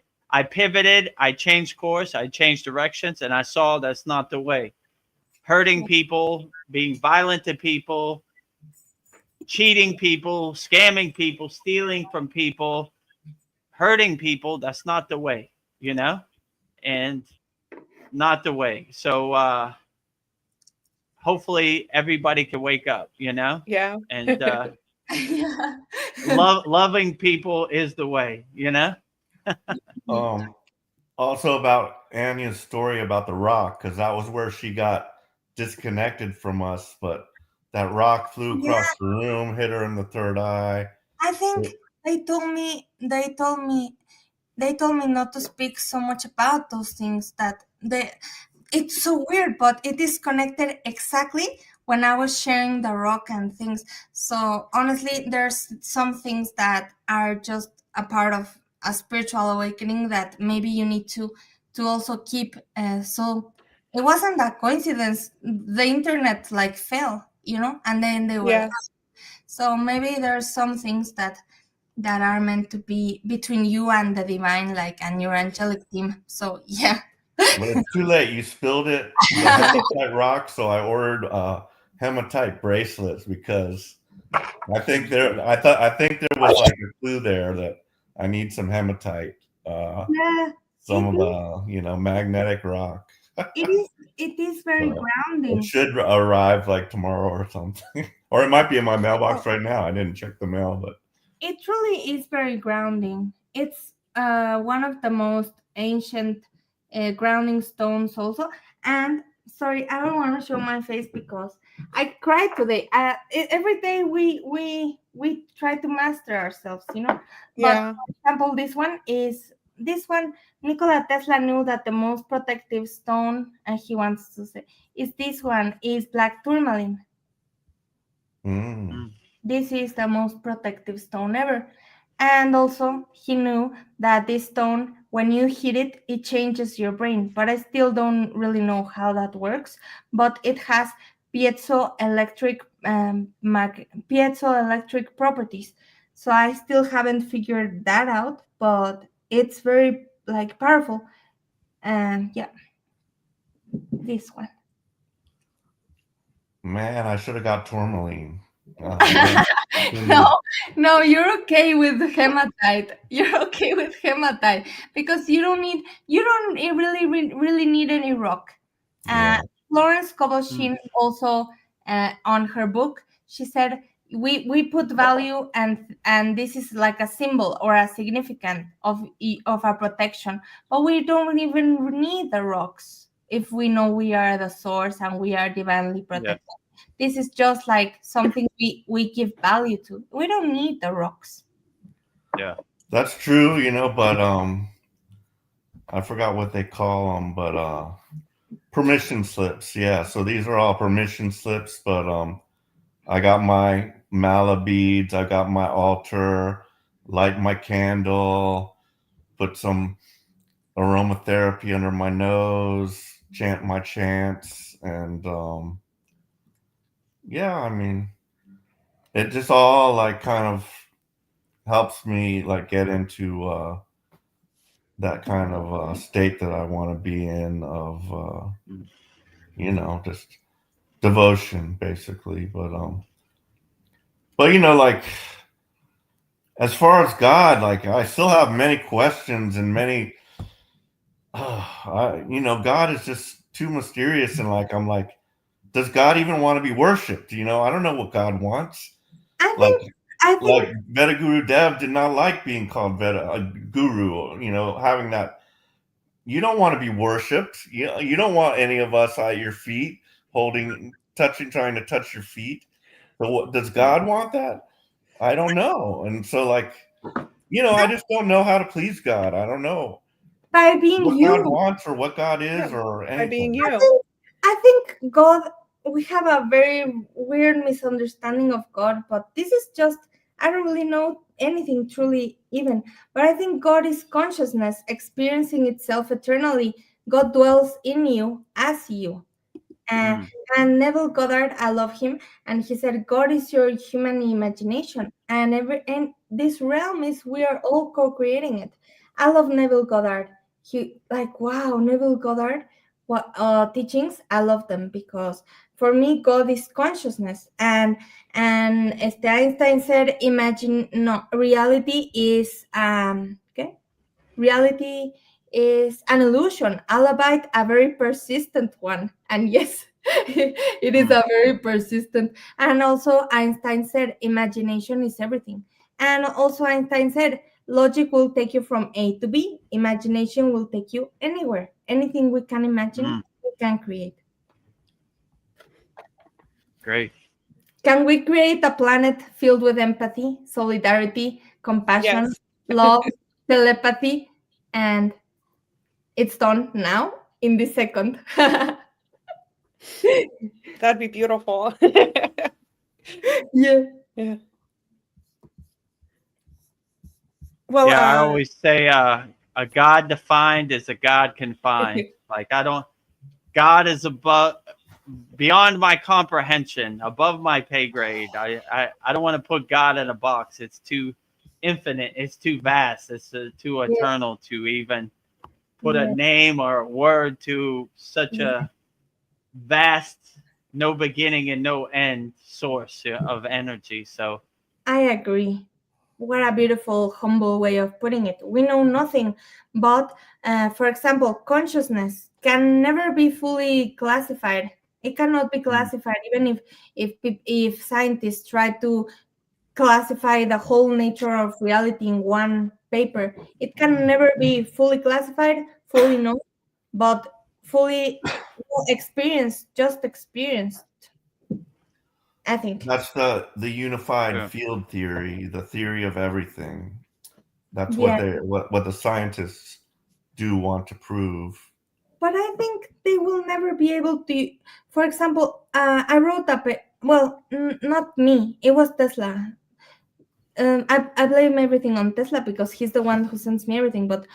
pivoted, I changed course, I changed directions, and I saw that's not the way. Hurting people, being violent to people, cheating people, scamming people, stealing from people, hurting people, that's not the way, you know, and not the way. So hopefully everybody can wake up, you know, Yeah. and Yeah. loving people is the way, you know. Also about Anya's story about the rock, because that was where she got disconnected from us, but that rock flew Yeah. across the room, hit her in the third eye. I think they told me not to speak so much about those things, that it's so weird, but it is connected exactly when I was sharing the rock and things. So honestly, there's some things that are just a part of a spiritual awakening that maybe you need to also keep. So it wasn't a coincidence. The internet like fell, and then they were. Yeah. So maybe there's some things that are meant to be between you and the divine, like, and your angelic team. So yeah. But it's too late. You spilled it, the hematite rock, so I ordered hematite bracelets because I think there was like a clue there that I need some hematite. Yeah, Some of the magnetic rock. it is very It grounding. should arrive like tomorrow or something. Or it might be in my mailbox right now. I didn't check the mail, but It really is very grounding. It's one of the most ancient grounding stones also. And sorry, I don't want to show my face because I cried today. Every day we try to master ourselves, Yeah. But for example, this one. Nikola Tesla knew that the most protective stone, and he wants to say, is this one, is black tourmaline. This is the most protective stone ever. And also, he knew that this stone, when you hit it, it changes your brain. But I still don't really know how that works. But it has piezoelectric properties. So I still haven't figured that out, but it's very powerful. And yeah, this one. man, I should have got tourmaline. No, you're okay with hematite. You're okay with hematite because you don't really need any rock. Yeah. Florence Koboshin also on her book, she said we put value, and this is like a symbol or a significant of our protection, but we don't even need the rocks if we know we are the source and we are divinely protected. This is just like something we give value to. We don't need the rocks. Yeah. That's true, but I forgot what they call them, but permission slips. Yeah, so these are all permission slips, but I got my mala beads, I got my altar, light my candle, put some aromatherapy under my nose, chant my chants, and yeah, I mean, it just all like kind of helps me like get into that kind of state that I want to be in of just devotion basically. But like as far as God, like I still have many questions and many God is just too mysterious, and like I'm like, does God even want to be worshipped? I don't know what God wants. I Like think I think like Vedagurudev did not like being called a guru, having that. You don't want to be worshipped. You don't want any of us at your feet, trying to touch your feet. So what, does God want that? I don't know. And so like, I just don't know how to please God. I don't know by being what God you, wants or what God is Yeah, or by being anything. you. I think God, we have a very weird misunderstanding of God, but this is just, I don't really know anything truly even. But I think God is consciousness experiencing itself eternally. God dwells in you as you. Uh, Mm. and Neville Goddard, I love him, and he said, "God is your human imagination, and this realm is we are all co-creating it." I love Neville Goddard. He like wow, Neville Goddard, what teachings? I love them because for me, God is consciousness, and as Einstein said, imagine no reality is okay. Reality is an illusion, albeit a very persistent one. And yes, it is a very persistent. And also, Einstein said, imagination is everything. And also, Einstein said, logic will take you from A to B, imagination will take you anywhere. Anything we can imagine, we can create. Great. Can we create a planet filled with empathy, solidarity, compassion, Yes, love, telepathy, and it's done now in this second. that'd be beautiful. Yeah. Yeah. Well, Yeah, I always say a God defined is a God confined. Like God is above, beyond my comprehension, above my pay grade. I don't want to put God in a box. It's too infinite. It's too vast. It's too Yeah. eternal to even put a Yeah. name or a word to such Yeah. a vast, no beginning and no end source of energy. So I agree. What a beautiful, humble way of putting it. We know nothing, but for example, consciousness can never be fully classified. It cannot be classified, even if scientists try to classify the whole nature of reality in one paper. It can never be fully classified, fully known, but fully experienced, just experienced, I think. That's the unified yeah. field theory, the theory of everything. That's what Yeah. what the scientists do want to prove. But I think they will never be able to. For example, I wrote up, well, not me, it was Tesla. I blame everything on Tesla because he's the one who sends me everything. But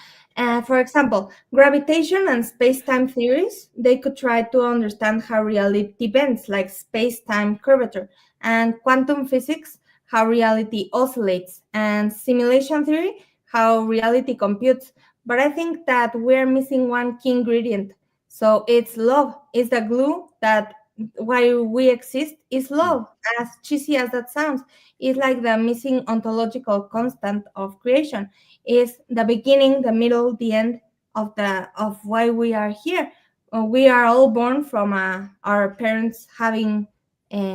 for example, gravitation and space-time theories, they could try to understand how reality bends, like space-time curvature, and quantum physics, how reality oscillates, and simulation theory, how reality computes. But I think that we're missing one key ingredient. So it's love. It's the glue that why we exist is love. As cheesy as that sounds, is like the missing ontological constant of creation. Is the beginning, the middle, the end of why we are here. We are all born from our parents having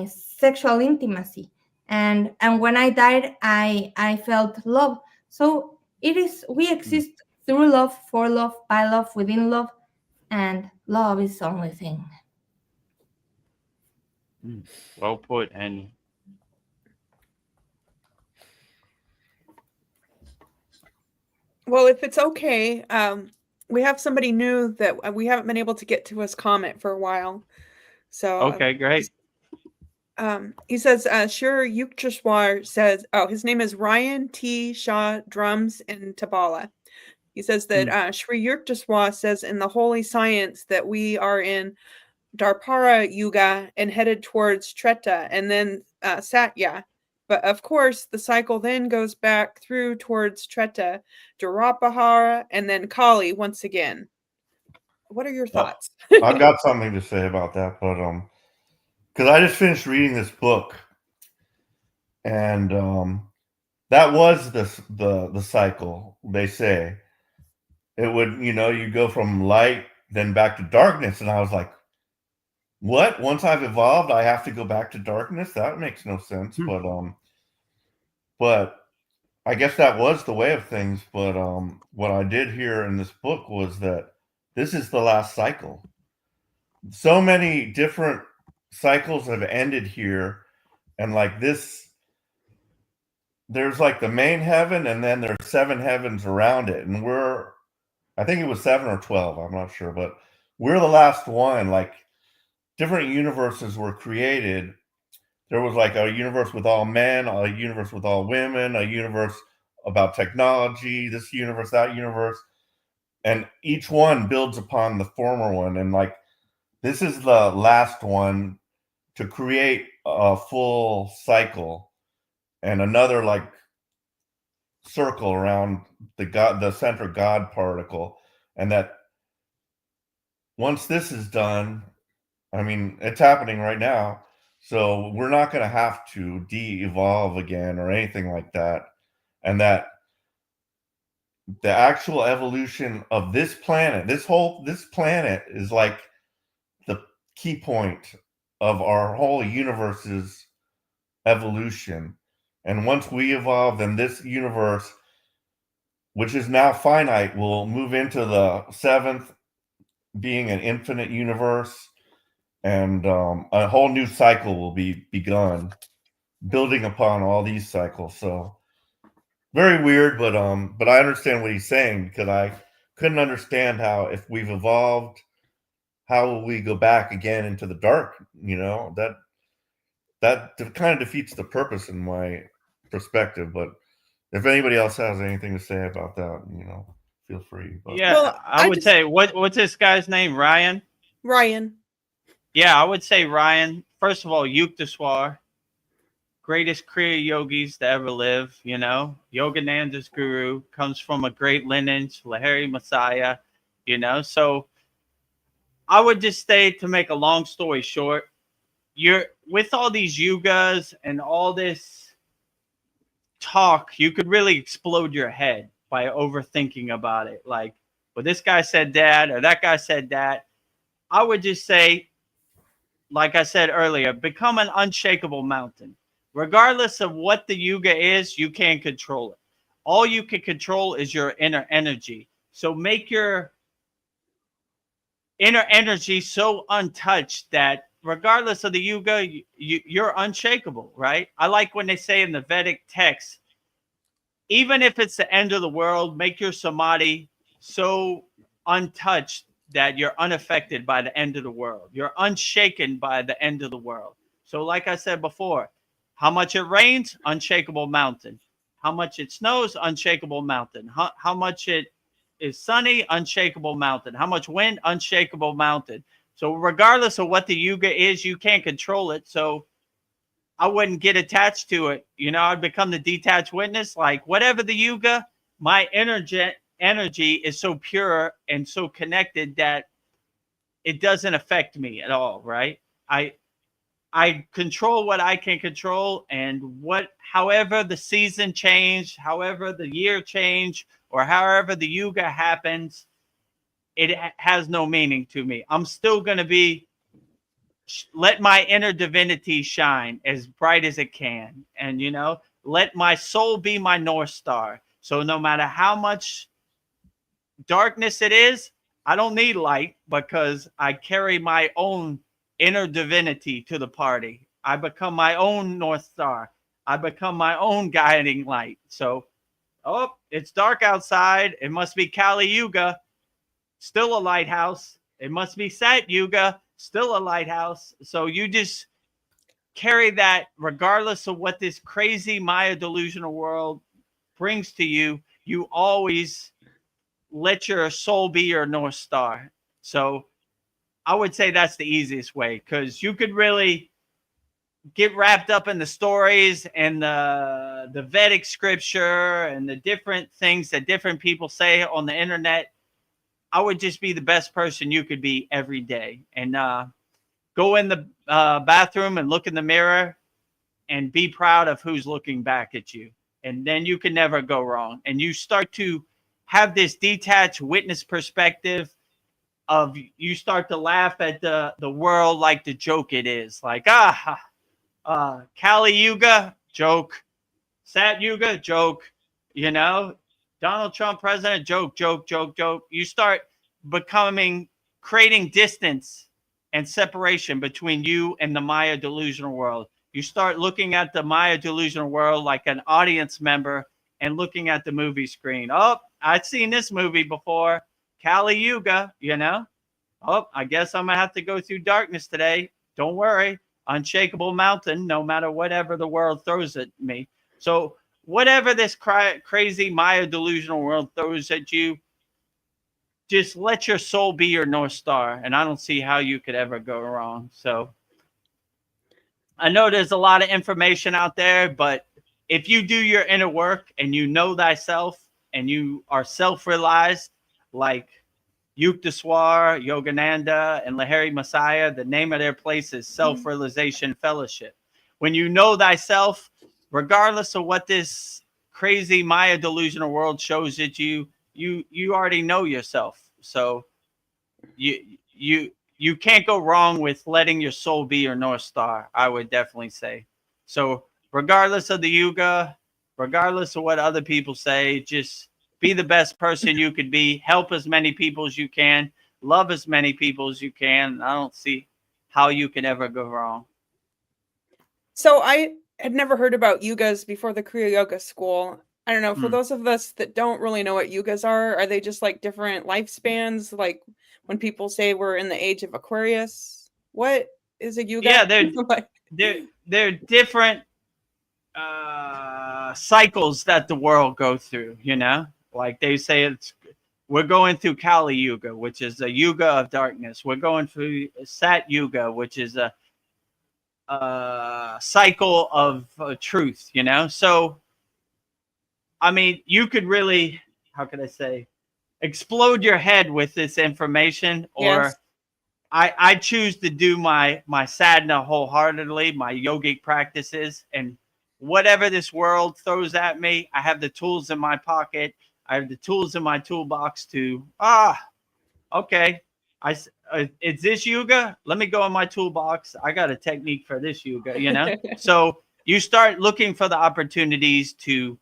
sexual intimacy, and when I died, I felt love. So it is, we exist through love, for love, by love, within love, and love is the only thing. Well put, Henry. Well, if it's okay, we have somebody new that we haven't been able to get to his comment for a while. So Okay, great. he says, sure, Yukteswar says, oh, his name is Ryan T. Shaw, drums and tabala. He says that Sri Yukteswar says in the holy science that we are in Dharpara Yuga and headed towards Treta and then Satya. But of course, the cycle then goes back through towards Treta, Dharapahara, and then Kali once again. What are your thoughts? I've got something to say about that, but because I just finished reading this book, and that was the cycle. They say it would, you go from light then back to darkness, and I was like, what? Once I've evolved, I have to go back to darkness? That makes no sense. But I guess that was the way of things. But what I did hear in this book was that this is the last cycle. So many different cycles have ended here, and like this, there's like the main heaven, and then there's 7 heavens around it, and I think it was 7 or 12, I'm not sure, but we're the last one. Like, different universes were created. There was like a universe with all men, a universe with all women, a universe about technology, this universe, that universe, and each one builds upon the former one. And like, this is the last one to create a full cycle and another like circle around the center God particle. And that once this is done, I mean, it's happening right now. So we're not going to have to de-evolve again or anything like that. And that the actual evolution of this planet, this planet is like the key point of our whole universe's evolution. And once we evolve, then this universe, which is now finite, will move into the 7th, being an infinite universe. And a whole new cycle will be begun, building upon all these cycles. So very weird, but I understand what he's saying, because I couldn't understand how, if we've evolved, how will we go back again into the dark? That kind of defeats the purpose in my perspective. But if anybody else has anything to say about that, feel free. But. Yeah, Well, I would say, what's this guy's name? Ryan? Ryan. Yeah, I would say Ryan. First of all, Yukteswar, greatest Kriya yogis to ever live, Yogananda's guru, comes from a great lineage, Lahiri Messiah, So I would just say, to make a long story short, you're with all these yugas and all this talk, you could really explode your head by overthinking about it. Like, well, this guy said that, or that guy said that. I would just say, like I said earlier, become an unshakable mountain. Regardless of what the yuga is, you can't control it. All you can control is your inner energy. So make your inner energy so untouched that regardless of the yuga, you're unshakable, right? I like when they say in the Vedic text, even if it's the end of the world, make your samadhi so untouched that you're unaffected by the end of the world. You're unshaken by the end of the world. So like I said before, how much it rains, unshakable mountain. How much it snows, unshakable mountain. How much it is sunny, unshakable mountain. How much wind, unshakable mountain. So regardless of what the yuga is, you can't control it. So I wouldn't get attached to it. I'd become the detached witness. Like, whatever the yuga, my energy is so pure and so connected that it doesn't affect me at all, right? I control what I can control, and however the season changed, however the year changed, or however the yuga happens, it has no meaning to me. I'm still going to be let my inner divinity shine as bright as it can. And, let my soul be my North Star. So no matter how much darkness it is, I don't need light because I carry my own inner divinity to the party. I become my own North Star. I become my own guiding light. So, it's dark outside. It must be Kali Yuga, still a lighthouse. It must be Sat Yuga, still a lighthouse. So you just carry that regardless of what this crazy Maya delusional world brings to you. You always let your soul be your North Star. So I would say that's the easiest way, because you could really get wrapped up in the stories and the Vedic scripture and the different things that different people say on the internet. I would just be the best person you could be every day, and go in the bathroom and look in the mirror and be proud of who's looking back at you. And then you can never go wrong. And you start to have this detached witness perspective of, you start to laugh at the world like the joke it is. Like, Kali Yuga, joke. Sat Yuga, joke. Donald Trump president, joke, joke, joke, joke. You start creating distance and separation between you and the Maya delusional world. You start looking at the Maya delusional world like an audience member and looking at the movie screen. Oh, I've seen this movie before. Kali Yuga, Oh, I guess I'm going to have to go through darkness today. Don't worry. Unshakable mountain, no matter whatever the world throws at me. So whatever this crazy Maya delusional world throws at you, just let your soul be your North Star. And I don't see how you could ever go wrong. So I know there's a lot of information out there, but if you do your inner work and you know thyself and you are self-realized, like Yukteswar, Yogananda, and Lahiri Messiah, the name of their place is Self-Realization Fellowship. When you know thyself, regardless of what this crazy Maya delusional world shows at you, you already know yourself. So you can't go wrong with letting your soul be your North Star, I would definitely say. So regardless of the yuga, regardless of what other people say, just be the best person you could be. Help as many people as you can. Love as many people as you can. I don't see how you can ever go wrong. So I had never heard about yugas before the Kriya Yoga school. I don't know, for those of us that don't really know what yugas are they just like different lifespans? Like when people say we're in the age of Aquarius, what is a yuga? Yeah, they're different cycles that the world go through, Like they say we're going through Kali Yuga, which is a yuga of darkness. We're going through Sat Yuga, which is a cycle of truth, So, I mean, you could really, how could I say, explode your head with this information, or Yes. I choose to do my sadhana wholeheartedly, my yogic practices, and whatever this world throws at me, I have the tools in my pocket. I have the tools in my toolbox to, okay, it's this yuga. Let me go in my toolbox. I got a technique for this yuga, So you start looking for the opportunities to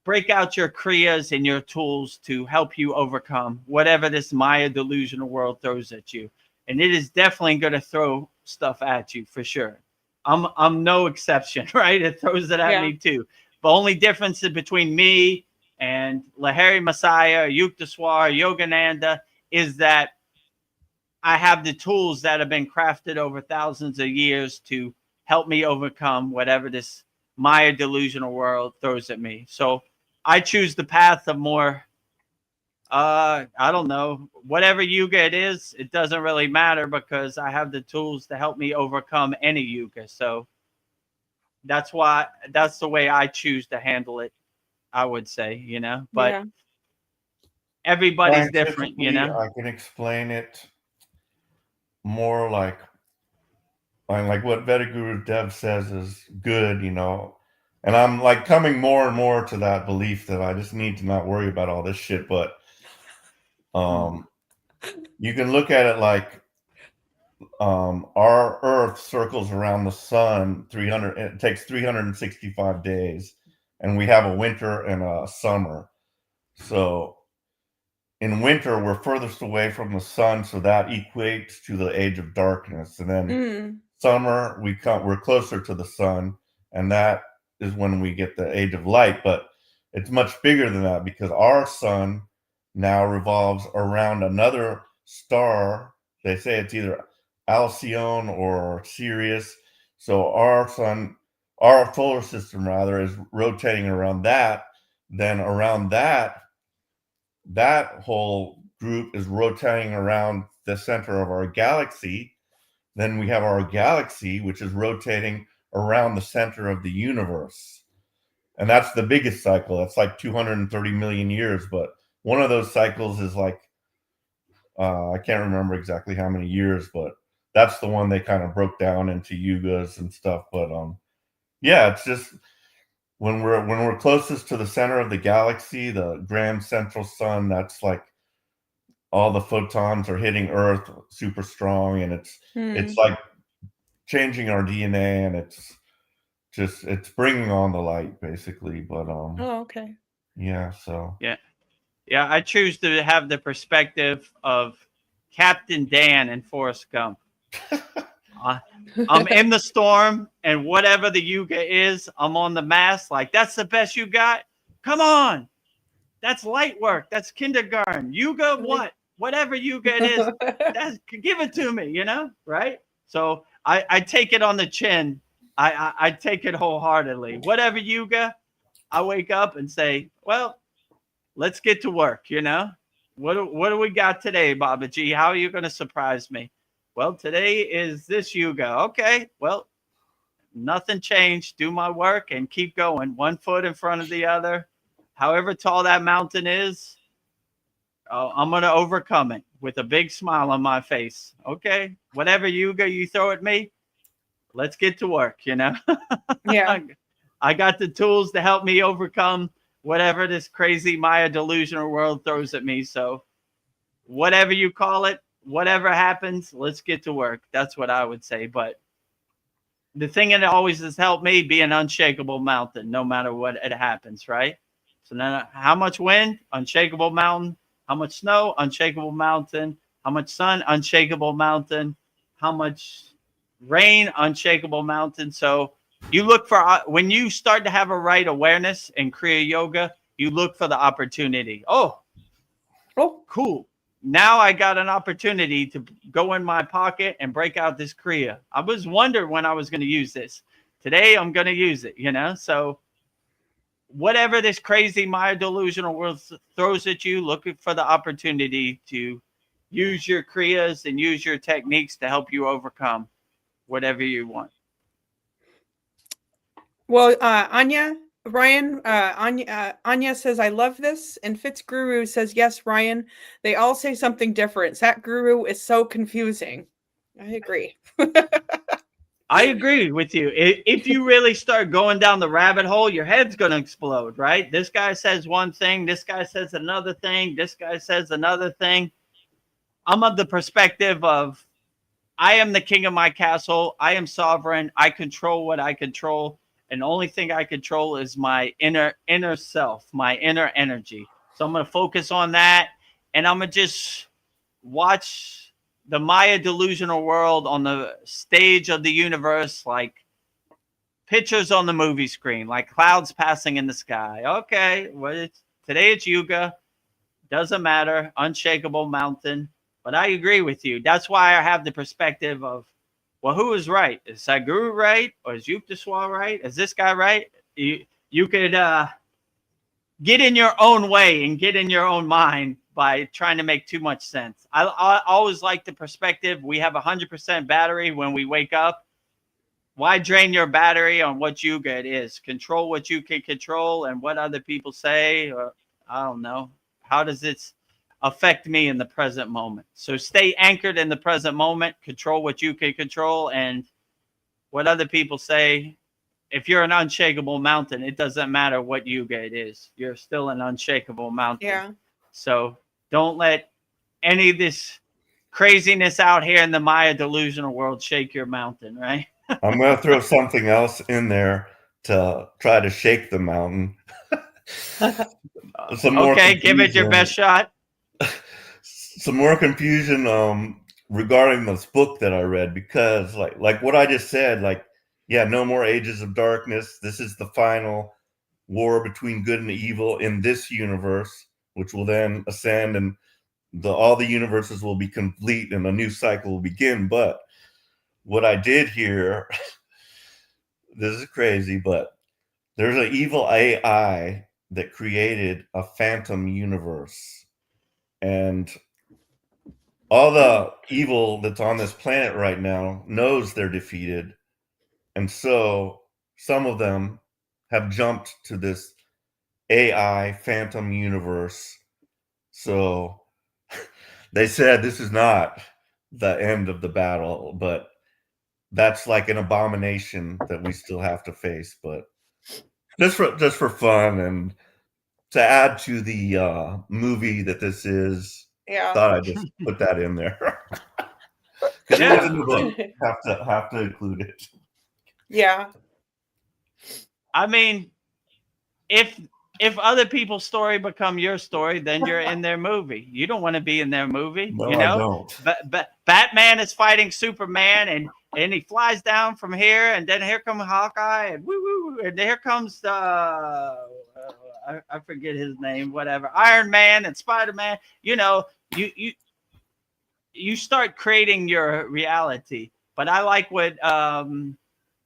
break out your kriyas and your tools to help you overcome whatever this Maya delusional world throws at you. And it is definitely going to throw stuff at you for sure. I'm no exception, right? It throws it at me too. The only difference between me and Lahiri Messiah, Yukteswar, Yogananda is that I have the tools that have been crafted over thousands of years to help me overcome whatever this Maya delusional world throws at me. So I choose the path of more, I don't know, whatever yuga it is, it doesn't really matter because I have the tools to help me overcome any yuga. So that's the way I choose to handle it, I would say, but everybody's different, I can explain it more like what Vedagurudev says is good, and I'm like coming more and more to that belief that I just need to not worry about all this shit. But you can look at it like our Earth circles around the sun 300. It takes 365 days, and we have a winter and a summer. So in winter, we're furthest away from the sun, so that equates to the age of darkness. And then Mm. summer, we're closer to the sun, and that is when we get the age of light. But it's much bigger than that because our sun now revolves around another star. They say it's either Alcyone or Sirius. So our solar system rather, is rotating around that. Then around that whole group is rotating around the center of our galaxy. Then we have our galaxy, which is rotating around the center of the universe. And that's the biggest cycle. That's like 230 million years. But one of those cycles is like, I can't remember exactly how many years, but that's the one they kind of broke down into yugas and stuff. But yeah, it's just when we're closest to the center of the galaxy, the grand central sun, that's like all the photons are hitting Earth super strong, and it's like changing our DNA, and it's bringing on the light basically. But Oh, okay. yeah, so Yeah. Yeah, I choose to have the perspective of Captain Dan and Forrest Gump. I'm in the storm, and whatever the yuga is, I'm on the mast. Like, that's the best you got? Come on. That's light work. That's kindergarten. Yuga, what? Whatever yuga it is, give it to me, right? So I take it on the chin. I take it wholeheartedly. Whatever yuga, I wake up and say, well, let's get to work, What do we got today, Baba G? How are you going to surprise me? Well, today is this yuga. Okay, well, nothing changed. Do my work and keep going. One foot in front of the other. However tall that mountain is, I'm going to overcome it with a big smile on my face. Okay, whatever yuga you throw at me, let's get to work, Yeah. I got the tools to help me overcome whatever this crazy Maya delusional world throws at me. So whatever you call it, whatever happens, let's get to work. That's what I would say. But the thing that always has helped me be an unshakable mountain, no matter what it happens, right? So now, how much wind? Unshakable mountain. How much snow? Unshakable mountain. How much sun? Unshakable mountain. How much rain? Unshakable mountain. So you look for, when you start to have a right awareness in Kriya Yoga, you look for the opportunity. Oh, cool. Now I got an opportunity to go in my pocket and break out this Kriya. I was wondering when I was going to use this. Today I'm going to use it, So whatever this crazy Maya delusional world throws at you, looking for the opportunity to use your Kriyas and use your techniques to help you overcome whatever you want. Well, Anya says, I love this. And Fitzguru says, yes, Ryan, they all say something different. That guru is so confusing. I agree. I agree with you. If you really start going down the rabbit hole, your head's going to explode, right? This guy says one thing. This guy says another thing. This guy says another thing. I'm of the perspective of, I am the king of my castle. I am sovereign. I control what I control. And the only thing I control is my inner self, my inner energy. So I'm going to focus on that. And I'm going to just watch the Maya delusional world on the stage of the universe, like pictures on the movie screen, like clouds passing in the sky. Okay, well, today it's Yuga. Doesn't matter. Unshakable mountain. But I agree with you. That's why I have the perspective of, well, who is right? Is Sadhguru right? Or is Yukteswar right? Is this guy right? You could get in your own way and get in your own mind by trying to make too much sense. I always like the perspective. We have 100% battery when we wake up. Why drain your battery on what yuga it is? Control what you can control, and what other people say, or I don't know. How does it affect me in the present moment? So stay anchored in the present moment, control what you can control, and what other people say. If you're an unshakable mountain, it doesn't matter what yuga it is. You're still an unshakable mountain. Yeah. So don't let any of this craziness out here in the Maya delusional world shake your mountain, right? I'm going to throw something else in there to try to shake the mountain. Some more Okay, give it your best shot. Some more confusion regarding this book that I read, because like what I just said, like, yeah, no more ages of darkness. This is the final war between good and evil in this universe, which will then ascend, and all the universes will be complete and a new cycle will begin. But what I did here, this is crazy, but there's an evil AI that created a phantom universe, and all the evil that's on this planet right now knows they're defeated. And so some of them have jumped to this AI phantom universe. So they said this is not the end of the battle, but that's like an abomination that we still have to face. But just for fun and to add to the movie that this is, Yeah. thought I'd just put that in there. Because it was in the book. Have to include it. Yeah. I mean, if other people's story become your story, then you're in their movie. You don't want to be in their movie, No, you know. I don't. But Batman is fighting Superman, and he flies down from here, and then here comes Hawkeye, and woo woo, and here comes I forget his name, whatever, Iron Man and Spider-Man. You know, you start creating your reality. But I like what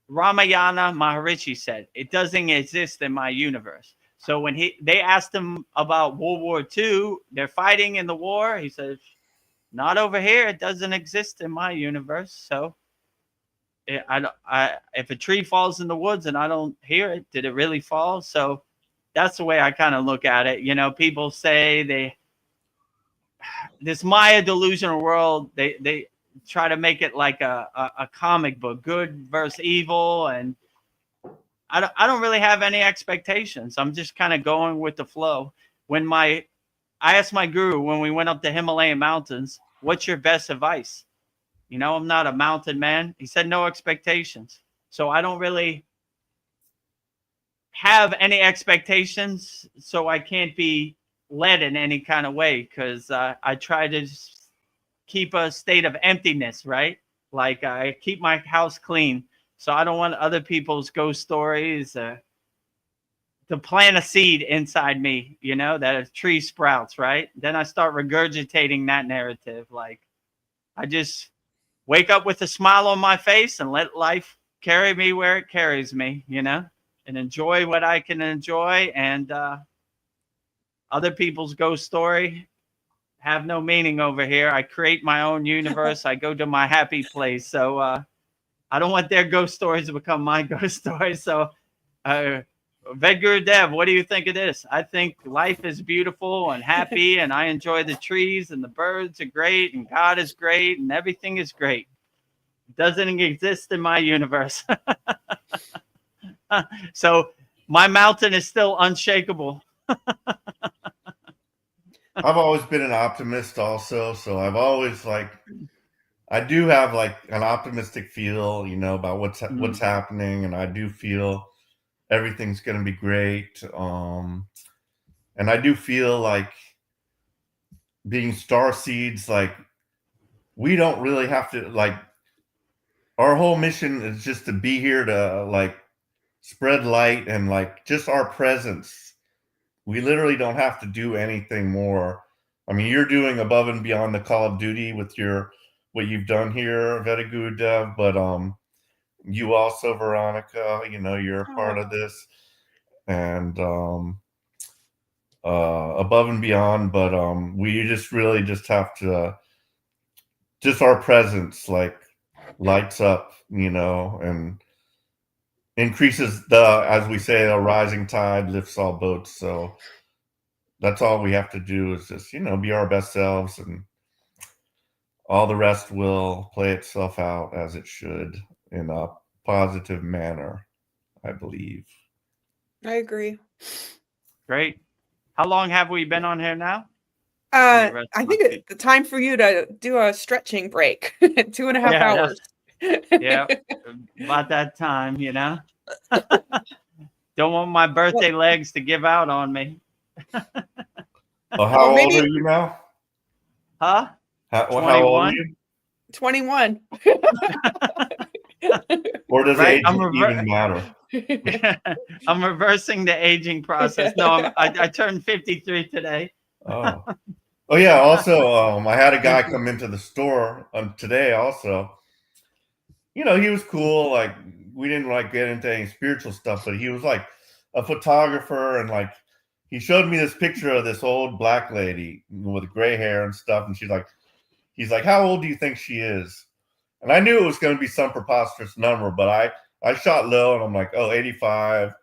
Ramayana Maharishi said. It doesn't exist in my universe. So when they asked him about World War II, they're fighting in the war. He says, "Not over here. It doesn't exist in my universe." So if a tree falls in the woods and I don't hear it, did it really fall? So that's the way I kind of look at it. You know, people say this Maya delusional world, they try to make it like a comic book, good versus evil, and I don't really have any expectations. I'm just kind of going with the flow. I asked my guru when we went up the Himalayan mountains, "What's your best advice?" You know, I'm not a mountain man. He said, "No expectations." So I don't really have any expectations, so I can't be led in any kind of way, because I try to keep a state of emptiness, right? Like I keep my house clean. So I don't want other people's ghost stories to plant a seed inside me, you know, that a tree sprouts, right? Then I start regurgitating that narrative. Like I just wake up with a smile on my face and let life carry me where it carries me, you know, and enjoy what I can enjoy. And other people's ghost story have no meaning over here. I create my own universe. I go to my happy place. So I don't want their ghost stories to become my ghost stories. So Vedagurudev, what do you think of this? I think life is beautiful and happy, and I enjoy the trees, and the birds are great, and God is great, and everything is great. It doesn't exist in my universe. So my mountain is still unshakable. I've always been an optimist also, so I've always I do have like an optimistic feel, you know, about what's happening, and I do feel everything's going to be great. And I do feel like being star seeds, like we don't really have to, like, our whole mission is just to be here to like spread light, and like just our presence. We literally don't have to do anything more. I mean, you're doing above and beyond the Call of Duty with what you've done here, Vedagurudev, but you also, Veronica, you know, you're a part of this, and above and beyond. But we just really just have to, just our presence like lights up, you know, and increases as we say, a rising tide lifts all boats. So that's all we have to do is just, you know, be our best selves, and all the rest will play itself out as it should in a positive manner, I believe. I agree. Great. How long have we been on here now? Let me rest I my think feet. it's the time for you to do a stretching break. 2.5 Yeah, hours. yeah, about that time, you know. Don't want my birthday legs to give out on me. Well, how Well, old are maybe you now? Huh? How old are 21. you? 21. Or does Right? age even matter? I'm reversing the aging process. No, I turned 53 today. Oh. Oh yeah. Also, I had a guy come into the store today. Also, he was cool. Like we didn't like get into any spiritual stuff, but he was like a photographer, and like he showed me this picture of this old black lady with gray hair and stuff, and he's like, "How old do you think she is?" And I knew it was going to be some preposterous number, but I shot low, and I'm like, "Oh, 85."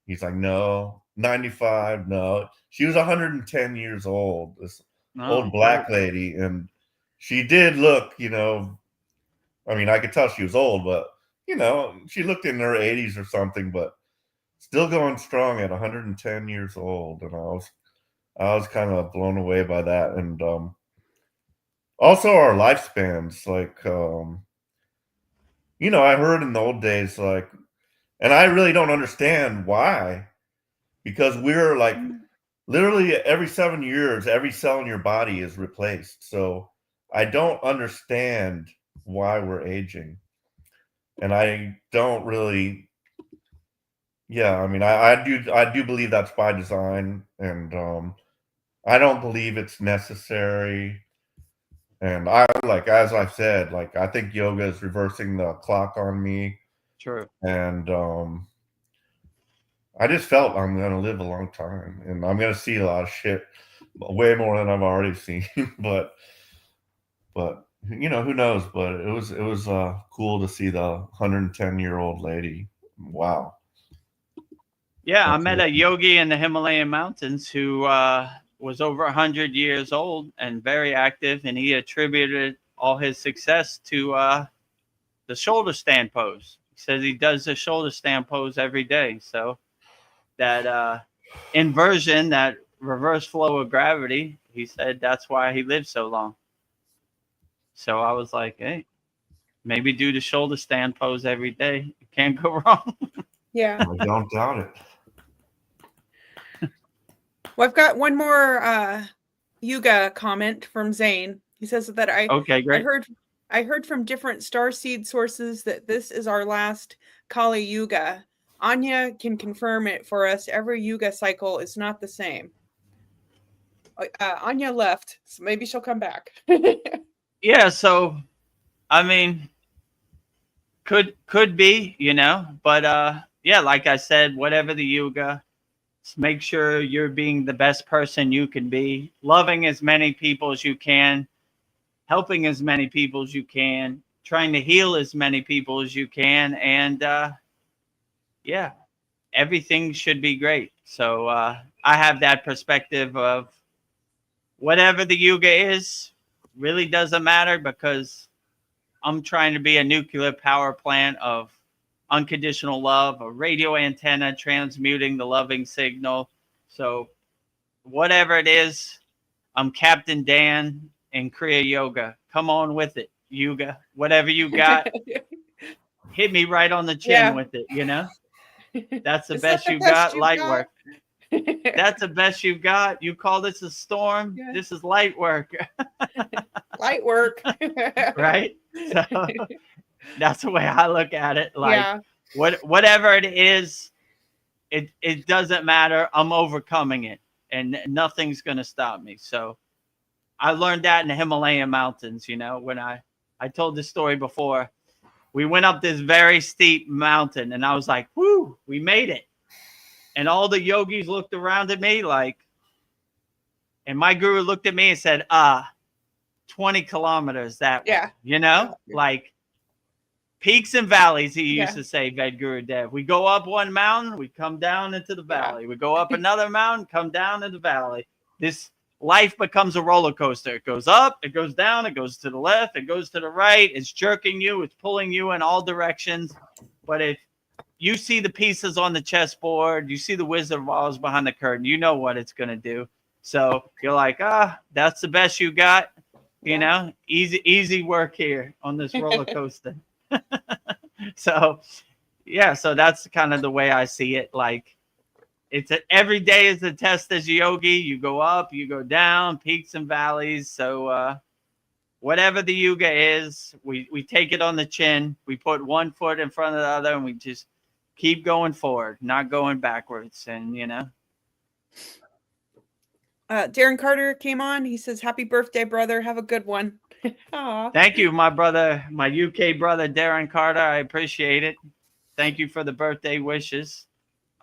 He's like, "No, 95." No, she was 110 years old. This old Oh, black lady, and she did look, I mean, I could tell she was old, but she looked in her 80s or something, but still going strong at 110 years old. And I was kind of blown away by that. And also our lifespans, like I heard in the old days, like, and I really don't understand why, because we're like literally every 7 years, every cell in your body is replaced. So I don't understand why we're aging. And I don't really, yeah, I mean, I do believe that's by design, and I don't believe it's necessary. And I like, as I've said, like I think yoga is reversing the clock on me, true. and I just felt I'm gonna live a long time, and I'm gonna see a lot of shit, way more than I've already seen. but who knows? But it was cool to see the 110-year-old lady. Wow. Yeah, I That's met a yogi in the Himalayan mountains who was over 100 years old and very active, and he attributed all his success to the shoulder stand pose. He says he does the shoulder stand pose every day. So that inversion, that reverse flow of gravity, he said that's why he lived so long. So I was like, hey, maybe do the shoulder stand pose every day. You can't go wrong. Yeah. I don't doubt it. Well, I've got one more Yuga comment from Zane. He says that Okay, I great. heard from different starseed sources that this is our last Kali Yuga. Anya can confirm it for us. Every Yuga cycle is not the same. Anya left, so maybe she'll come back. Yeah, so I mean, could be, but yeah, like I said, whatever the yuga, make sure you're being the best person you can be, loving as many people as you can, helping as many people as you can, trying to heal as many people as you can, and yeah, everything should be great. So I have that perspective of whatever the yuga is really doesn't matter, because I'm trying to be a nuclear power plant of unconditional love, a radio antenna transmuting the loving signal. So whatever it is, I'm Captain Dan in Kriya Yoga. Come on with it, Yuga. Whatever you got, hit me right on the chin Yeah. with it, That's the Is that best the you best got, you've light got? work. That's the best you've got. You call this a storm? Yeah. This is light work, Light work. right? So that's the way I look at it. Like Yeah. whatever it is, it doesn't matter. I'm overcoming it, and nothing's gonna stop me. So I learned that in the Himalayan mountains. When I told this story before, we went up this very steep mountain, and I was like, "Whoo, we made it!" And all the yogis looked around at me like, and my guru looked at me and said, 20 kilometers that way." Yeah. Like peaks and valleys, he used Yeah. to say, Vedagurudev. We go up one mountain, we come down into the valley. We go up another mountain, come down into the valley. This life becomes a roller coaster. It goes up, it goes down, it goes to the left, it goes to the right. It's jerking you, it's pulling you in all directions. But if you see the pieces on the chessboard, you see the Wizard of Oz behind the curtain, you know what it's going to do. So you're like, that's the best you got. You know, easy work here on this roller coaster. So yeah, so that's kind of the way I see it. Like every day is a test as a yogi. You go up, you go down, peaks and valleys. So whatever the yoga is, we take it on the chin. We put one foot in front of the other, and we just keep going forward, not going backwards. And Darren Carter came on. He says, "Happy birthday, brother. Have a good one." Aw. Thank you, my brother, my UK brother, Darren Carter. I appreciate it. Thank you for the birthday wishes.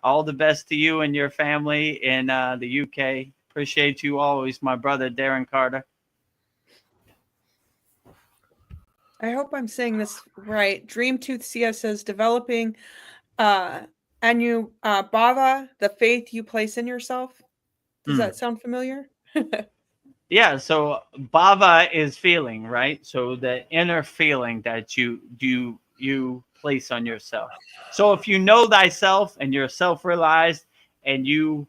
All the best to you and your family in the UK. Appreciate you always, my brother, Darren Carter. I hope I'm saying this right. Dreamtooth CS says, developing Anu Bhava, the faith you place in yourself. Does that sound familiar? Yeah, so bhava is feeling, right? So the inner feeling that you place on yourself. So if you know thyself and you're self-realized and you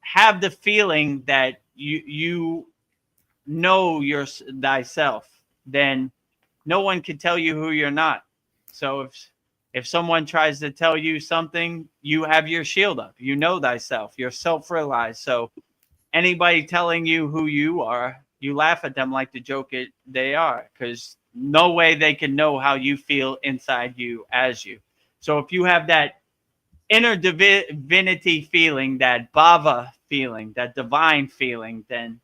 have the feeling that you know thyself, then no one can tell you who you're not. So if someone tries to tell you something, you have your shield up. You know thyself. You're self-realized. So anybody telling you who you are, you laugh at them like the joke they are, because no way they can know how you feel inside you as you. So if you have that inner divinity feeling, that bhava feeling, that divine feeling, then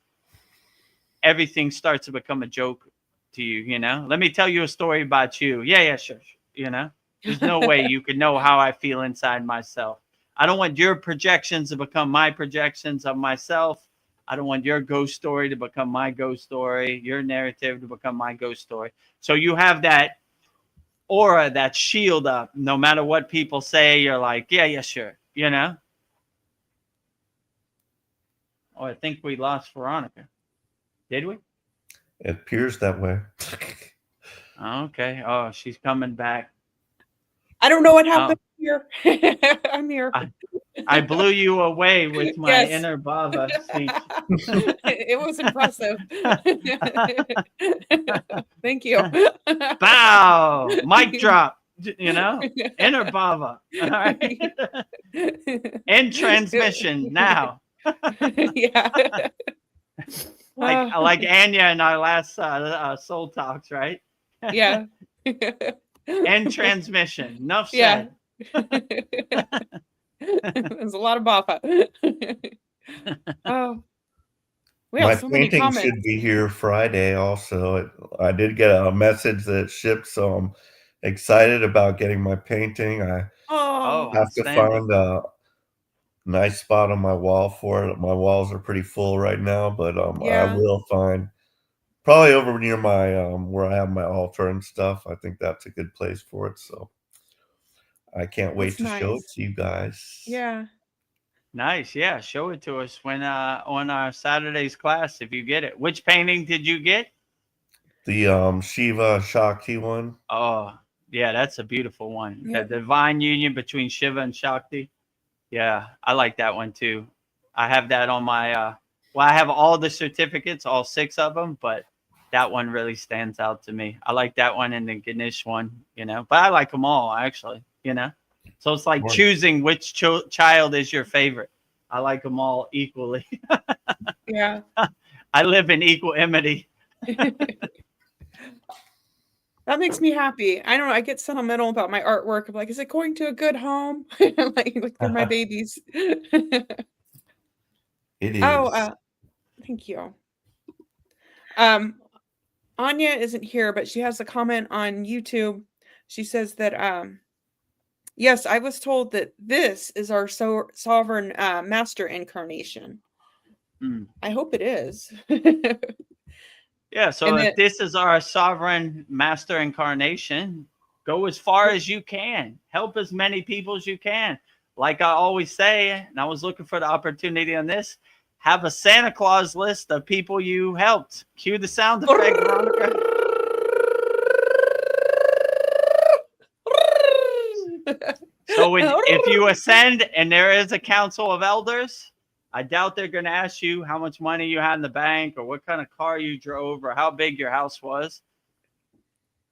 everything starts to become a joke to you, you know? Let me tell you a story about you. Yeah, sure. You know, there's no way you can know how I feel inside myself. I don't want your projections to become my projections of myself. I don't want your ghost story to become my ghost story, your narrative to become my ghost story. So you have that aura, that shield up. No matter what people say, you're like, yeah, sure. You know? Oh, I think we lost Veronica. Did we? It appears that way. Okay. Oh, she's coming back. I don't know what happened here. I'm here. I blew you away with my inner bhava speech. It was impressive. Thank you. Bow. Mic drop. You know? Inner bhava. All right. End transmission now. Yeah. Like Anya in our last Soul Talks, right? Yeah. End transmission. Enough said. There's a lot of buffa. Oh, My so many painting comments. should be here Friday also. I did get a message that it shipped, so I'm excited about getting my painting. I have to find a nice spot on my wall for it. My walls are pretty full right now, but I will find probably over near my where I have my altar and stuff. I think that's a good place for it. So I can't wait to show it to you guys. Yeah. Nice. Yeah. Show it to us when on our Saturday's class if you get it. Which painting did you get? The Shiva Shakti one. Oh, yeah, that's a beautiful one. Yeah. The divine union between Shiva and Shakti. Yeah, I like that one too. I have that on my well, I have all the certificates, all 6 of them, but that one really stands out to me. I like that one and the Ganesh one, you know. But I like them all actually, you know. So it's like choosing which child is your favorite. I like them all equally. Yeah. I live in equanimity. That makes me happy. I don't know. I get sentimental about my artwork. I'm like, is it going to a good home? like they're my babies. It is. Oh, thank you. Anya isn't here, but she has a comment on YouTube. She says that yes, I was told that this is our sovereign master incarnation. I hope it is. Yeah, so if this is our sovereign master incarnation, go as far as you can. Help as many people as you can. Like I always say, and I was looking for the opportunity on this, have a Santa Claus list of people you helped. Cue the sound effect, Veronica. So if you ascend and there is a council of elders, I doubt they're going to ask you how much money you had in the bank or what kind of car you drove or how big your house was.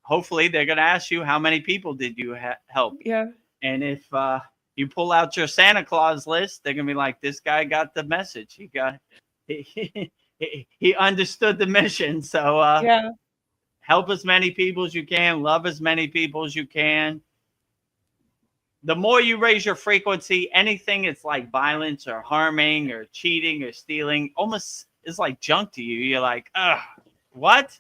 Hopefully, they're going to ask you how many people did you help. Yeah. And if you pull out your Santa Claus list, they're going to be like, this guy got the message. He understood the mission. So Yeah. help as many people as you can. Love as many people as you can. The more you raise your frequency, anything it's like violence or harming or cheating or stealing almost is like junk to you. You're like, ugh, what?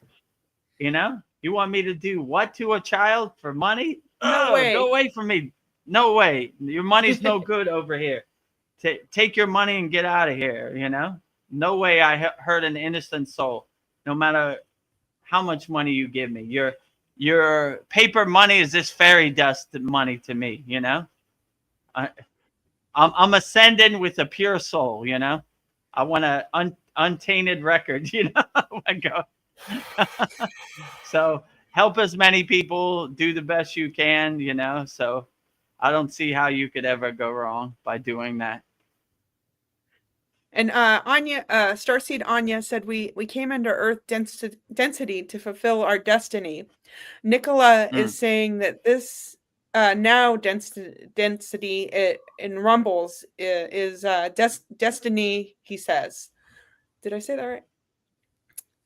You know, you want me to do what to a child for money? No Oh, way. go away from me. No way. Your money's no good over here. Take your money and get out of here. You know, no way I hurt an innocent soul, no matter how much money you give me. Your paper money is this fairy dust money to me, you know. I'm ascending with a pure soul, you know. I want a untainted record, you know. Oh my God. So help as many people, do the best you can, you know. So I don't see how you could ever go wrong by doing that. And Anya, Starseed Anya said we came into Earth density to fulfill our destiny. Nicola is saying that this now density in Rumbles is destiny. He says, did I say that right?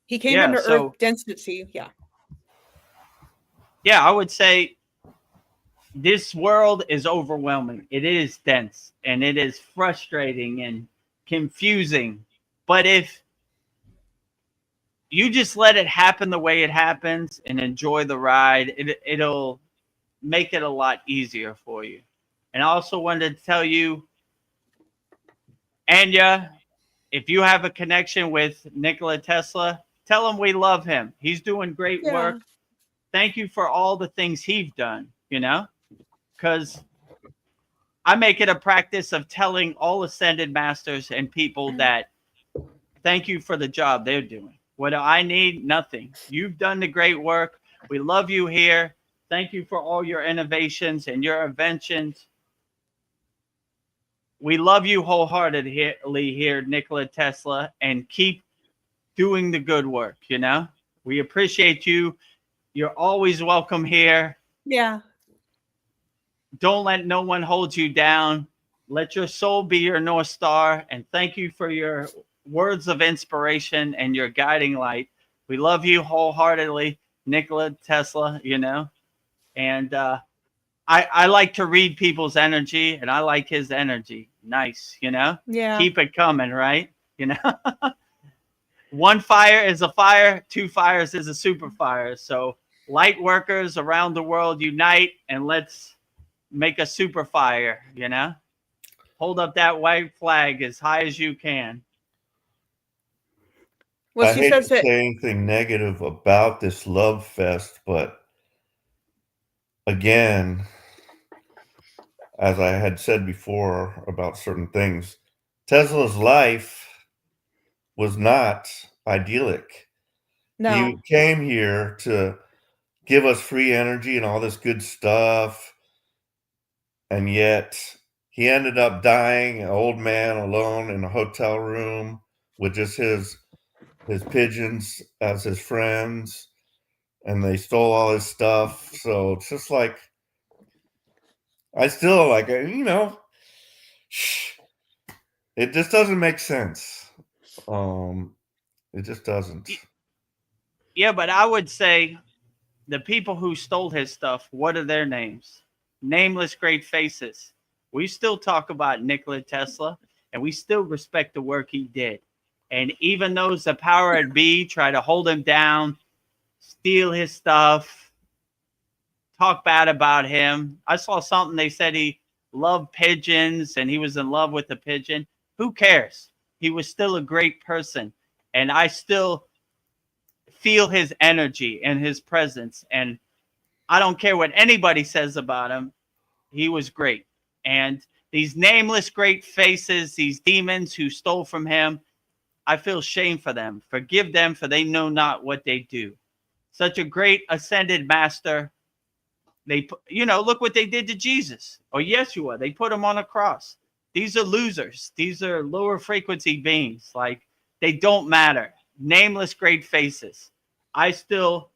He came into Earth density. Yeah. Yeah, I would say this world is overwhelming. It is dense and it is frustrating and confusing. But if you just let it happen the way it happens and enjoy the ride, it'll make it a lot easier for you. And I also wanted to tell you, Anya, if you have a connection with Nikola Tesla, tell him we love him. He's doing great work. Thank you for all the things he's done, you know, because I make it a practice of telling all ascended masters and people that thank you for the job they're doing. What do I need? Nothing. You've done the great work. We love you here. Thank you for all your innovations and your inventions. We love you wholeheartedly here, Nikola Tesla, and keep doing the good work, you know? We appreciate you. You're always welcome here. Yeah. Don't let no one hold you down. Let your soul be your North Star. And thank you for your words of inspiration and your guiding light. We love you wholeheartedly, Nikola Tesla, you know? And I like to read people's energy, and I like his energy. Nice, you know? Yeah. Keep it coming, right? You know? One fire is a fire, two fires is a super fire. So light workers around the world unite, and let's make a super fire, you know? Hold up that white flag as high as you can. Well, I she hate says to that. say anything negative about this love fest, but again, as I had said before about certain things, Tesla's life was not idyllic. No. He came here to give us free energy and all this good stuff, and yet he ended up dying, an old man alone in a hotel room with just his pigeons as his friends, and they stole all his stuff. So it's just like, I still like, you know, it just doesn't make sense. It just doesn't. Yeah, but I would say the people who stole his stuff, what are their names? Nameless great faces. We still talk about Nikola Tesla, and we still respect the work he did. And even those the power at be try to hold him down, steal his stuff, talk bad about him. I saw something, they said he loved pigeons and he was in love with a pigeon. Who cares? He was still a great person. And I still feel his energy and his presence. And I don't care what anybody says about him. He was great. And these nameless great faces, these demons who stole from him, I feel shame for them. Forgive them, for they know not what they do. Such a great ascended master. They, you know, look what they did to Jesus or Yeshua. They put him on a cross. These are losers. These are lower frequency beings. Like, they don't matter. Nameless great faces. I still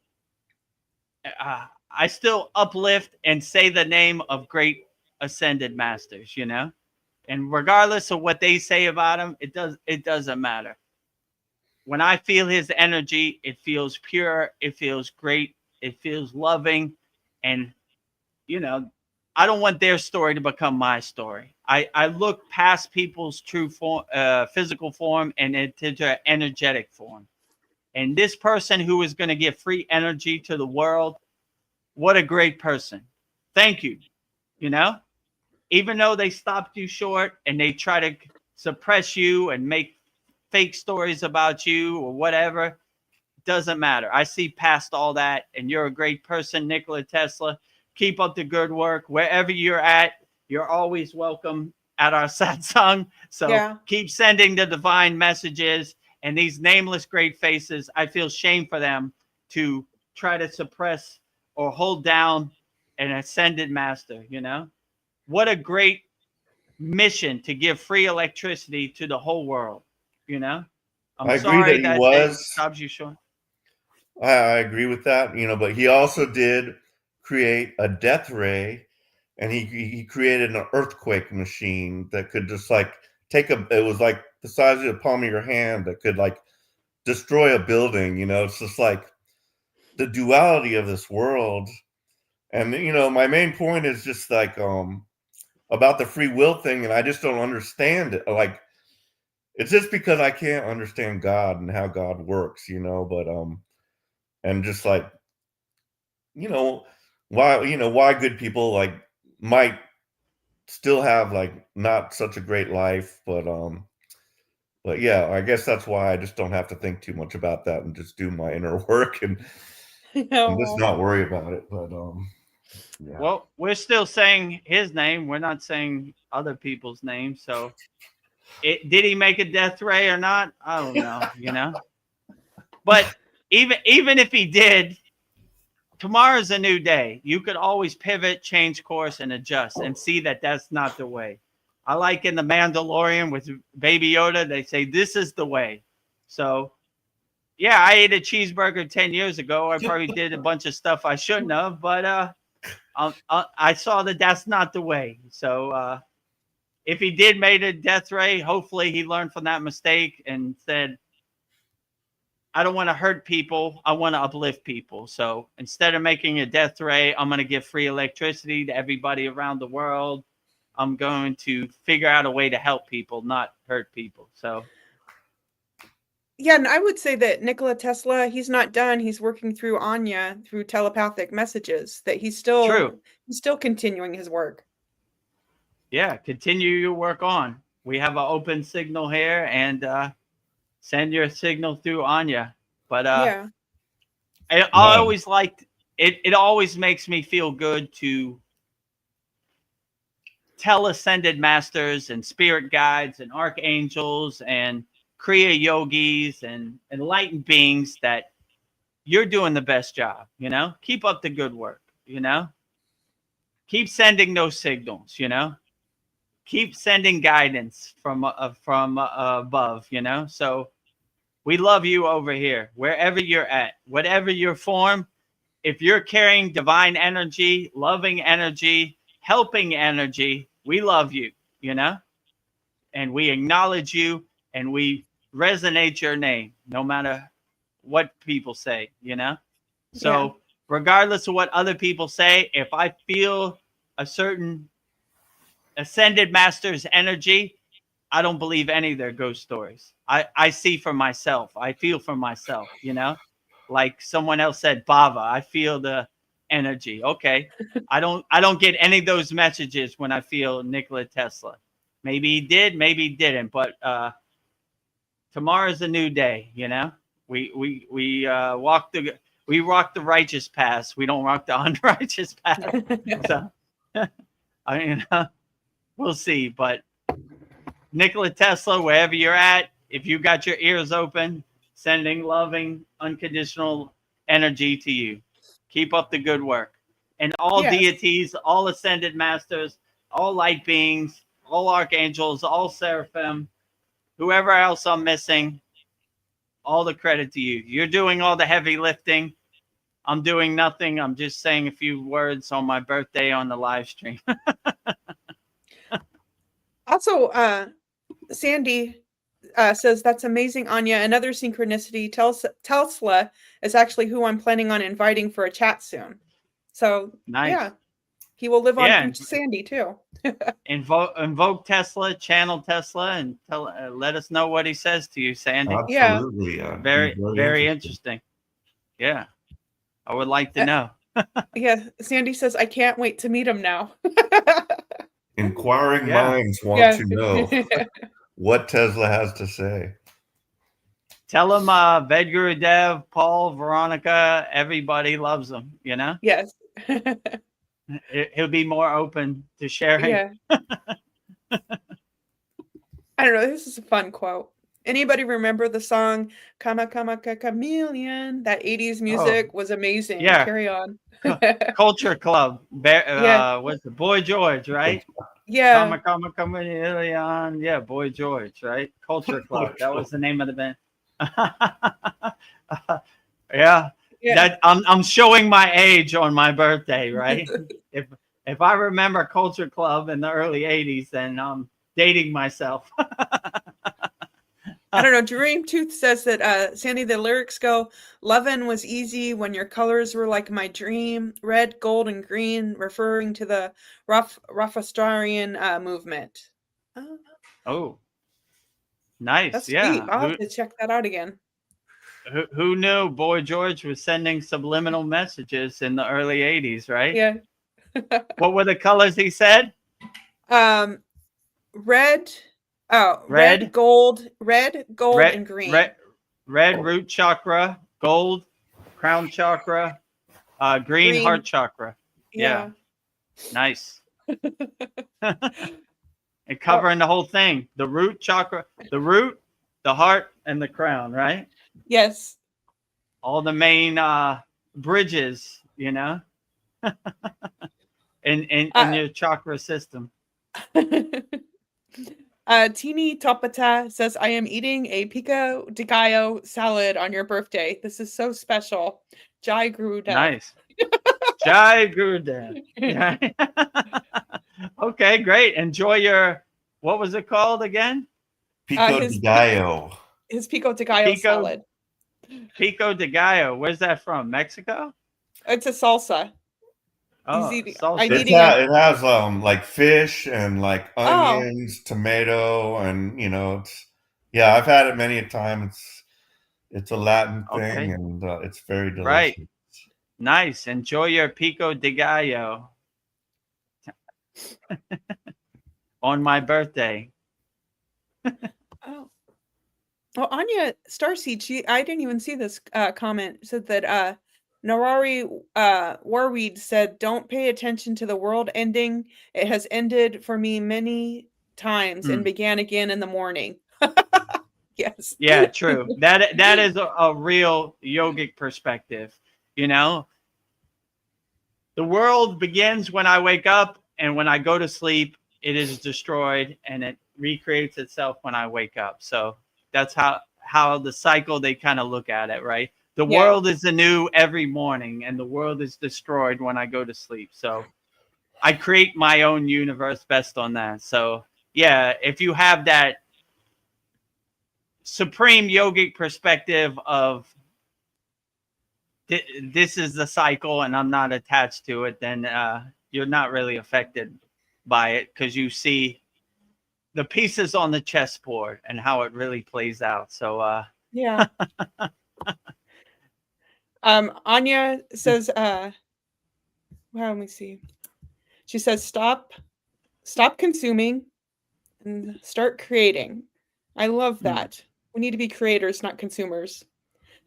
uplift and say the name of great ascended masters, you know? And regardless of what they say about them, it doesn't matter. When I feel his energy, it feels pure, it feels great, it feels loving, and you know, I don't want their story to become my story. I look past people's true form, physical form, and into their energetic form. And this person who is going to give free energy to the world, what a great person. Thank you. You know, even though they stopped you short and they try to suppress you and make fake stories about you or whatever, doesn't matter. I see past all that, and you're a great person, Nikola Tesla. Keep up the good work. Wherever you're at, you're always welcome at our satsang. So Yeah. keep sending the divine messages. And these nameless great faces, I feel shame for them to try to suppress or hold down an ascended master, you know? What a great mission to give free electricity to the whole world, you know? I'm I agree sorry that he that it was. stops you short. I agree with that, you know, but he also did create a death ray, and he created an earthquake machine that could just like it was like the size of the palm of your hand that could like destroy a building, you know. It's just like the duality of this world. And you know, my main point is just like about the free will thing, and I just don't understand it. Like, it's just because I can't understand God and how God works, you know, but and just like, you know, why good people like might still have like not such a great life, but yeah, I guess that's why I just don't have to think too much about that and just do my inner work and just No. not worry about it. But yeah. Well, we're still saying his name. We're not saying other people's names. So, did he make a death ray or not? I don't know. You know, but even if he did, tomorrow's a new day. You could always pivot, change course, and adjust, and see that that's not the way. I like in the Mandalorian with Baby Yoda, they say this is the way. So, yeah, I ate a cheeseburger 10 years ago. I probably did a bunch of stuff I shouldn't have, but I saw that that's not the way. So if he did made a death ray, hopefully he learned from that mistake and said, I don't want to hurt people. I want to uplift people. So instead of making a death ray, I'm going to give free electricity to everybody around the world. I'm going to figure out a way to help people, not hurt people. So Yeah, and I would say that Nikola Tesla, he's not done. He's working through Anya through telepathic messages. That he's true. still continuing his work. Yeah, continue your work on. We have an open signal here, and send your signal through Anya. But Yeah. I always liked it. It always makes me feel good to tell ascended masters and spirit guides and archangels and Kriya yogis and enlightened beings that you're doing the best job. You know, keep up the good work. You know, keep sending those signals. You know, keep sending guidance from above. You know, so we love you over here, wherever you're at, whatever your form. If you're carrying divine energy, loving energy, helping energy, we love you, you know, and we acknowledge you, and we resonate your name, no matter what people say, you know. So, Yeah. regardless of what other people say, if I feel a certain ascended master's energy, I don't believe any of their ghost stories. I see for myself. I feel for myself, you know? Like someone else said, Bava, I feel the energy. Okay. I don't get any of those messages when I feel Nikola Tesla. Maybe he did, maybe he didn't, but tomorrow's a new day, you know? We walk the righteous path. We don't walk the unrighteous path. So I mean, we'll see, but Nikola Tesla, wherever you're at, if you got your ears open, sending loving, unconditional energy to you. Keep up the good work. And all Yes. deities, all ascended masters, all light beings, all archangels, all seraphim, whoever else I'm missing, all the credit to you. You're doing all the heavy lifting. I'm doing nothing. I'm just saying a few words on my birthday on the live stream. Also, Sandy says, that's amazing, Anya. Another synchronicity. Tesla is actually who I'm planning on inviting for a chat soon. So, Nice. yeah, he will live on Yeah, through Sandy, too. invoke Tesla, channel Tesla, and let us know what he says to you, Sandy. Absolutely. Yeah. Very, very interesting. Yeah. I would like to know. Yeah, Sandy says, I can't wait to meet him now. Inquiring Yeah. minds want Yeah. to know what Tesla has to say. Tell him Vedagurudev, Paul, Veronica, everybody loves him, you know? Yes. He'll be more open to sharing. Yeah. I don't know. This is a fun quote. Anybody remember the song Kama Kama Chameleon? That 80s music was amazing. Yeah. Carry on. Culture Club. Yeah. What's the Boy George, right? Yeah. Chameleon. Yeah, Boy George, right? Culture Club. That was the name of the band. Yeah. That I'm showing my age on my birthday, right? If I remember Culture Club in the early 80s, then I'm dating myself. I don't know. Dream Tooth says that Sandy, the lyrics go, "Lovin' was easy when your colors were like my dream, red, gold, and green," referring to the Rastafarian movement. Oh, nice. That's yeah. sweet. I'll have to check that out again. Who knew Boy George was sending subliminal messages in the early 80s, right? Yeah. What were the colors he said? Red. Oh, Red. red, gold, and green. Red root chakra, gold crown chakra, green heart chakra. Yeah. Nice. And covering the whole thing. The root chakra, the root, the heart, and the crown, right? Yes. All the main bridges, you know, in your chakra system. Teeny Topata says, I am eating a pico de gallo salad on your birthday. This is so special. Jai Gurudev. Nice. Jai Gurudev. Okay, great. Enjoy your, what was it called again? Pico de gallo. His pico de gallo salad. Pico de gallo. Where's that from? Mexico? It's a salsa. Oh, salsa. It has like fish and like onions, tomato, and I've had it many a time. It's a Latin thing, and it's very delicious. Right. Nice. Enjoy your pico de gallo on my birthday. Well, Anya Starseed, I didn't even see this comment, said that Narari Warweed said, don't pay attention to the world ending. It has ended for me many times and began again in the morning. Yes. Yeah, true. That is a real yogic perspective. You know, the world begins when I wake up, and when I go to sleep, it is destroyed, and it recreates itself when I wake up. So that's how the cycle, they kind of look at it, right? The world is anew every morning, and the world is destroyed when I go to sleep. So I create my own universe based on that. So yeah, if you have that supreme yogic perspective of this is the cycle and I'm not attached to it, then you're not really affected by it, because you see the pieces on the chessboard and how it really plays out. So yeah. Anya says, well, let me see. She says, stop consuming and start creating. I love that. We need to be creators, not consumers.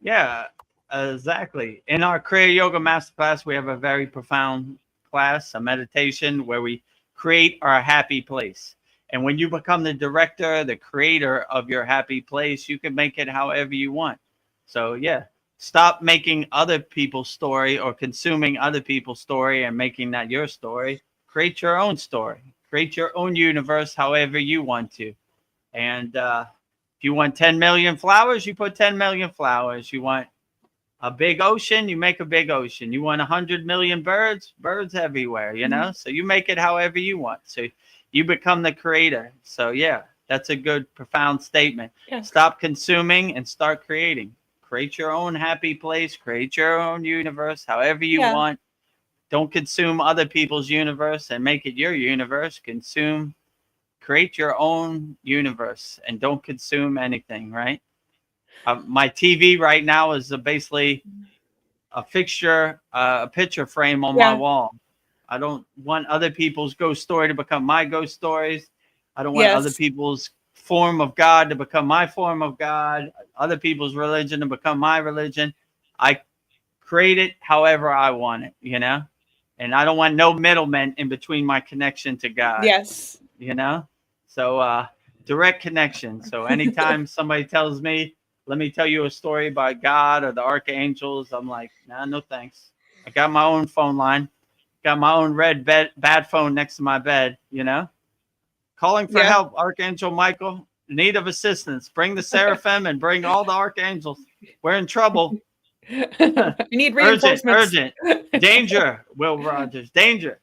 Yeah, exactly. In our Kriya Yoga Masterclass, we have a very profound class, a meditation where we create our happy place. And when you become the director, the creator of your happy place, you can make it however you want. So yeah, stop making other people's story or consuming other people's story and making that your story. Create your own story. Create your own universe however you want to. And if you want 10 million flowers, you put 10 million flowers. You want a big ocean, you make a big ocean. You want 100 million birds, birds everywhere, you know? So you make it however you want. So you become the creator. So yeah, that's a good, profound statement. Yeah. Stop consuming and start creating. Create your own happy place, create your own universe, however you want. Don't consume other people's universe and make it your universe. Create your own universe and don't consume anything, right? My TV right now is basically a fixture, a picture frame on my wall. I don't want other people's ghost story to become my ghost stories. I don't want other people's form of God to become my form of God, other people's religion to become my religion. I create it however I want it, you know? And I don't want no middlemen in between my connection to God. Yes. You know? So direct connection. So anytime somebody tells me, let me tell you a story about God or the archangels, I'm like, nah, no thanks. I got my own phone line, got my own red bad phone next to my bed, you know? Calling for help, Archangel Michael, need of assistance. Bring the seraphim and bring all the archangels. We're in trouble. I need reinforcements. Urgent. Danger, Will Rogers, danger.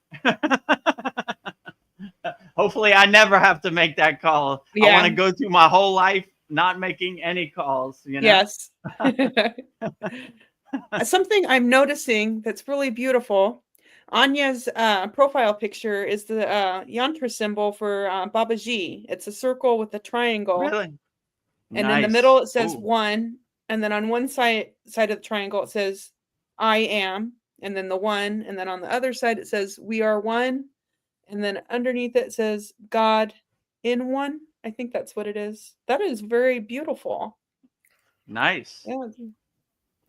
Hopefully I never have to make that call. I want to go through my whole life not making any calls, you know? Yes. Something I'm noticing that's really beautiful. Anya's profile picture is the yantra symbol for Babaji. It's a circle with a triangle. Really? And in the middle it says one. And then on one side of the triangle it says I am. And then the one. And then on the other side it says we are one. And then underneath it says God in one. I think that's what it is. That is very beautiful. Nice. Yeah.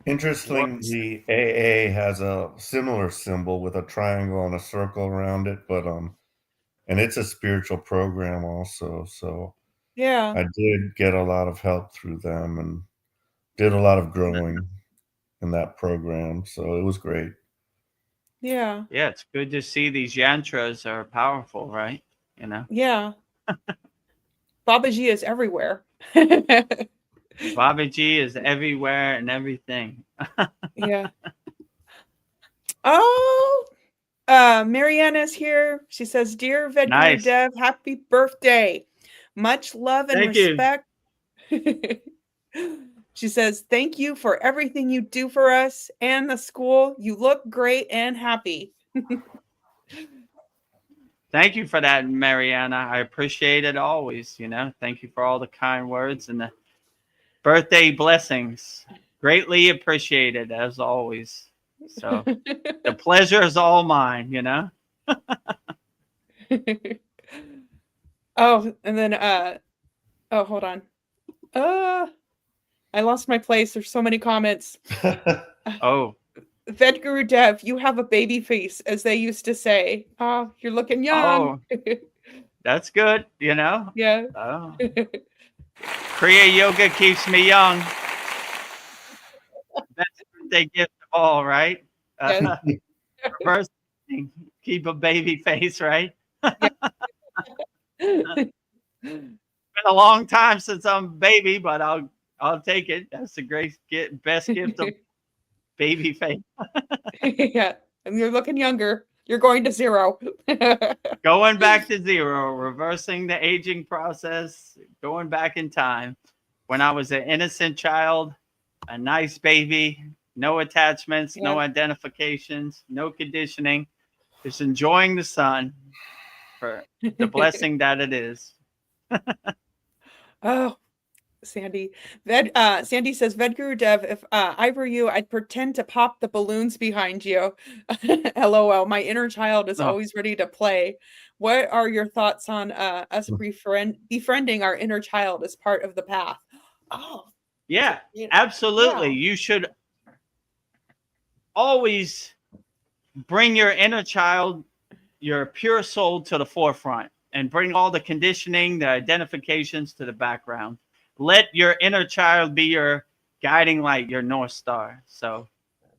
Interestingly, AA has a similar symbol with a triangle and a circle around it, but and it's a spiritual program also. So yeah, I did get a lot of help through them and did a lot of growing in that program. So it was great. Yeah. Yeah, it's good to see these yantras are powerful, right? You know? Yeah. Babaji is everywhere. Babaji is everywhere and everything. Yeah. Oh, Mariana's here. She says, "Dear Vedagurudev, happy birthday. Much love and respect." She says, "Thank you for everything you do for us and the school. You look great and happy." Thank you for that, Mariana. I appreciate it always, you know. Thank you for all the kind words and the birthday blessings. Greatly appreciated as always. So the pleasure is all mine, you know. Oh, and then oh, hold on. I lost my place. There's so many comments. Oh. Vedagurudev, you have a baby face, as they used to say. Oh, you're looking young. Oh, that's good, you know? Yeah. Oh. Kriya Yoga keeps me young. Best birthday gift of all, right? Yes. Reverse, keep a baby face, right? It's been a long time since I'm a baby, but I'll take it. That's the best gift of baby face. Yeah, and you're looking younger. You're going to 0. Going back to 0, reversing the aging process, going back in time. When I was an innocent child, a nice baby, no attachments, no identifications, no conditioning, just enjoying the sun for the blessing that it is. Oh, Sandy. Sandy says, Vedagurudev, if I were you, I'd pretend to pop the balloons behind you. LOL. My inner child is always ready to play. What are your thoughts on us befriending our inner child as part of the path? Oh. Yeah, absolutely. Yeah. You should always bring your inner child, your pure soul to the forefront and bring all the conditioning, the identifications to the background. Let your inner child be your guiding light, your North Star. So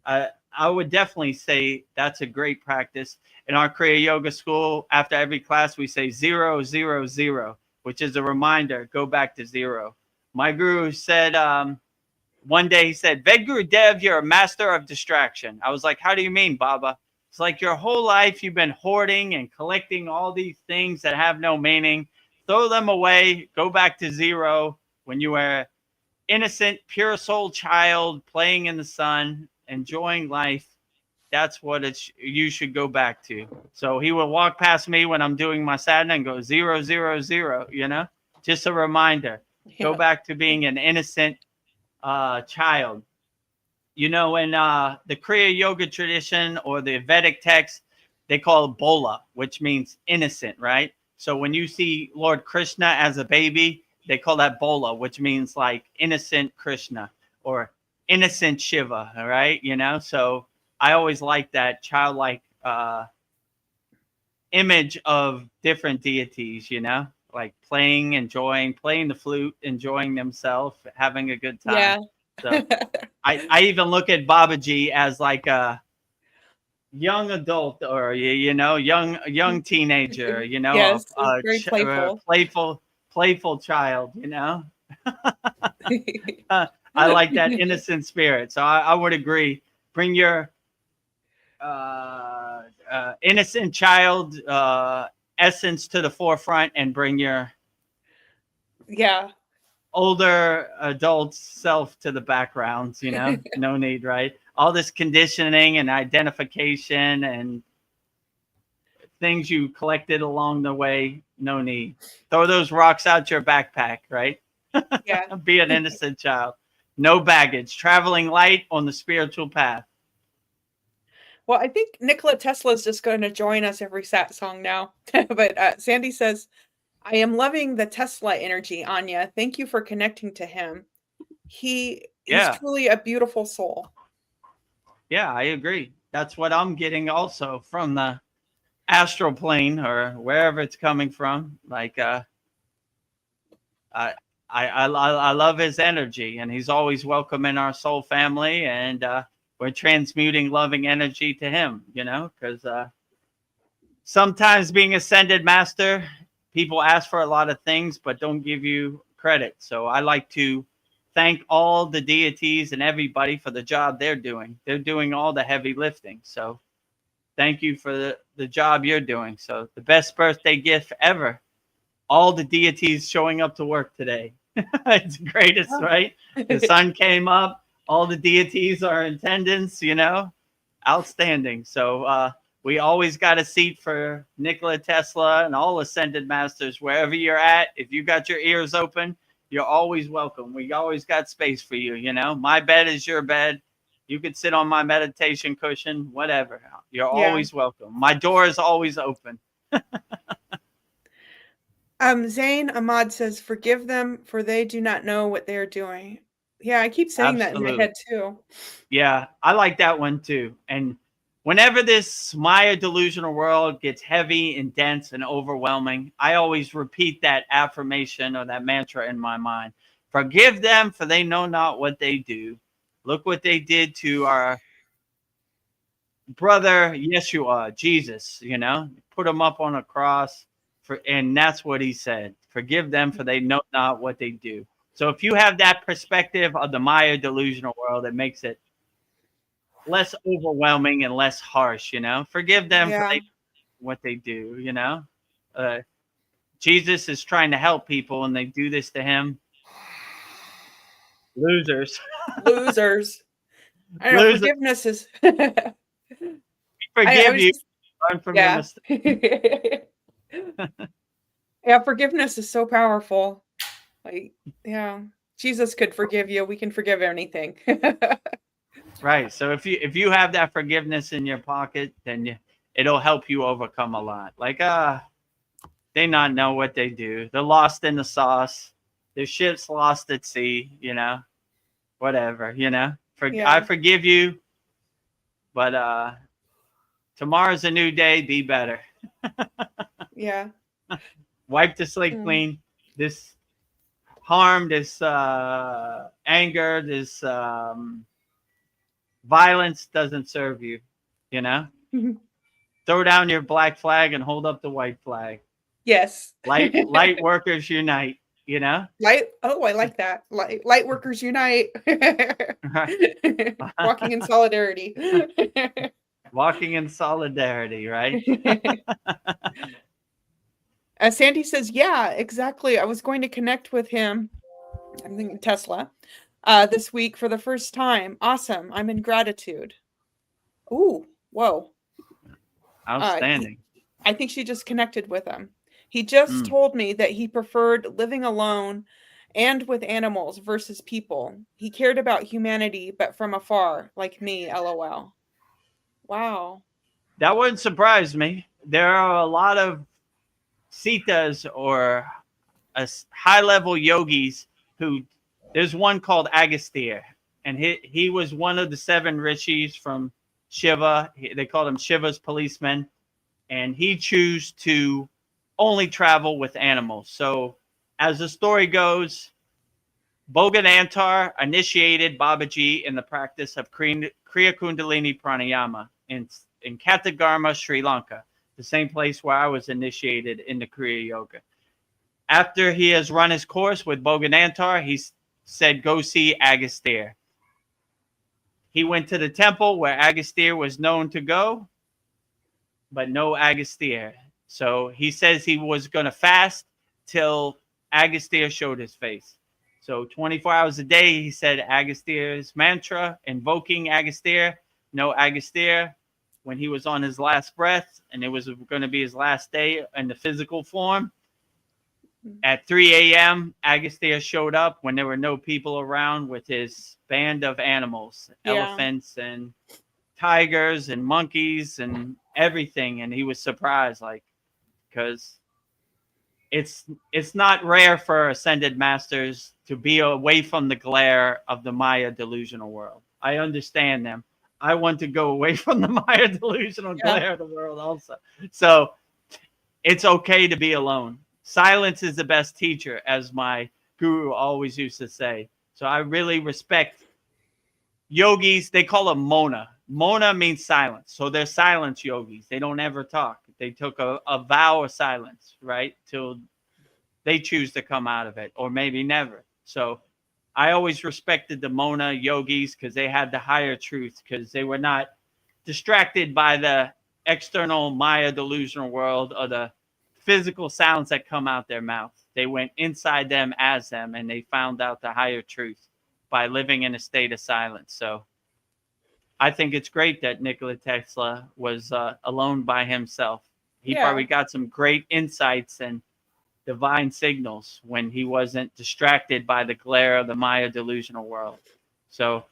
I would definitely say that's a great practice. In our Kriya Yoga school, after every class, we say 0, 0, 0, which is a reminder, go back to 0. My guru said, one day he said, Vedagurudev, you're a master of distraction. I was like, how do you mean, Baba? It's like your whole life you've been hoarding and collecting all these things that have no meaning. Throw them away. Go back to 0 when you were innocent, pure soul child playing in the sun, enjoying life. That's what you should go back to. So he will walk past me when I'm doing my sadhana and go 0, 0, 0, just a reminder. Go back to being an innocent child. In the Kriya Yoga tradition or the Vedic text, they call it bola, which means innocent, right? So when you see Lord Krishna as a baby, they call that bola, which means like innocent Krishna or innocent Shiva, all right? So I always like that childlike image of different deities, like playing, enjoying, playing the flute, enjoying themselves, having a good time. Yeah. So I even look at Babaji as like a young adult or young teenager, Yes, very playful. playful child, I like that innocent spirit. So I would agree. Bring your innocent child essence to the forefront and bring your older adult self to the background, no need, right? All this conditioning and identification and things you collected along the way, no need. Throw those rocks out your backpack, right? Yeah. Be an innocent child. No baggage. Traveling light on the spiritual path. Well, I think Nikola Tesla is just going to join us every Satsang now. But Sandy says, I am loving the Tesla energy, Anya. Thank you for connecting to him. He's truly a beautiful soul. Yeah, I agree. That's what I'm getting also from the astral plane or wherever it's coming from. Like, I love his energy, and he's always welcome in our soul family, and we're transmuting loving energy to him, because sometimes being ascended master, people ask for a lot of things but don't give you credit. So I like to thank all the deities and everybody for the job they're doing. They're doing all the heavy lifting. So thank you for the job you're doing. So the best birthday gift ever, all the deities showing up to work today. It's the greatest, right? The sun came up, all the deities are in attendance, outstanding. So we always got a seat for Nikola Tesla and all ascended masters, wherever you're at. If you got your ears open, you're always welcome. We always got space for you, My bed is your bed. You could sit on my meditation cushion, whatever. You're always welcome. My door is always open. Zain Ahmad says, forgive them, for they do not know what they're doing. Yeah, I keep saying that in my head too. Yeah, I like that one too. And whenever this Maya delusional world gets heavy and dense and overwhelming, I always repeat that affirmation or that mantra in my mind. Forgive them, for they know not what they do. Look what they did to our brother Yeshua, Jesus, put him up on a cross. And that's what he said. Forgive them, for they know not what they do. So if you have that perspective of the Maya delusional world, it makes it less overwhelming and less harsh, Forgive them for what they do, Jesus is trying to help people and they do this to him. Losers. Losers. I know, Losers. forgiveness is... Forgive you. Learn from your mistakes. Yeah, forgiveness is so powerful. Like, Jesus could forgive you. We can forgive anything. Right. So if you have that forgiveness in your pocket, then it'll help you overcome a lot. Like, they not know what they do. They're lost in the sauce. Their ship's lost at sea, whatever, I forgive you, but tomorrow's a new day. Be better. Yeah. Wipe the slate clean. This harm, this anger, this Violence doesn't serve you, you know? Throw down your black flag and hold up the white flag. Yes. Light workers unite, you know? Light. Oh, I like that. Light workers unite. Walking in solidarity. Walking in solidarity, right? Sandy says, yeah, exactly. I was going to connect with him. I'm thinking Tesla this week for the first time. Awesome. I'm in gratitude. Ooh, whoa. Outstanding. I think she just connected with him. He just Mm. told me that he preferred living alone and with animals versus people. He cared about humanity, but from afar, like me, lol. Wow. That wouldn't surprise me. There are a lot of sitas or high-level yogis who, there's one called Agastya, and he was one of the 7 rishis from Shiva. They called him Shiva's policeman, and he chose to only travel with animals. So as the story goes, Bhoganantar initiated Babaji in the practice of Kriya Kundalini Pranayama in Katagarma, Sri Lanka, the same place where I was initiated into Kriya Yoga. After he has run his course with Bhoganantar, he said, go see Agastya. He went to the temple where Agastya was known to go, but no Agastya. So he says he was going to fast till Agastya showed his face. So 24 hours a day, he said Agastya's mantra, invoking Agastya, no Agastya. When he was on his last breath, and it was going to be his last day in the physical form, at 3 a.m., Agastya showed up when there were no people around with his band of animals, elephants and tigers and monkeys and everything. And he was surprised, like, because it's not rare for ascended masters to be away from the glare of the Maya delusional world. I understand them. I want to go away from the Maya delusional glare of the world also. So it's okay to be alone. Silence is the best teacher, as my guru always used to say. So I really respect yogis. They call them Mona. Mona means silence. So they're silence yogis. They don't ever talk. They took a vow of silence, right? Till they choose to come out of it, or maybe never. So I always respected the Mona yogis because they had the higher truth, because they were not distracted by the external Maya delusional world or the physical sounds that come out their mouth. They went inside them as them, and they found out the higher truth by living in a state of silence. So I think it's great that Nikola Tesla was alone by himself. He probably got some great insights and divine signals when he wasn't distracted by the glare of the Maya delusional world. So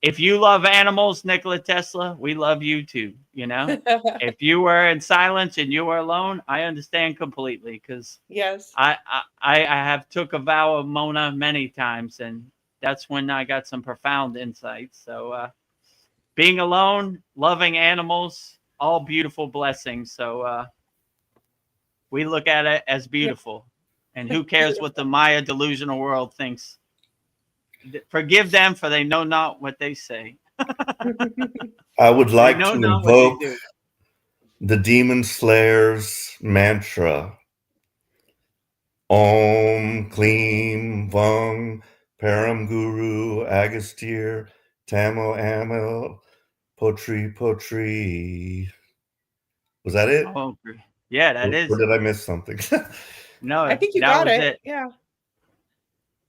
if you love animals, Nikola Tesla, we love you too. You know, if you were in silence and you were alone, I understand completely, because I have took a vow of Mona many times, and that's when I got some profound insights. So being alone, loving animals, all beautiful blessings. So we look at it as beautiful. And who cares what the Maya delusional world thinks? Forgive them, for they know not what they say. I would like to not what they invoke do. the Demon Slayer's mantra. Om Klim Vung Param Guru Agastya Tamo Amel Potri Potri. Was that it? Oh, yeah, that is. Or did I miss something? No, I think you that got was it. Yeah.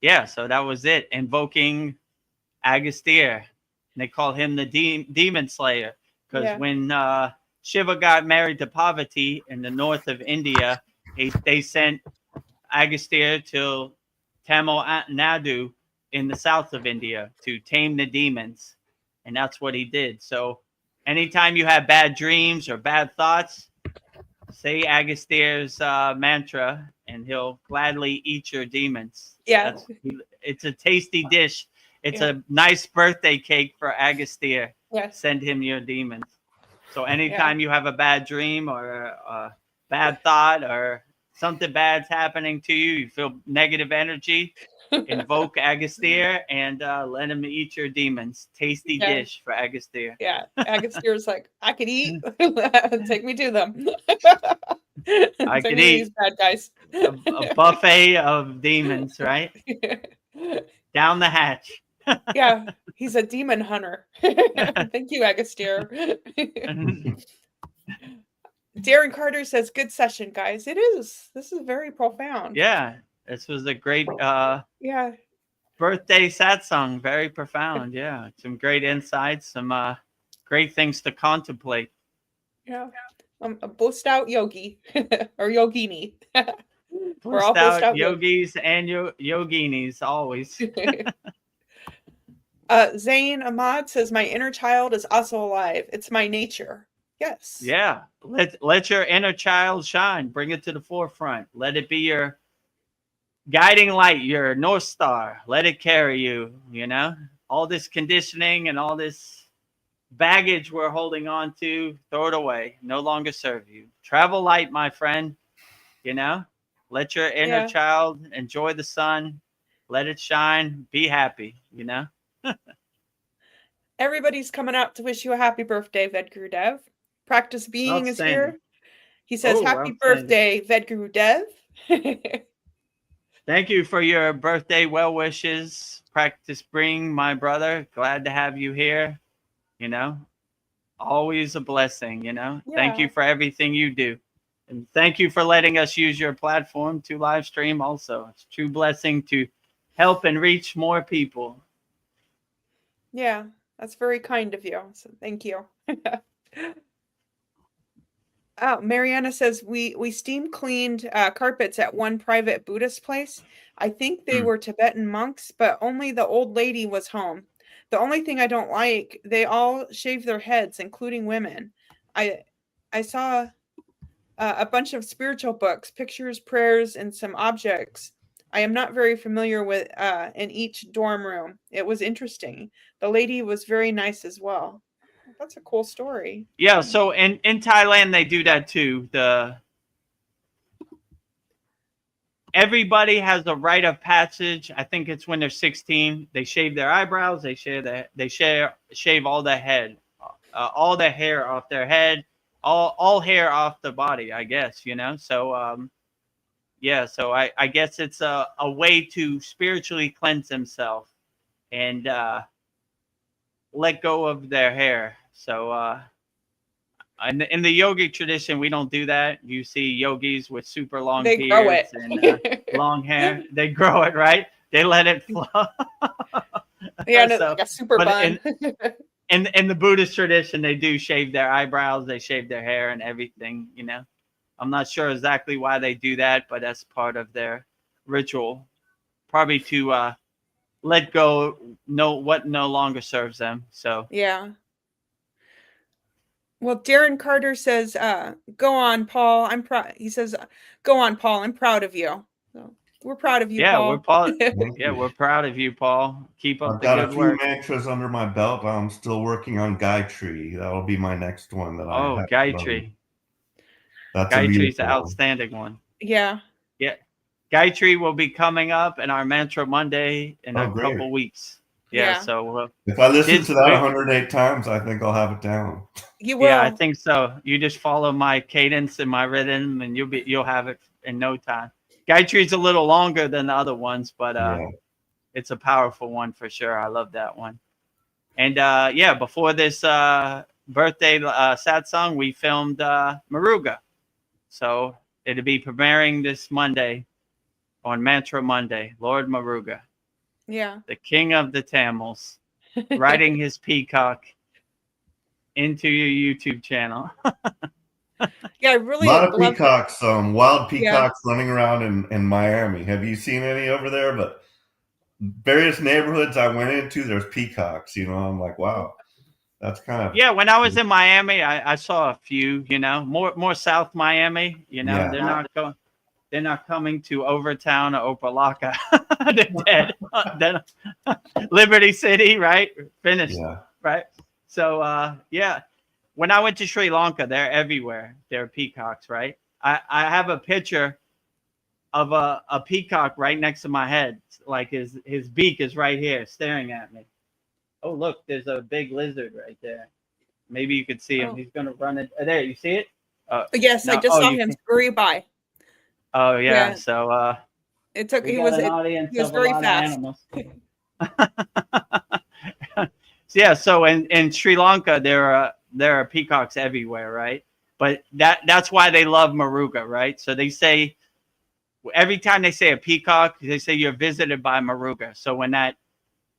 Yeah, so that was it. Invoking Agastya. And they call him the demon slayer, because when Shiva got married to Parvati in the north of India, they sent Agastya to Tamil Nadu in the south of India to tame the demons. And that's what he did. So anytime you have bad dreams or bad thoughts, say Agastya's mantra, and he'll gladly eat your demons. Yeah. It's a tasty dish. It's a nice birthday cake for Agastya. Send him your demons. So anytime you have a bad dream or a bad thought or something bad's happening to you, you feel negative energy, invoke Agastya and let him eat your demons. Tasty Yeah. dish for Agastya. Yeah, Agastyr's like, I could eat. Take me to them. I Take could me to eat these bad guys. a buffet of demons, right? Down the hatch. Yeah, he's a demon hunter. Thank you, Agastyr. Darren Carter says, good session, guys. It is. This is very profound. Yeah, this was a great Yeah. birthday satsang. Very profound. Yeah, some great insights, some great things to contemplate. Yeah. A blissed out yogi or yogini. We're all Blissed blissed out out yogis and yoginis always. Zayn Ahmad says, my inner child is also alive. It's my nature. Yes. Yeah, let your inner child shine. Bring it to the forefront. Let it be your guiding light, your North Star. Let it carry you, you know? All this conditioning and all this baggage we're holding on to, throw it away. No longer serve you. Travel light, my friend, you know? Let your inner Yeah. child enjoy the sun. Let it shine. Be happy, you know? Everybody's coming out to wish you a happy birthday, Vedagurudev. Practice Being is Outstanding. here. He says, Oh, happy outstanding. birthday, Vedagurudev. Thank you for your birthday well wishes. Practice Bring, my brother. Glad to have you here. You know, always a blessing, you know. Thank Yeah. you for everything you do. And thank you for letting us use your platform to live stream also. It's a true blessing to help and reach more people. Yeah, that's very kind of you. So thank you. Oh, Mariana says we steam cleaned carpets at one private Buddhist place. I think they were Tibetan monks, but only the old lady was home. The only thing I don't like, they all shave their heads, including women. I saw a bunch of spiritual books, pictures, prayers, and some objects I am not very familiar with in each dorm room. It was interesting. The lady was very nice as well. That's a cool story. Yeah, so in Thailand they do that too. Everybody has a rite of passage. I think it's when they're 16. They shave their eyebrows. They shave all the head, all the hair off their head, all hair off the body. I guess, you know. So yeah. So I guess it's a way to spiritually cleanse themselves and let go of their hair. So in the yogic tradition, we don't do that. You see yogis with super long They grow beards it. and long hair. They grow it, right? They let it flow. Yeah, no, So, like a super but bun. in the Buddhist tradition, they do shave their eyebrows. They shave their hair and everything. You know, I'm not sure exactly why they do that, but that's part of their ritual, probably to let go, what no longer serves them. So Yeah. Well, Darren Carter says, "Go on, Paul. I'm proud." He says, "Go on, Paul. I'm proud of you." So we're proud of you, yeah, Paul. Thank yeah, you. we're proud of you, Paul. Keep up I've the got a good few work. mantras under my belt. I'm still working on Gayatri. That'll be my next one that I Oh, have. Gayatri. That's a Gayatri's an beautiful one. outstanding one. Yeah. Yeah. Gayatri will be coming up in our Mantra Monday in a great. couple weeks. Yeah, Yeah. so If I listen to that 108 times, I think I'll have it down. You will. yeah, I think so. You just follow my cadence and my rhythm, and you'll have it in no time. Gayatri's a little longer than the other ones, but Yeah. it's a powerful one for sure. I love that one. And yeah, before this birthday satsang, we filmed Maruga, so it'll be premiering this Monday on Mantra Monday. Lord Maruga, Yeah. the king of the Tamils, riding his peacock into your YouTube channel. Yeah, I really A lot of love peacocks, wild Yeah. peacocks running around in Miami. Have you seen any over there? But various neighborhoods I went into, there's peacocks. You know, I'm like, wow, that's kind of Yeah, when I was in Miami, I saw a few. You know, more South Miami. You know, Yeah. They're not coming to Overtown or Opalaka. They're dead. Then Liberty City, right? Finished. Yeah. Right. So yeah, when I went to Sri Lanka, they're everywhere. They're peacocks, right? I have a picture of a peacock right next to my head. Like his beak is right here staring at me. Oh, look, there's a big lizard right there. Maybe you could see him. Oh. He's going to run it. There, you see it? Yes, I no. just Oh, saw you him can. scurry by. Oh, yeah. Yeah. So It took. we He got was. an audience He was of a very lot fast. of animals. Yeah. So in Sri Lanka, there are peacocks everywhere, right? But that's why they love Maruga, right? So they say every time they say a peacock, they say you're visited by Maruga. So when that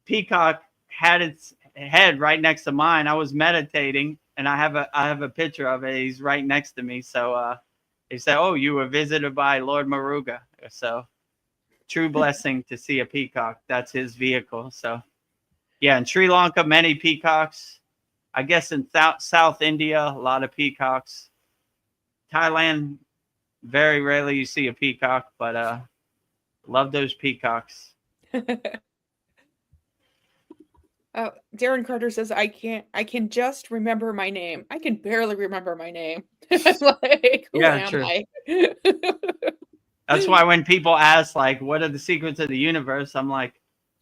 peacock had its head right next to mine, I was meditating, and I have a picture of it. He's right next to me. So they said, "Oh, you were visited by Lord Maruga." So true blessing to see a peacock. That's his vehicle. So yeah, in Sri Lanka, many peacocks. I guess in South India, a lot of peacocks. Thailand, very rarely you see a peacock, but love those peacocks. Darren Carter says, I can just remember my name. I can barely remember my name. Like, who Yeah, am true. I? That's why when people ask, like, what are the secrets of the universe? I'm like,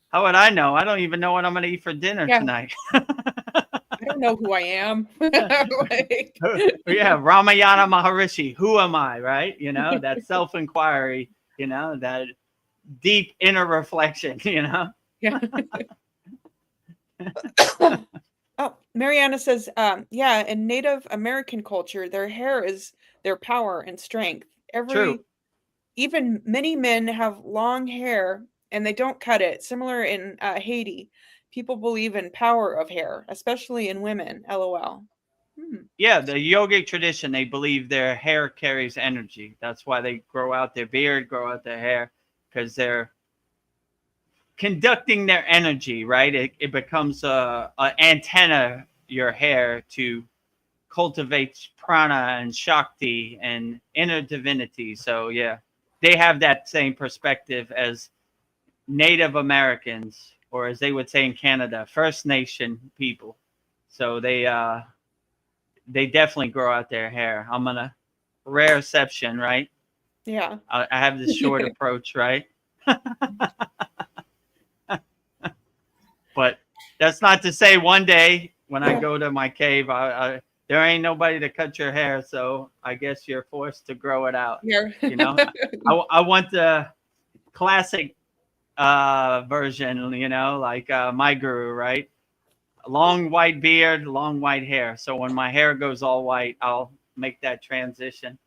how would I know? I don't even know what I'm going to eat for dinner Yeah. tonight. I don't know who I am. Like, Yeah, Ramayana Maharishi. Who am I, right? You know, that self-inquiry, you know, that deep inner reflection, you know? yeah. Oh, Mariana says, yeah, in Native American culture, their hair is their power and strength. True. Even many men have long hair and they don't cut it. Similar in Haiti, people believe in power of hair, especially in women. LOL. Yeah, the yogic tradition, they believe their hair carries energy. That's why they grow out their beard, grow out their hair, because they're conducting their energy, right? It becomes a antenna, your hair, to cultivate prana and shakti and inner divinity. So yeah, they have that same perspective as Native Americans, or as they would say in Canada, First Nation people. So they definitely grow out their hair. I'm a rare exception, right? Yeah. I have this short approach, right? But that's not to say one day when I go to my cave, there ain't nobody to cut your hair, so I guess you're forced to grow it out. Yeah. You know, I want the classic version, you know, like my guru, right? Long white beard, long white hair. So when my hair goes all white, I'll make that transition.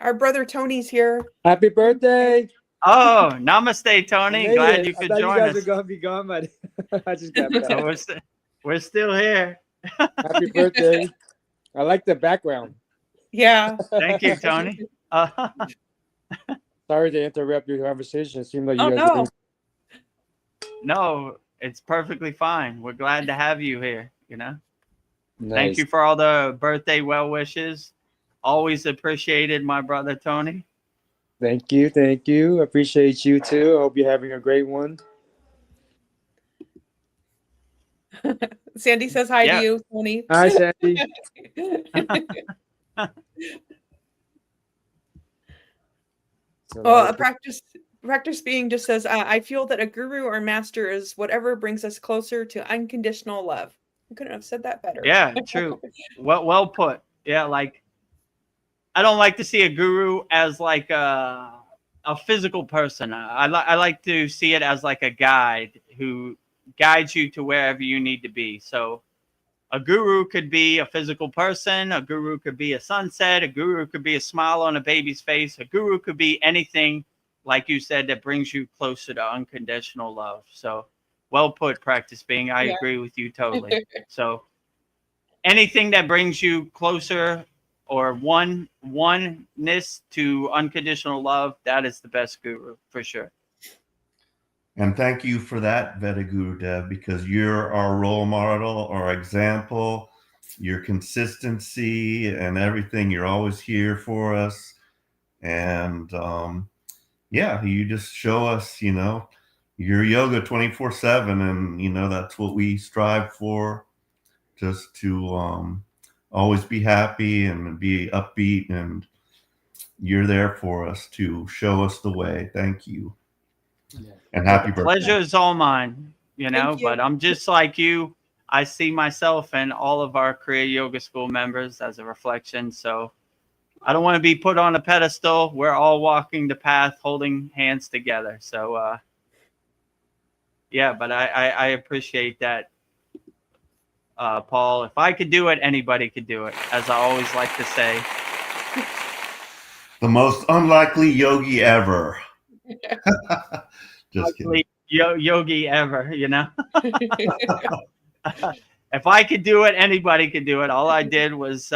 Our brother Tony's here. Happy birthday! Oh, namaste, I Tony. made Glad it. you I could thought you join guys us. were gonna be gone, but I just got So back. we're still here. Happy birthday! I like the background. Yeah. Thank you, Tony. Sorry to interrupt your conversation. It seemed like you Oh, guys no. were No, it's perfectly fine. We're glad to have you here, you know. nice. Thank you for all the birthday well wishes. Always appreciated, my brother Tony. Thank you. Thank you. Appreciate you too. Hope you're having a great one. Sandy says hi Yeah. to you, Tony. Hi, Sandy. Well, practice being just says, I feel that a guru or master is whatever brings us closer to unconditional love. I couldn't have said that better. Yeah, true. Well put. Yeah, like I don't like to see a guru as like a physical person. I like to see it as like a guide who guides you to wherever you need to be. So a guru could be a physical person, a guru could be a sunset, a guru could be a smile on a baby's face, a guru could be anything, like you said, that brings you closer to unconditional love. So well put, practice being. I Yeah. agree with you totally. So anything that brings you closer or oneness to unconditional love, that is the best guru for sure. And thank you for that, Vedagurudev, because you're our role model, our example, your consistency and everything. You're always here for us. And yeah, you just show us, you know, your yoga 24/7. And, you know, that's what we strive for, just to always be happy and be upbeat and you're there for us to show us the way. Thank you. Yeah. And happy The birthday. pleasure is all mine, you know, Thank you. but I'm just like you. I see myself and all of our Kriya Yoga School members as a reflection. So I don't want to be put on a pedestal. We're all walking the path, holding hands together. So, yeah, but I appreciate that, Paul. If I could do it, anybody could do it, as I always like to say. The most unlikely yogi ever. Just kidding. Yogi ever, you know? If I could do it, anybody could do it. All I did was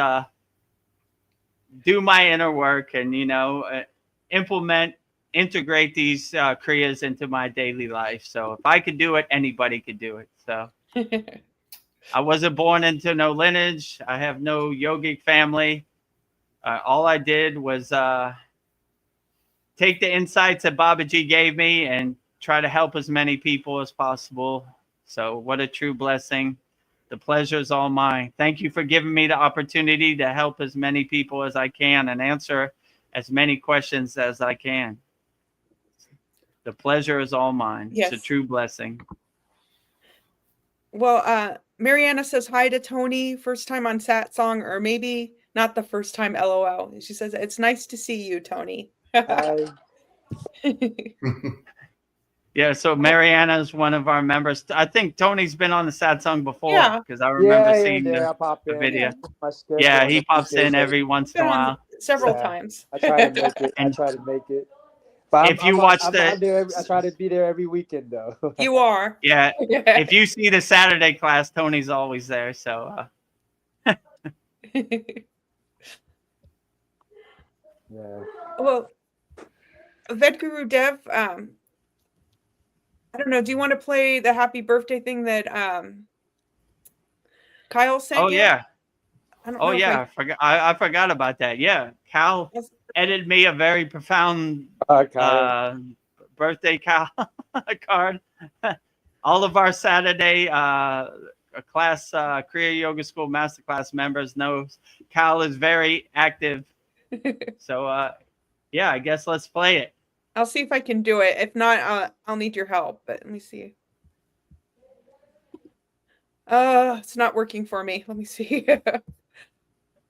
do my inner work and, you know, integrate these kriyas into my daily life. So if I could do it, anybody could do it. So I wasn't born into no lineage. I have no yogic family. All I did was take the insights that Babaji gave me and try to help as many people as possible. So what a true blessing. The pleasure is all mine. Thank you for giving me the opportunity to help as many people as I can and answer as many questions as I can. The pleasure is all mine. Yes. It's a true blessing. Well, Mariana says hi to Tony, first time on Satsang, or maybe not the first time, LOL. She says, it's nice to see you, Tony. Hi. Yeah, so Mariana is one of our members. I think Tony's been on the Satsang before Yeah. because I remember Yeah, seeing I pop the in. video. My schedule Yeah, on he a pops Tuesday in basis. every once in Been a on while. several Yeah. times. I try to make it. I And try to make it. But if you watch I'm there. I try to be there every weekend, though. You are. Yeah, if you see the Saturday class, Tony's always there. So Yeah. Well, Vedagurudev, I don't know. Do you want to play the happy birthday thing that Kyle sent oh you? yeah, I don't oh know if yeah, I forgot about that. Yeah, Cal Yes. edited me a very profound Kyle. birthday card. All of our Saturday class Kriya Yoga School Masterclass members know Cal is very active. So yeah, I guess let's play it. I'll see if I can do it. If not, I'll need your help. But let me see. It's not working for me. Let me see.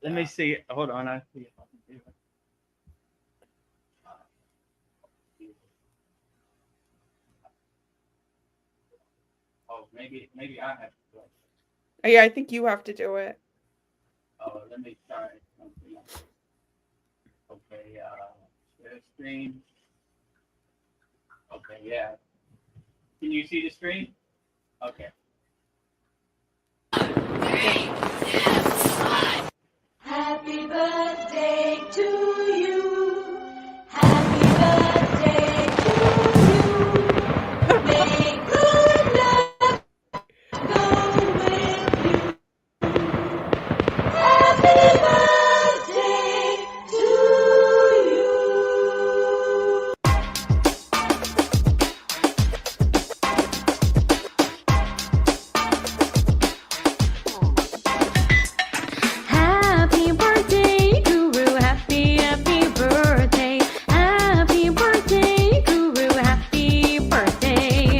Let me see. Hold on. I see if I can do it. Oh, maybe I have to do it. Yeah, I think you have to do it. Oh, let me try something else. Okay, share screen. Okay, yeah. Can you see the screen? Okay. Happy birthday to you. Happy birthday to you. May good luck go with you. Happy birthday to you. Happy birthday, Guru. Happy, happy birthday. Happy birthday, Guru. Happy birthday.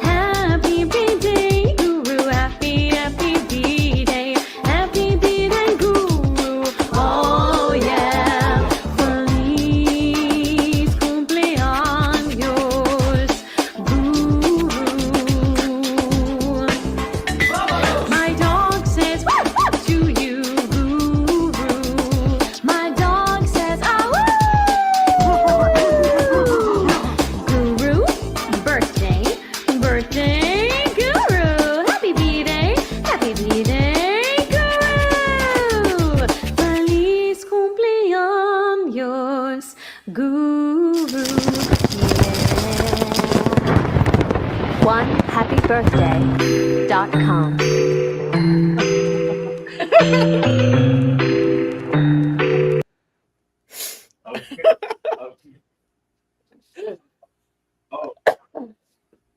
Happy birthday, Guru. Happy, happy birthday. Happy birthday, Guru. Oh yeah. Feliz cumpleaños, Guru. My dog says woo woo to you, Guru. My dog says ah woo. Guru, birthday, birthday, Guru. Happy birthday, Guru. Feliz cumpleaños, Guru. Yeah. OneHappyBirthday.com. Okay. Oh.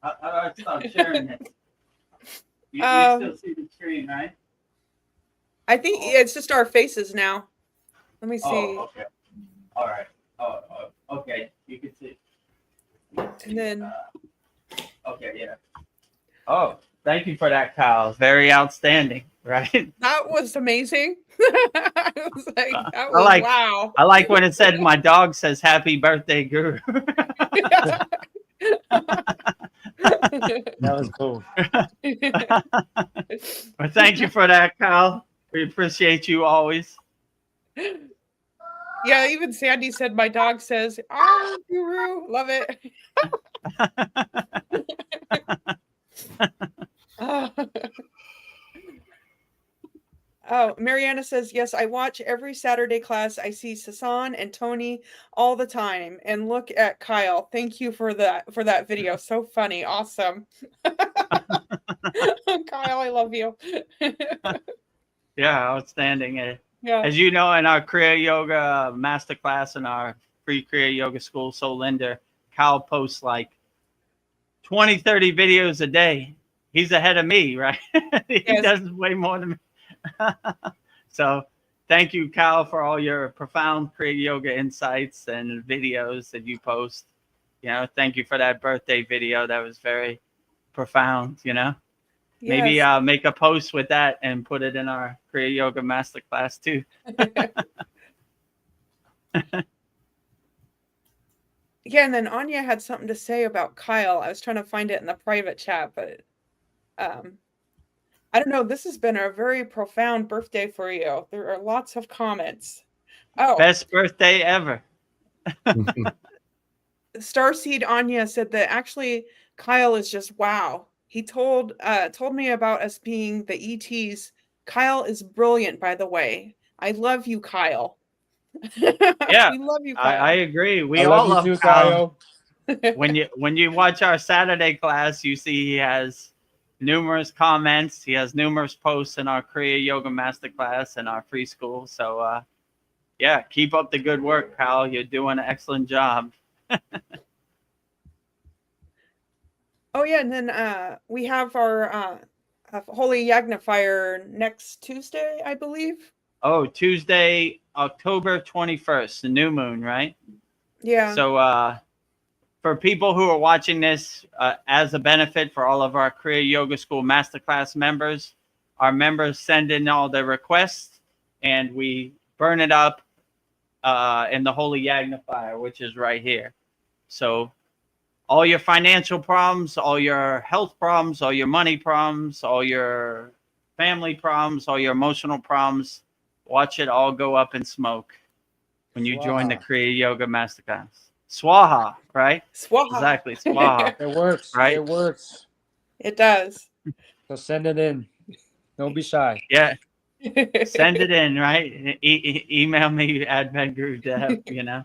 How do I stop sharing it? You still see the screen, right? I think it's just our faces now. Let me see. Oh, okay. All right. Okay. You can see. And then Okay, yeah. Oh, thank you for that, Kyle. Very outstanding, right? that was amazing. I was like, that I was like wow. I like when it said my dog says happy birthday, Guru. That was cool. Well, thank you for that, Kyle. We appreciate you always. Yeah, even Sandy said my dog says, "Ah, Guru, love it." Ah. Oh, Mariana says, yes, I watch every Saturday class. I see Sasan and Tony all the time. And look at Kyle. Thank you for that video. So funny. Awesome. Kyle, I love you. Yeah, outstanding. Yeah. As you know, in our Kriya Yoga masterclass in our free Kriya Yoga school, Soul Linder, Kyle posts like 20, 30 videos a day. He's ahead of me, right? He Yes. does way more than me. So thank you, Kyle, for all your profound Kriya Yoga insights and videos that you post. You know, thank you for that birthday video. That was very profound, you know. Maybe Yes. make a post with that and put it in our Kriya Yoga masterclass too. Yeah, and then Anya had something to say about Kyle. I was trying to find it in the private chat, but I don't know. This has been a very profound birthday for you. There are lots of comments. Oh, Best birthday ever. Starseed Anya said that actually Kyle is just wow. He told me about us being the ETs. Kyle is brilliant, by the way. I love you, Kyle. Yeah, We love you, I Kyle. agree. We I all love you love too, Kyle. Kyle. When you watch our Saturday class, you see he has numerous comments. He has numerous posts in our Kriya Yoga Masterclass and our free school. So yeah, keep up the good work, Kyle. You're doing an excellent job. Oh yeah, and then we have our Holy Yagna Fire next Tuesday, I believe. Oh, Tuesday, October 21st, the new moon, right? Yeah. So for people who are watching this as a benefit for all of our Kriya Yoga School Masterclass members, our members send in all their requests and we burn it up in the Holy Yagna Fire, which is right here. So all your financial problems, all your health problems, all your money problems, all your family problems, all your emotional problems, watch it all go up in smoke when you join the Swaha. Kriya Yoga Masterclass. Swaha, right? Swaha. Exactly, Swaha. It works. Right? It works. It does. So send it in. Don't be shy. Yeah. Send it in, right? Email me at Vedagurudev, you know.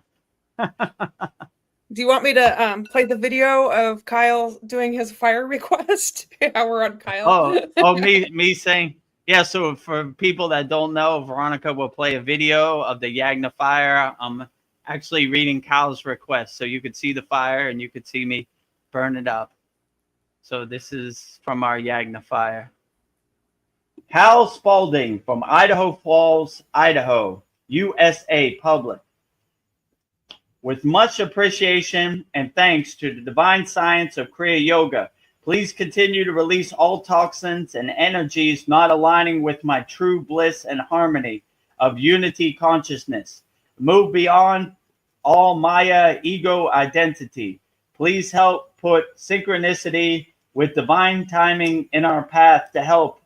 Do you want me to play the video of Kyle doing his fire request? How we're on Kyle. Me saying, yeah. So for people that don't know, Veronica will play a video of the Yagna fire. I'm actually reading Kyle's request, so you could see the fire and you could see me burn it up. So this is from our Yagna fire. Hal Spalding from Idaho Falls, Idaho, USA Public. With much appreciation and thanks to the divine science of Kriya Yoga, please continue to release all toxins and energies not aligning with my true bliss and harmony of unity consciousness. Move beyond all Maya ego identity. Please help put synchronicity with divine timing in our path to help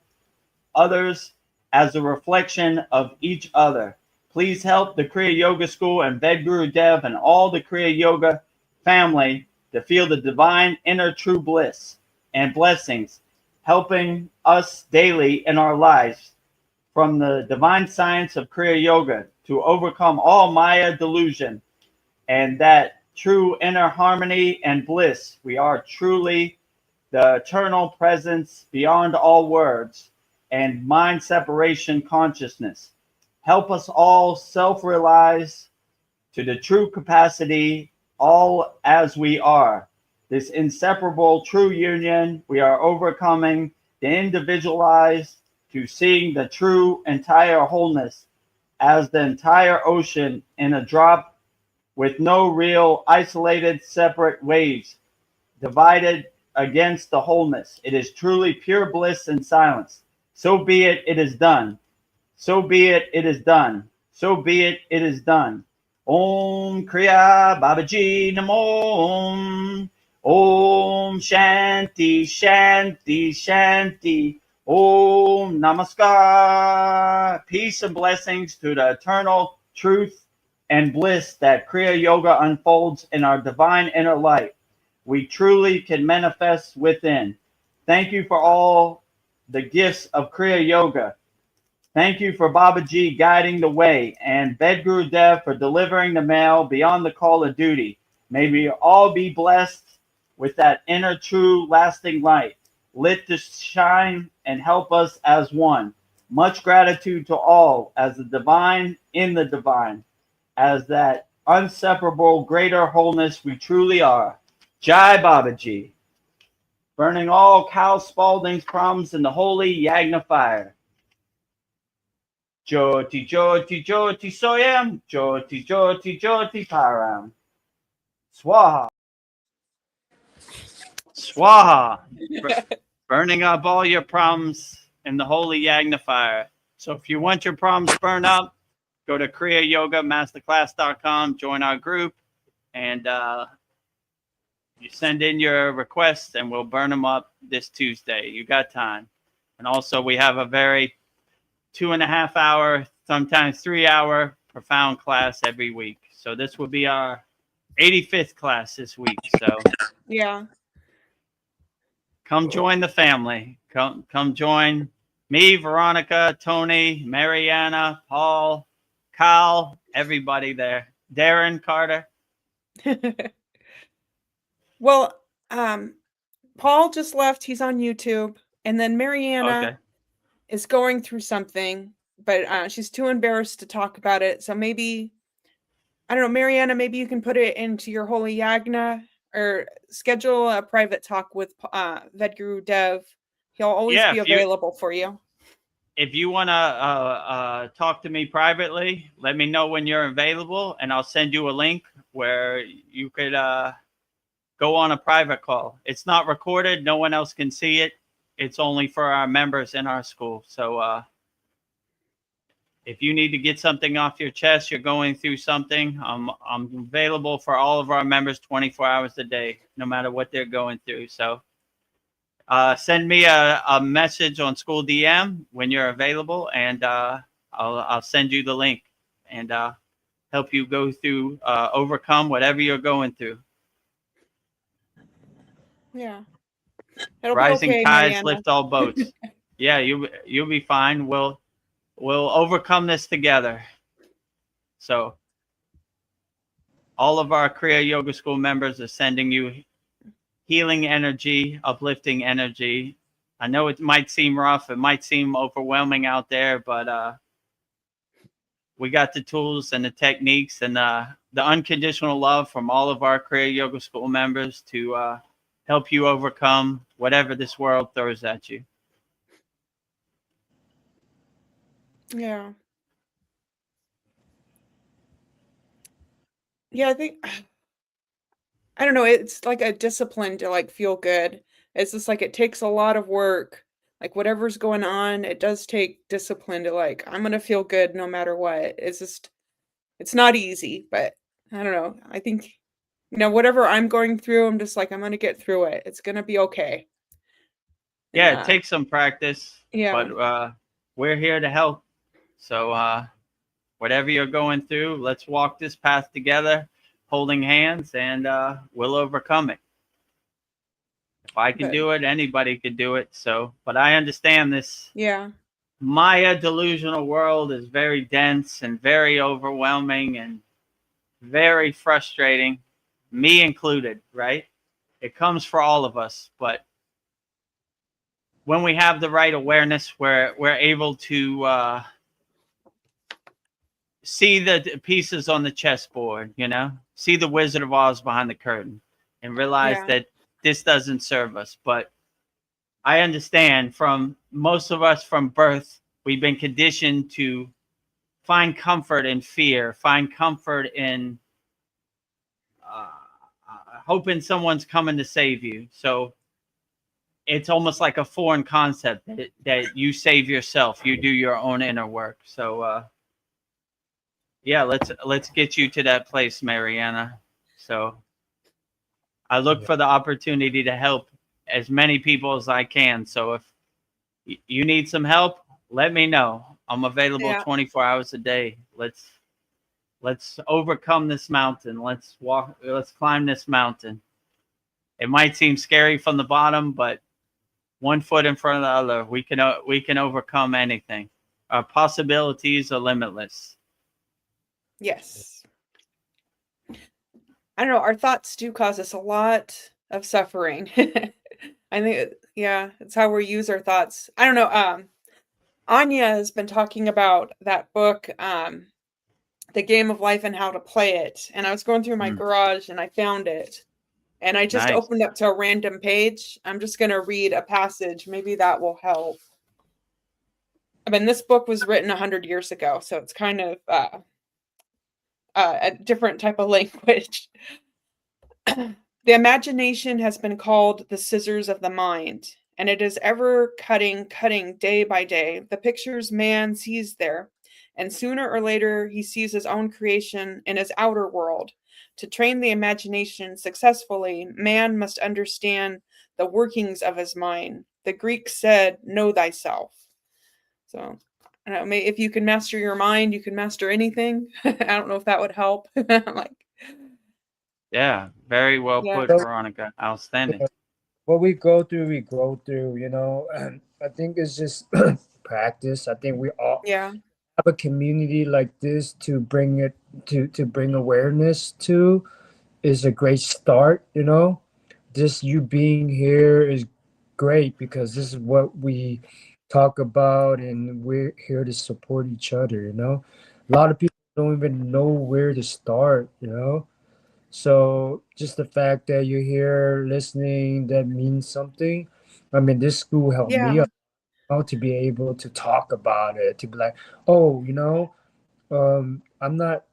others as a reflection of each other. Please help the Kriya Yoga School and Vedagurudev and all the Kriya Yoga family to feel the divine inner true bliss and blessings, helping us daily in our lives from the divine science of Kriya Yoga to overcome all Maya delusion and that true inner harmony and bliss. We are truly the eternal presence beyond all words and mind separation consciousness. Help us all self-realize to the true capacity, all as we are. This inseparable true union, we are overcoming the individualized to seeing the true entire wholeness as the entire ocean in a drop with no real isolated separate waves divided against the wholeness. It is truly pure bliss and silence. So be it, it is done. So be it, it is done. So be it, it is done. Om Kriya Babaji Namo Om. Om Shanti Shanti Shanti. Om Namaskar. Peace and blessings to the eternal truth and bliss that Kriya Yoga unfolds in our divine inner light. We truly can manifest within. Thank you for all the gifts of Kriya Yoga. Thank you for Babaji guiding the way, and Vedagurudev for delivering the mail beyond the call of duty. May we all be blessed with that inner true lasting light, lit to shine and help us as one. Much gratitude to all as the divine in the divine, as that inseparable greater wholeness we truly are. Jai Babaji. Burning all Cal Spalding's problems in the holy Yagna fire. Jyoti, Jyoti, Jyoti Soyam, Jyoti, Jyoti, Jyoti Param. Swaha. Swaha. Burning up all your problems in the holy Yagna fire. So if you want your problems burned up, go to KriyaYogaMasterclass.com, join our group, and you send in your requests and we'll burn them up this Tuesday. You got time. And also we have a very 2.5 hour, sometimes 3 hour profound class every week. So this will be our 85th class this week. So Yeah. come join the family. Come join me, Veronica, Tony, Mariana, Paul, Kyle, everybody there. Darren, Carter. Well, Paul just left. He's on YouTube. And then Mariana Okay. is going through something, but she's too embarrassed to talk about it. So maybe, I don't know, Mariana, maybe you can put it into your holy Yagna or schedule a private talk with Vedagurudev. He'll always Yeah, be available for you. if you want to talk to me privately, let me know when you're available, and I'll send you a link where you could go on a private call. It's not recorded. No one else can see it. It's only for our members in our school. So if you need to get something off your chest, you're going through something, I'm available for all of our members 24 hours a day, no matter what they're going through. So send me a message on School DM when you're available, and I'll send you the link and help you go through, overcome whatever you're going through. Yeah. It'll Rising be okay, tides Mariana. lift all boats. Yeah, you'll be fine. We'll overcome this together. So all of our Kriya Yoga School members are sending you healing energy, uplifting energy. I know it might seem rough, it might seem overwhelming out there, but we got the tools and the techniques and the unconditional love from all of our Kriya Yoga School members to help you overcome whatever this world throws at you. Yeah. Yeah, I think, I don't know, it's like a discipline to like feel good. It's just like it takes a lot of work. Like whatever's going on, it does take discipline to like, I'm gonna feel good no matter what. It's just, it's not easy, but I don't know. I think, whatever I'm going through, I'm just like, I'm gonna get through it. It's gonna be okay. Yeah, And, it takes some practice, yeah. but we're here to help. So whatever you're going through, let's walk this path together, holding hands, and we'll overcome it. If I can But- do it, anybody could do it. So, but I understand this Yeah. Maya delusional world is very dense and very overwhelming and very frustrating, me included, right? It comes for all of us, but when we have the right awareness, we're able to see the pieces on the chessboard, see the Wizard of Oz behind the curtain and realize Yeah. that this doesn't serve us. But I understand from most of us from birth, we've been conditioned to find comfort in fear, find comfort in hoping someone's coming to save you. So it's almost like a foreign concept that you save yourself. You do your own inner work. So yeah, let's get you to that place, Mariana. So I look for the opportunity to help as many people as I can. So if you need some help, let me know. I'm available Yeah. 24 hours a day. Let's overcome this mountain. Let's climb this mountain. It might seem scary from the bottom, but one foot in front of the other, we can overcome anything. Our possibilities are limitless. Yes. I don't know. Our thoughts do cause us a lot of suffering. I think, yeah, it's how we use our thoughts. I don't know. Anya has been talking about that book, The Game of Life and How to Play It. And I was going through my garage and I found it. And I just Nice. opened up to a random page. I'm just going to read a passage. Maybe that will help. I mean, this book was written 100 years ago, so it's kind of a different type of language. The imagination has been called the scissors of the mind, and it is ever cutting day by day the pictures man sees there, and sooner or later he sees his own creation in his outer world. To train the imagination successfully, man must understand the workings of his mind. The Greeks said, "Know thyself." So, I don't know, if you can master your mind, you can master anything. I don't know if that would help. Like, Yeah, very well yeah, put, Veronica. Outstanding. What we go through, we grow through, you know. And I think it's just practice. I think we all yeah, have a community like this to bring it to bring awareness to is a great start, you know. Just you being here is great because this is what we talk about and we're here to support each other, you know. A lot of people don't even know where to start, you know. So just the fact that you're here listening, that means something. I mean, this school helped me yeah, out to be able to talk about it, to be like, oh, you know, I'm not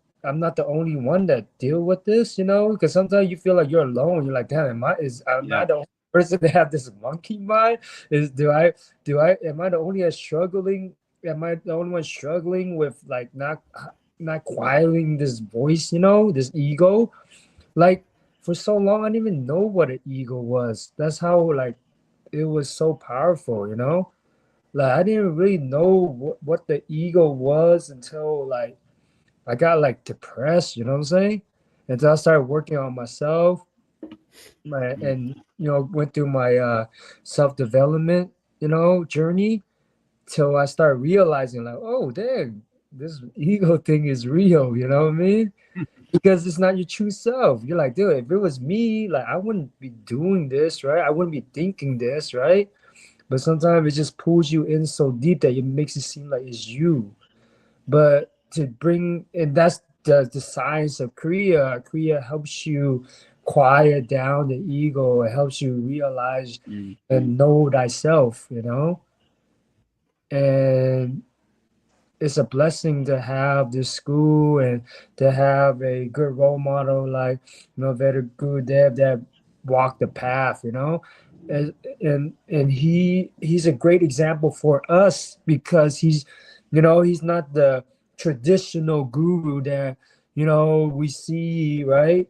the only one that deal with this, you know, because sometimes you feel like you're alone. You're like, damn, am I Yeah. the only person that have this monkey mind? Is am I the only one struggling? Am I the only one struggling with like not quieting this voice, you know, this ego? Like for so long, I didn't even know what an ego was. That's how like it was so powerful, you know. Like I didn't really know what the ego was until like I got like depressed, you know what I'm saying? Until I started working on myself, and you know went through my self development, you know, journey till I started realizing like, oh dang, this ego thing is real, you know what I mean? Because it's not your true self. You're like, dude, if it was me, like I wouldn't be doing this, right? I wouldn't be thinking this, right? But sometimes it just pulls you in so deep that it makes it seem like it's you. But to bring, and that's the science of Kriya. Kriya helps you quiet down the ego. It helps you realize and know thyself, you know? And it's a blessing to have this school and to have a good role model like Vedagurudev that walked the path, you know, and he's a great example for us because he's, you know, he's not the traditional guru that you know we see right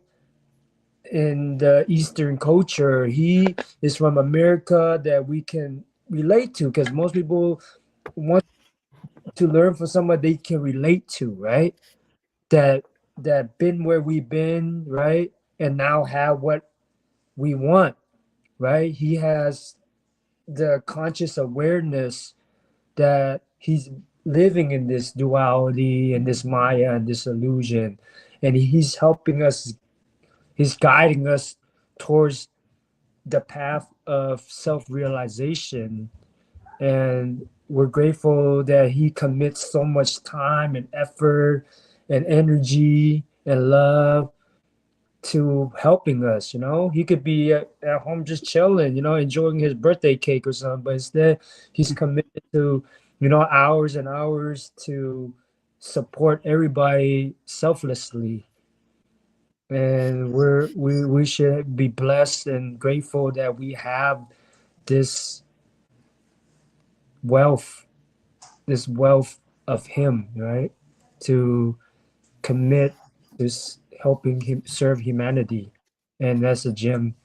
in the Eastern culture. He is from America that we can relate to because most people want to learn from someone they can relate to, right? That been where we've been, right? And now have what we want, right? He has the conscious awareness that he's living in this duality and this Maya and this illusion. And he's helping us, he's guiding us towards the path of self-realization, and we're grateful that he commits so much time and effort and energy and love to helping us. You know, he could be at home just chilling, you know, enjoying his birthday cake or something, but instead he's committed to, you know, hours and hours to support everybody selflessly. and we should be blessed and grateful that we have this wealth, this wealth of him, right? To commit to helping him serve humanity, and that's a gem.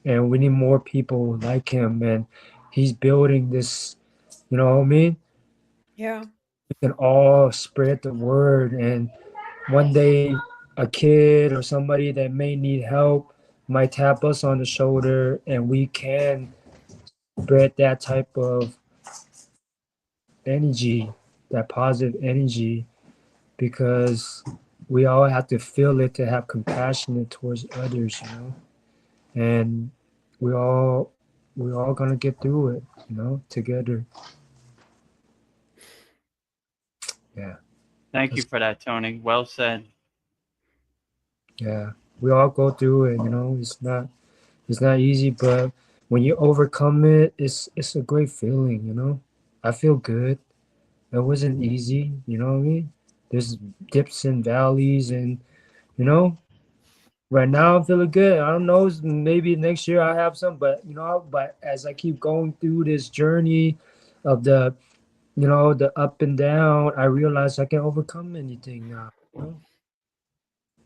And we need more people like him, and he's building this. You know what I mean? Yeah. We can all spread the word, and one day a kid or somebody that may need help might tap us on the shoulder, and we can spread that type of energy, that positive energy, because we all have to feel it to have compassion towards others, you know. And we all we're all gonna get through it, you know, together. Yeah, Thank you for that, Tony. Well said. yeah. We all go through it, you know. It's not easy, but when you overcome it, it's a great feeling, you know. I feel good. It wasn't easy, you know what I mean? There's dips and valleys, and you know, right now I'm feeling good. I don't know, maybe next year I have some, but you know, but as I keep going through this journey of the, you know, the up and down, I realize I can overcome anything now. You know?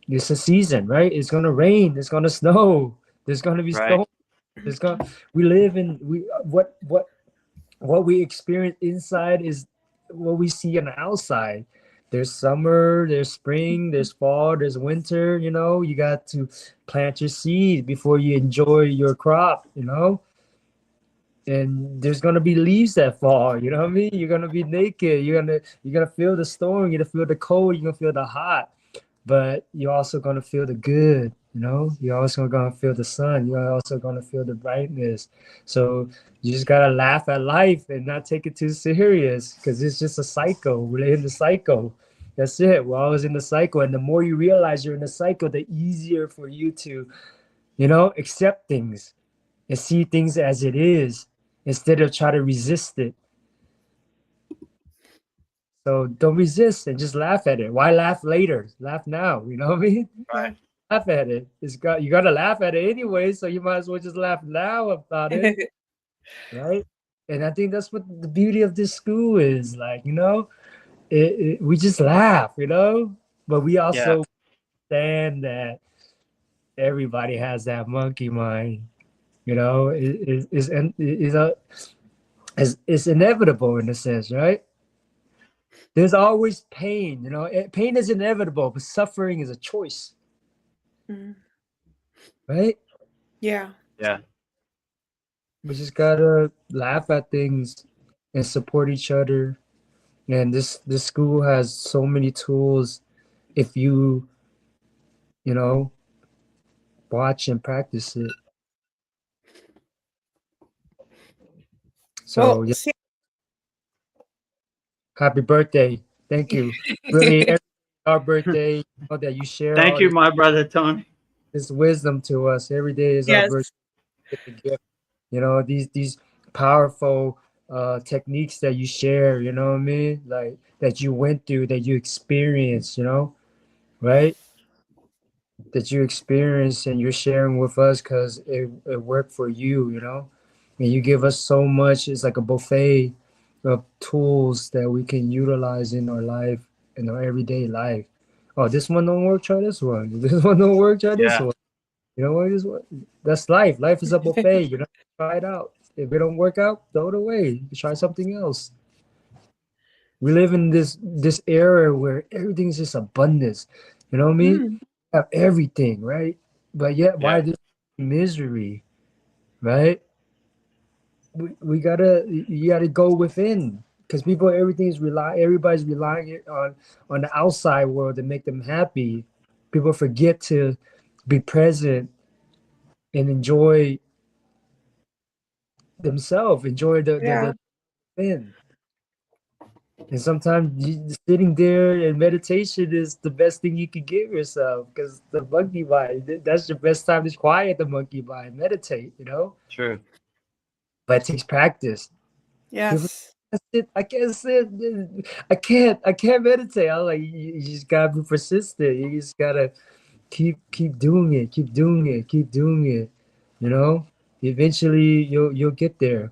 It's a season, right? It's gonna rain, it's gonna snow, there's gonna be Right. storms. There's gonna we live in we what we experience inside is what we see on the outside. There's summer, there's spring, there's fall, there's winter. You know, you got to plant your seed before you enjoy your crop, you know. And there's gonna be leaves that fall, you know what I mean? You're gonna be naked, you're gonna feel the storm, you're gonna feel the cold, you're gonna feel the hot, but you're also gonna feel the good, you know. You're also gonna feel the sun, you're also gonna feel the brightness. So you just gotta laugh at life and not take it too serious, because it's just a cycle. We're in the cycle. That's it. We're always in the cycle, and the more you realize you're in the cycle, the easier for you to, you know, accept things and see things as it is instead of try to resist it. So don't resist and just laugh at it. Why laugh later? Laugh now. You know what I mean? Yeah. Laugh at it. You gotta laugh at it anyway, so you might as well just laugh now about it, right? And I think that's what the beauty of this school is. Like, you know, we just laugh, you know, but we Yeah. also understand that everybody has that monkey mind. You know, it's inevitable in a sense, right? There's always pain, you know. Pain is inevitable, but suffering is a choice, Mm. right? Yeah. Yeah. We just gotta laugh at things and support each other. And this school has so many tools if you know, watch and practice it. So Well, yeah, see, happy birthday. Thank you. Really, our birthday, you know, that you share Thank all you, my brother Tony. this wisdom to us. Every day is our yes. birthday gift. You know, these powerful techniques that you share, you know what I mean? Like that you went through, that you experienced, you know, right? That you experienced and you're sharing with us because it worked for you, you know? And you give us so much. It's like a buffet of tools that we can utilize in our life, in our everyday life. Oh, this one don't work, try this one. This one don't work, try this Yeah. one. You know what? That's life. Life is a buffet. You know, try it out. If it don't work out, throw it away. Try something else. We live in this era where everything's just abundance. You know what I mean? Mm. Have everything, right? But yet, Yeah. why this misery, right? We gotta you gotta go within, because people everybody's relying on the outside world to make them happy. People forget to be present and enjoy themselves, enjoy Yeah. the win. And sometimes sitting there in meditation is the best thing you could give yourself, because the monkey mind, that's your best time to quiet the monkey mind, meditate, you know? True. But it takes practice. People, Yes. I can't sit, I can't meditate. I'm like, you just gotta be persistent. You just gotta keep doing it, keep doing it, keep doing it. You know, eventually you'll get there.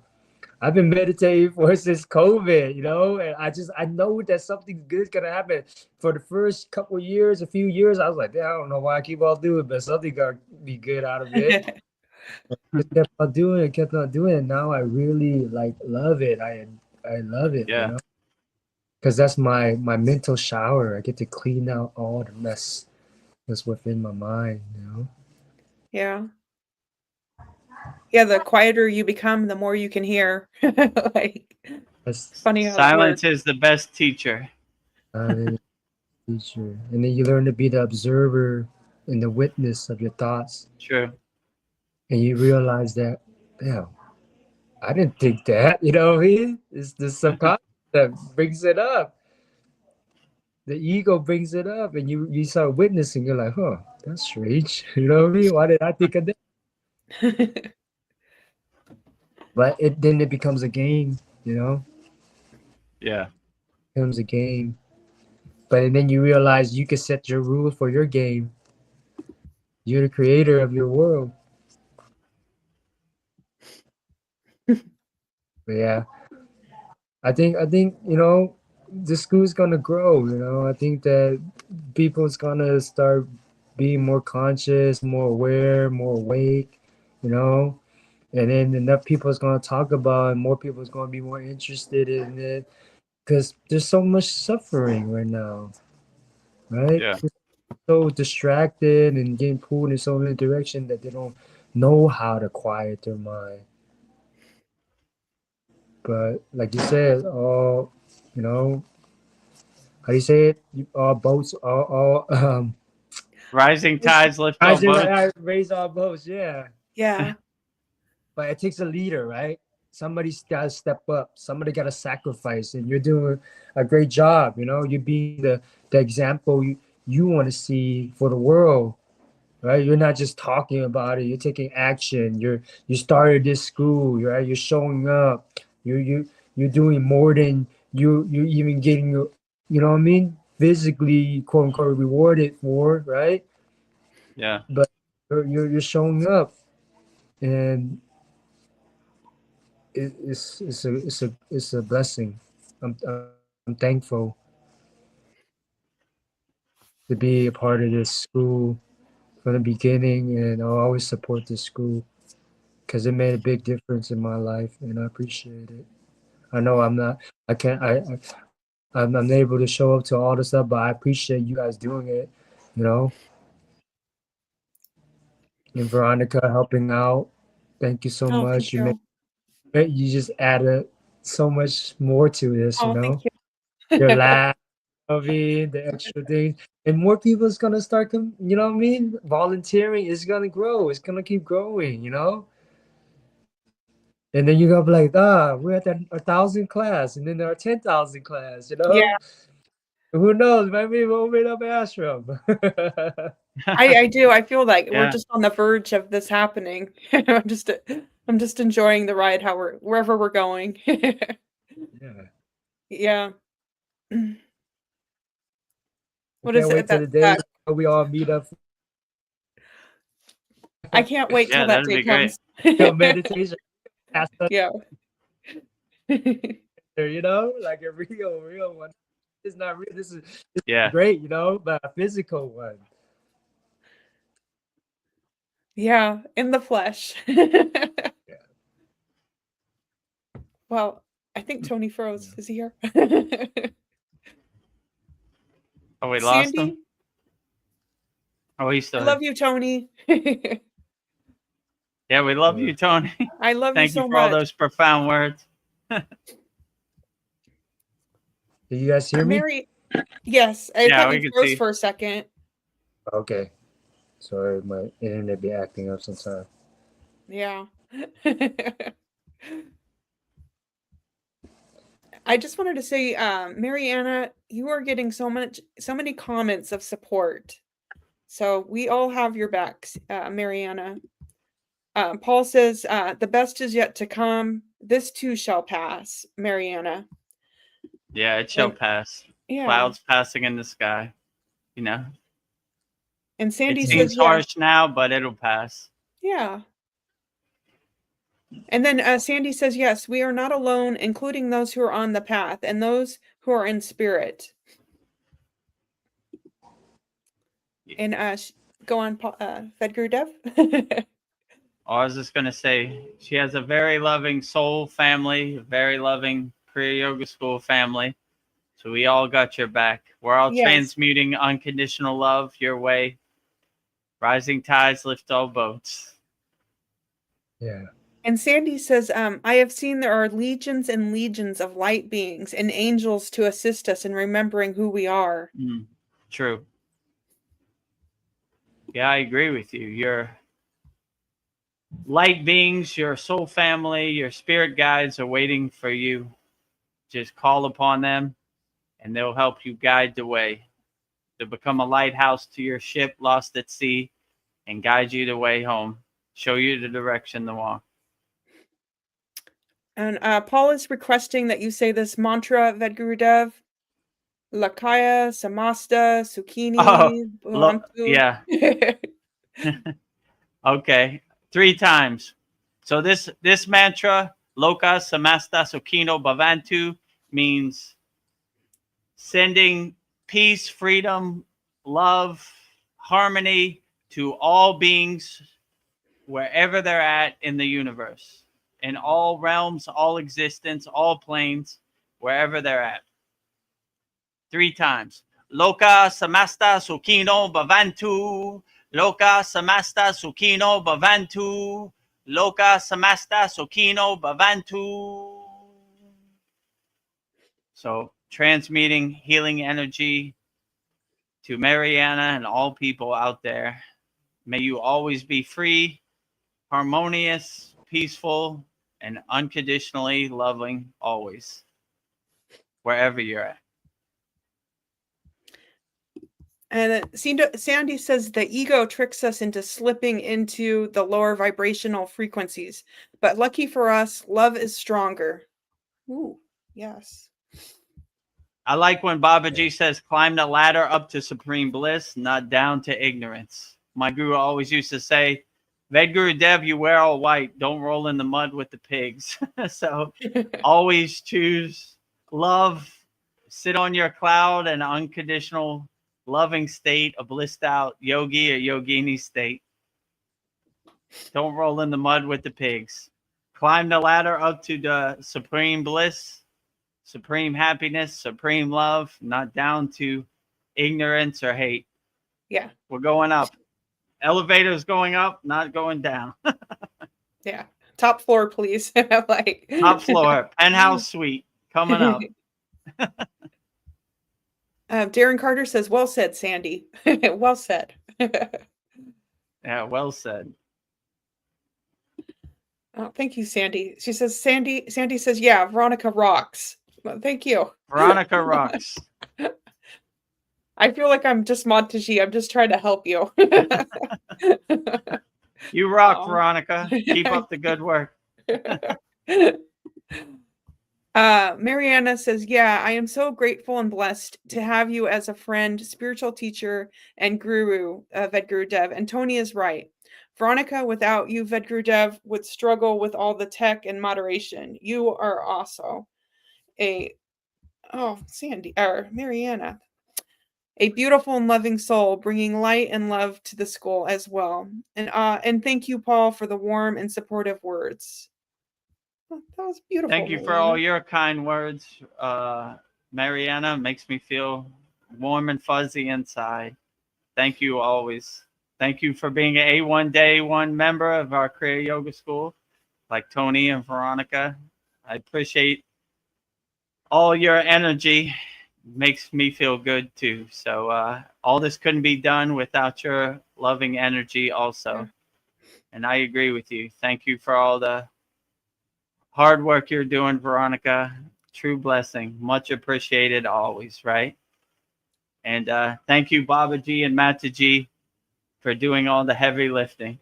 I've been meditating for since COVID, you know, and I know that something good's gonna happen. For the first couple years, a few years, I was like, "Yeah, I don't know why I keep on doing it, but something gotta be good out of it." Just kept on doing it. Now I really like love it. I love it, you Yeah. know, because that's my mental shower. I get to clean out all the mess that's within my mind, you know. Yeah. Yeah, the quieter you become, the more you can hear. Like, That's it's funny how that Silence works. is the best teacher. silent teacher, and then you learn to be the observer and the witness of your thoughts, True. and you realize that, damn, I didn't think that. You know what I mean? It's the subconscious that brings it up. The ego brings it up, and you start witnessing. You're like, huh, that's strange. You know what I mean? Why did I think of that? But then it becomes a game. You know, Yeah. it becomes a game. But then you realize you can set your rules for your game. You're the creator of your world. But yeah, I think you know the school's gonna grow. You know, I think that people's gonna start being more conscious, more aware, more awake. You know, and then enough people is gonna talk about, and more people is gonna be more interested in it because there's so much suffering right now, right? Yeah. They're so distracted and getting pulled in so many directions that they don't know how to quiet their mind. But like you said, all you know, how do you say it? All boats, all Rising tides lift I all just boats. I raise all boats, yeah. Yeah. But it takes a leader, right? Somebody's got to step up. Somebody got to sacrifice, and you're doing a great job. You know, you're being the example you want to see for the world, right? You're not just talking about it. You're taking action. You started this school, right? You're showing up. You're doing more than you even getting you know what I mean? Physically, quote unquote, rewarded for, right? Yeah. But you're showing up, and it's a blessing. I'm thankful to be a part of this school from the beginning, and I'll always support this school because it made a big difference in my life, and I appreciate it. I know I'm not, I can't, I'm not able to show up to all the stuff, but I appreciate you guys doing it, you know. And Veronica helping out. Thank you so Oh, thank much. you. You just added so much more to this, you Oh, thank know. you. Your laugh, the extra things, and more people is gonna start. You know what I mean? Volunteering is gonna grow. It's gonna keep growing. You know. And then you're gonna be like, we're at that 1,000 class, and then there are 10,000 class. You Yeah, know. Who knows? Maybe we'll open up an ashram. I do. I feel like we're Yeah. just on the verge of this happening. I'm just enjoying the ride, how we're wherever we're going. Yeah. Yeah. I What is can't it wait till that the day we all meet up I can't wait Yeah, till that that'd day be great. comes. for meditation. Past Yeah. there, you know, like a real one. It's not real. This is Yeah. great, you know, but a physical one. Yeah, in the flesh. Yeah. Well, I think Tony froze. Is he here? Oh, we lost him? Sandy, Oh, he's I still here. love you, Tony. Yeah, we love you, Tony. I love you Thank you so for all much. those profound words. Do you guys hear me? Mary, yes, it Yeah, kind we of can froze see. for a second. Okay. Sorry, my internet be acting up sometimes. Yeah. I just wanted to say, Mariana, you are getting so many comments of support. So we all have your backs, Mariana. Paul says, the best is yet to come. This too shall pass, Mariana. Yeah, it shall And pass. yeah, Clouds passing in the sky, you know? And Sandy It says, seems yeah, harsh now, but it'll pass. yeah. And then Sandy says, yes, we are not alone, including those who are on the path and those who are in spirit. And go on, Vedagurudev. I was just going to say, she has a very loving soul family, a very loving Kriya Yoga School family. So we all got your back. We're all Yes. transmuting unconditional love your way. Rising tides lift all boats. Yeah. And Sandy says, I have seen there are legions and legions of light beings and angels to assist us in remembering who we are. True. Yeah, I agree with you. Your light beings, your soul family, your spirit guides are waiting for you. Just call upon them and they'll help you guide the way to become a lighthouse to your ship lost at sea and guide you the way home, show you the direction to walk. And Paul is requesting that you say this mantra, Vedagurudev. Lakaya, Samasta, Zucchini, Yeah. Okay. 3 times. So this mantra, Loka Samasta Sukhino Bhavantu, means sending peace, freedom, love, harmony to all beings wherever they're at in the universe, in all realms, all existence, all planes, wherever they're at. 3 times. Loka Samasta Sukhino Bhavantu. Loka Samasta Sukhino Bhavantu. Loka Samasta Sukhino Bhavantu. So transmuting healing energy to Mariana and all people out there. May you always be free, harmonious, peaceful, and unconditionally loving always, wherever you're at. And Sandy says the ego tricks us into slipping into the lower vibrational frequencies. But lucky for us, love is stronger. Ooh, yes. I like when Babaji says, climb the ladder up to supreme bliss, not down to ignorance. My guru always used to say, Vedagurudev, you wear all white. Don't roll in the mud with the pigs. So always choose love, sit on your cloud, and unconditional loving state, a blissed out yogi or yogini state. Don't roll in the mud with the pigs. Climb the ladder up to the supreme bliss, supreme happiness, supreme love, not down to ignorance or hate. Yeah. We're going up. Elevators going up, not going down. Yeah. Top floor, please. Like top floor, penthouse suite coming up. Darren Carter says, well said, Sandy. Well said. Yeah, well said. Oh, thank you, Sandy. She says, Sandy says, yeah, Veronica rocks. Well, thank you. Veronica rocks. I feel like I'm just Montagy. I'm just trying to help you. You rock, Veronica. Keep up the good work. Mariana says, yeah, I am so grateful and blessed to have you as a friend, spiritual teacher, and guru, Vedagurudev. And Tony is right. Veronica, without you, Vedagurudev, would struggle with all the tech and moderation. You are also Mariana, a beautiful and loving soul, bringing light and love to the school as well. And thank you, Paul, for the warm and supportive words. Oh, that was beautiful. Thank you for all your kind words, Mariana. Makes me feel warm and fuzzy inside. Thank you always. Thank you for being an A1 Day 1 member of our Kriya Yoga School, like Tony and Veronica. I appreciate all your energy. Makes me feel good too. So all this couldn't be done without your loving energy also. And I agree with you. Thank you for all the hard work you're doing, Veronica. True blessing. Much appreciated always, right? And thank you, Babaji and Mataji, for doing all the heavy lifting.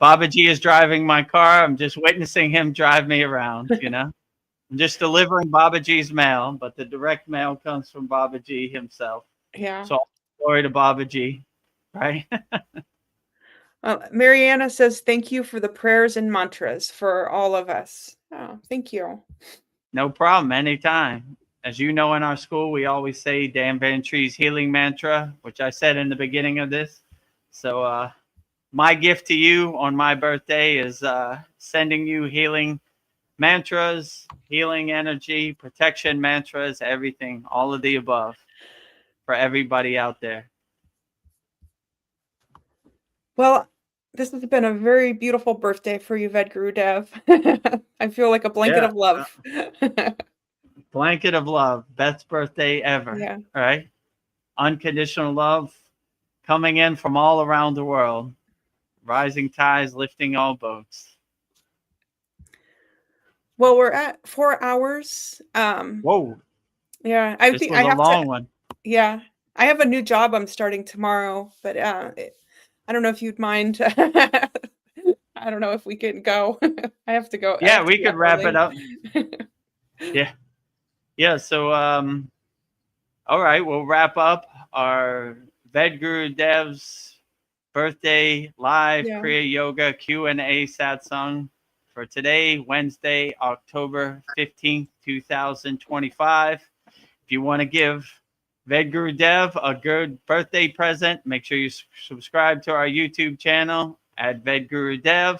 Babaji is driving my car. I'm just witnessing him drive me around, you know. I'm just delivering Babaji's mail, but the direct mail comes from Babaji himself. Yeah. So Glory to Babaji, right? Mariana says, thank you for the prayers and mantras for all of us. Oh, thank you. No problem, anytime. As you know, in our school, we always say Dan Ventry's healing mantra, which I said in the beginning of this. So my gift to you on my birthday is sending you healing mantras, healing energy, protection mantras, everything, all of the above for everybody out there. Well, this has been a very beautiful birthday for you, Vedagurudev. I feel like a blanket Yeah. of love. Blanket of love, best birthday ever. Yeah. Right? Unconditional love coming in from all around the world. Rising tides lifting all boats. Well, we're at 4 hours. Whoa, Yeah, I this think was I a have long to. one. Yeah, I have a new job I'm starting tomorrow, but I don't know if you'd mind. I don't know if we can go. I have to go. I Yeah, have to we be could up wrap it early. up. Yeah. Yeah, so all right, we'll wrap up our Vedgurudev's birthday live Yeah. Kriya Yoga Q&A satsang for today, Wednesday, October 15th, 2025. If you want to give Vedgurudev a good birthday present, make sure you subscribe to our YouTube channel at Vedgurudev.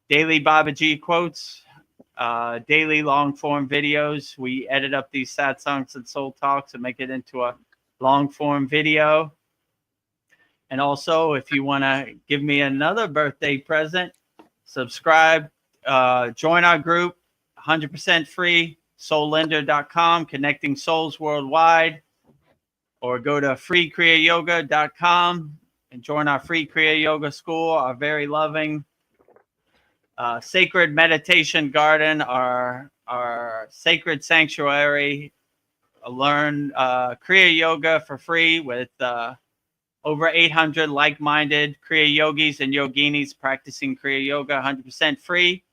Daily Babaji quotes, daily long form videos. We edit up these satsangs and soul talks and make it into a long form video. And also, if you want to give me another birthday present, subscribe, join our group, 100% free, soullender.com, connecting souls worldwide, or go to freekriyayoga.com and join our free Kriya Yoga school, our very loving sacred meditation garden, our sacred sanctuary. Learn Kriya Yoga for free with over 800 like-minded Kriya yogis and yoginis practicing Kriya Yoga 100% free.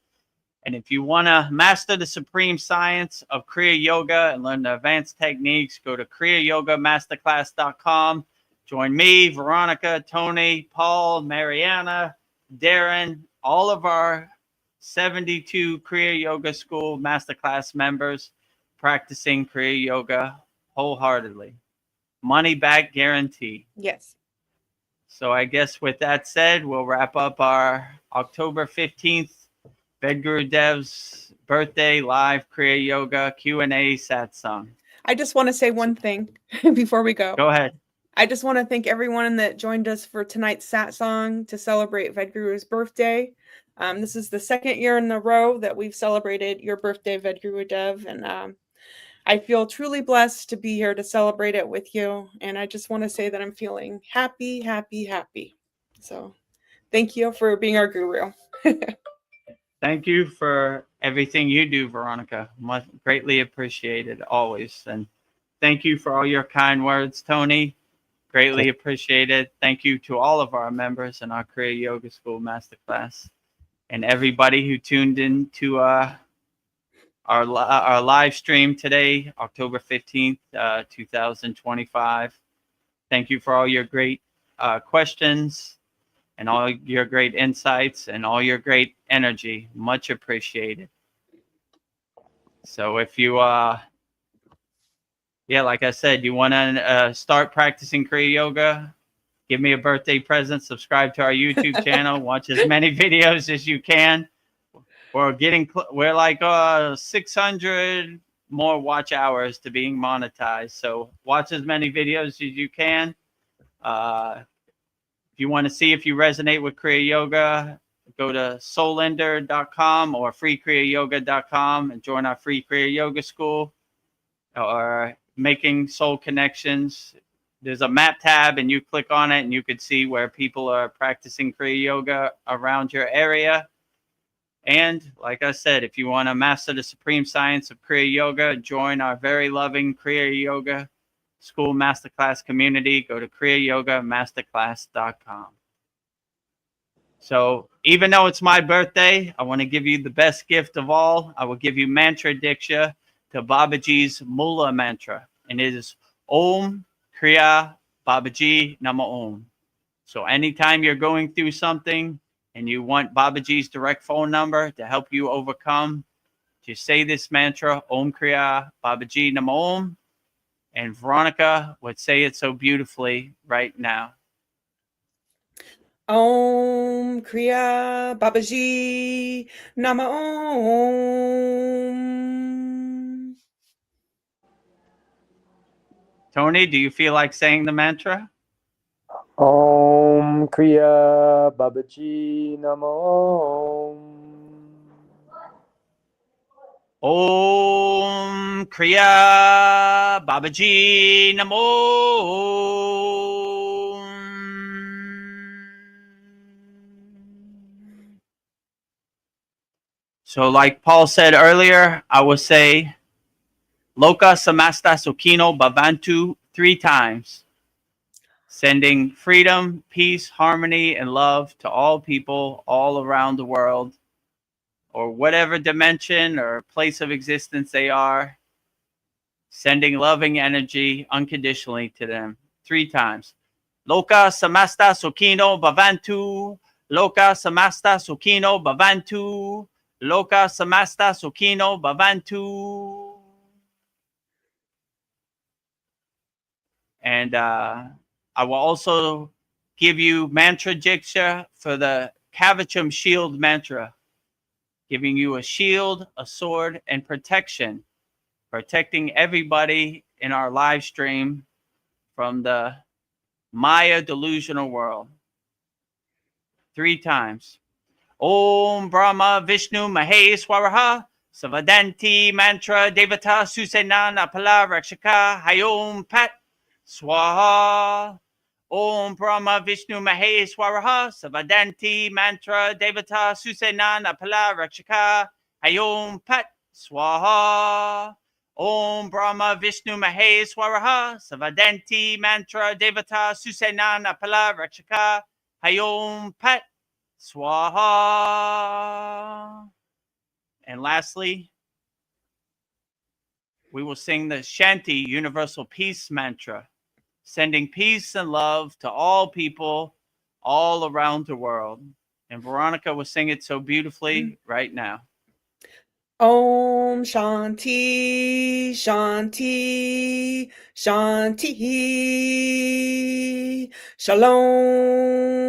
And if you want to master the supreme science of Kriya Yoga and learn the advanced techniques, go to KriyaYogaMasterclass.com. Join me, Veronica, Tony, Paul, Mariana, Darren, all of our 72 Kriya Yoga School Masterclass members practicing Kriya Yoga wholeheartedly. Money back guarantee. Yes. So I guess with that said, we'll wrap up our October 15th Vedgurudev's birthday live Kriya Yoga Q&A satsang. I just want to say one thing before we go. Go ahead. I just want to thank everyone that joined us for tonight's satsang to celebrate Vedguru's birthday. This is the second year in a row that we've celebrated your birthday, Vedgurudev, and I feel truly blessed to be here to celebrate it with you. And I just want to say that I'm feeling happy, happy, happy. So thank you for being our guru. Thank you for everything you do, Veronica. Much greatly appreciated always. And thank you for all your kind words, Tony. Greatly appreciated. Thank you to all of our members in our Kriya Yoga School Masterclass and everybody who tuned in to our live stream today, October 15th, 2025. Thank you for all your great questions and all your great insights and all your great energy. Much appreciated. So if you, yeah, like I said, you want to start practicing Kriya Yoga, give me a birthday present, subscribe to our YouTube channel, watch as many videos as you can. We're like 600 more watch hours to being monetized. So watch as many videos as you can. If you want to see if you resonate with Kriya Yoga, go to soullender.com or freekriyayoga.com and join our free Kriya Yoga school or making soul connections. There's a map tab and you click on it and you could see where people are practicing Kriya Yoga around your area. And like I said, if you want to master the supreme science of Kriya Yoga, join our very loving Kriya Yoga School Masterclass community. Go to KriyaYogaMasterclass.com. So even though it's my birthday, I want to give you the best gift of all. I will give you mantra diksha to Babaji's Mula mantra. And it is Om Kriya Babaji Nama Om. So anytime you're going through something and you want Babaji's direct phone number to help you overcome, just say this mantra, Om Kriya Babaji Nama Om, and Veronica would say it so beautifully right now. Om Kriya Babaji Nama Om. Tony, do you feel like saying the mantra? Om Kriya Babaji Namo Om Kriya Babaji Namo. So like Paul said earlier, I will say Loka Samasta Sukhino Bhavantu 3 times, sending freedom, peace, harmony, and love to all people all around the world, or whatever dimension or place of existence they are, sending loving energy unconditionally to them 3 times. Loka Samasta Sukhino Bhavantu, Loka Samasta Sukhino Bhavantu, Loka Samasta Sukhino Bhavantu. And I will also give you mantra diksha for the Kavacham shield mantra, giving you a shield, a sword, and protection, protecting everybody in our live stream from the Maya delusional world. 3 times. Om Brahma Vishnu Maheshwaraha Savadanti Mantra Devata Susenana Pala Rakshaka Hayom Pat Swaha. Om Brahma Vishnu Maheshwaraha Savadanti Mantra Devata Susenana Pala Rakshaka Hayom Pat Swaha. Om Brahma Vishnu Maheshwaraha Savadanti Mantra Devata Susenana Pala Rakshaka Hayom Pat Swaha. And lastly, we will sing the Shanti Universal Peace Mantra, sending peace and love to all people all around the world. And Veronica will sing it so beautifully right now. Om Shanti, Shanti, Shanti. Shalom.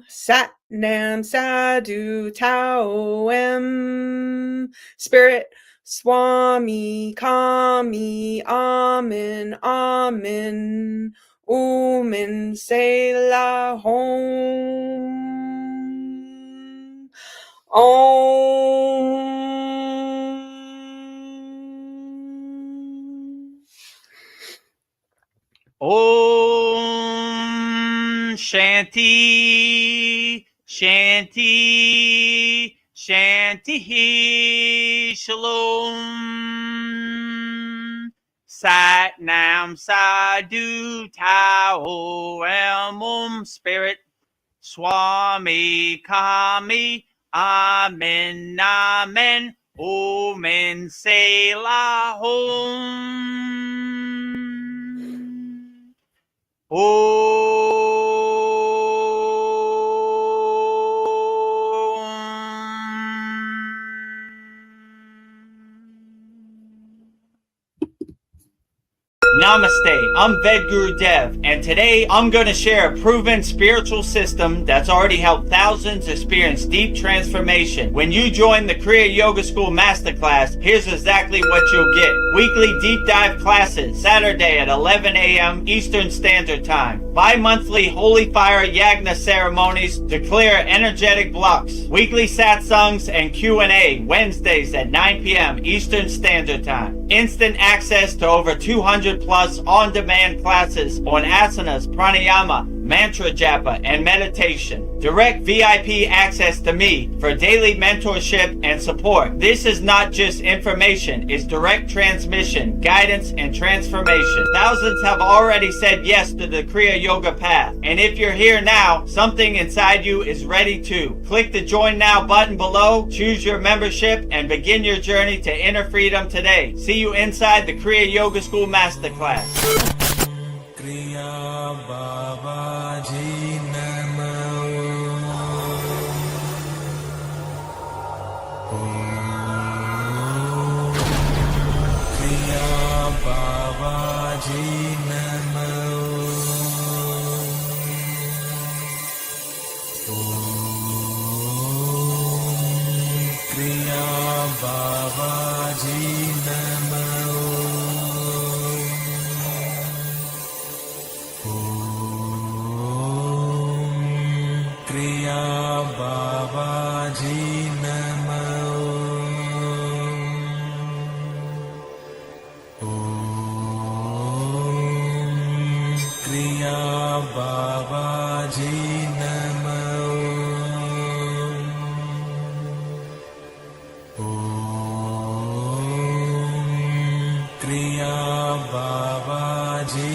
Sat Nam Sadhu Tao Em. Spirit Swami Kami Amen Amen. Omen Selah Hom. Om Om Shanti, Shanti, Shanti, Shalom. Sat Nam Sadhu Tao Em. Spirit Swami Kami Amen Amen. Omen Selah Hom. Namaste, I'm Vedagurudev, and today I'm going to share a proven spiritual system that's already helped thousands experience deep transformation. When you join the Kriya Yoga School Masterclass, here's exactly what you'll get. Weekly deep dive classes, Saturday at 11 a.m. Eastern Standard Time. Bi-monthly Holy Fire Yagna ceremonies to clear energetic blocks. Weekly Satsangs and Q&A, Wednesdays at 9 p.m. Eastern Standard Time. Instant access to over 200 plus on-demand classes on asanas, pranayama, mantra japa, and meditation. Direct VIP access to me for daily mentorship and support. This is not just information, it's direct transmission, guidance, and transformation. Thousands have already said yes to the Kriya Yoga path. And if you're here now, something inside you is ready to. Click the Join Now button below, choose your membership, and begin your journey to inner freedom today. See you inside the Kriya Yoga School Masterclass. क्रिया बाबाजी नमः क्रिया बाबाजी नमः क्रिया बाबाजी नमः क्रिया बाबाजी नमः क्रिया बाबाजी नमः क्रिया बाबाजी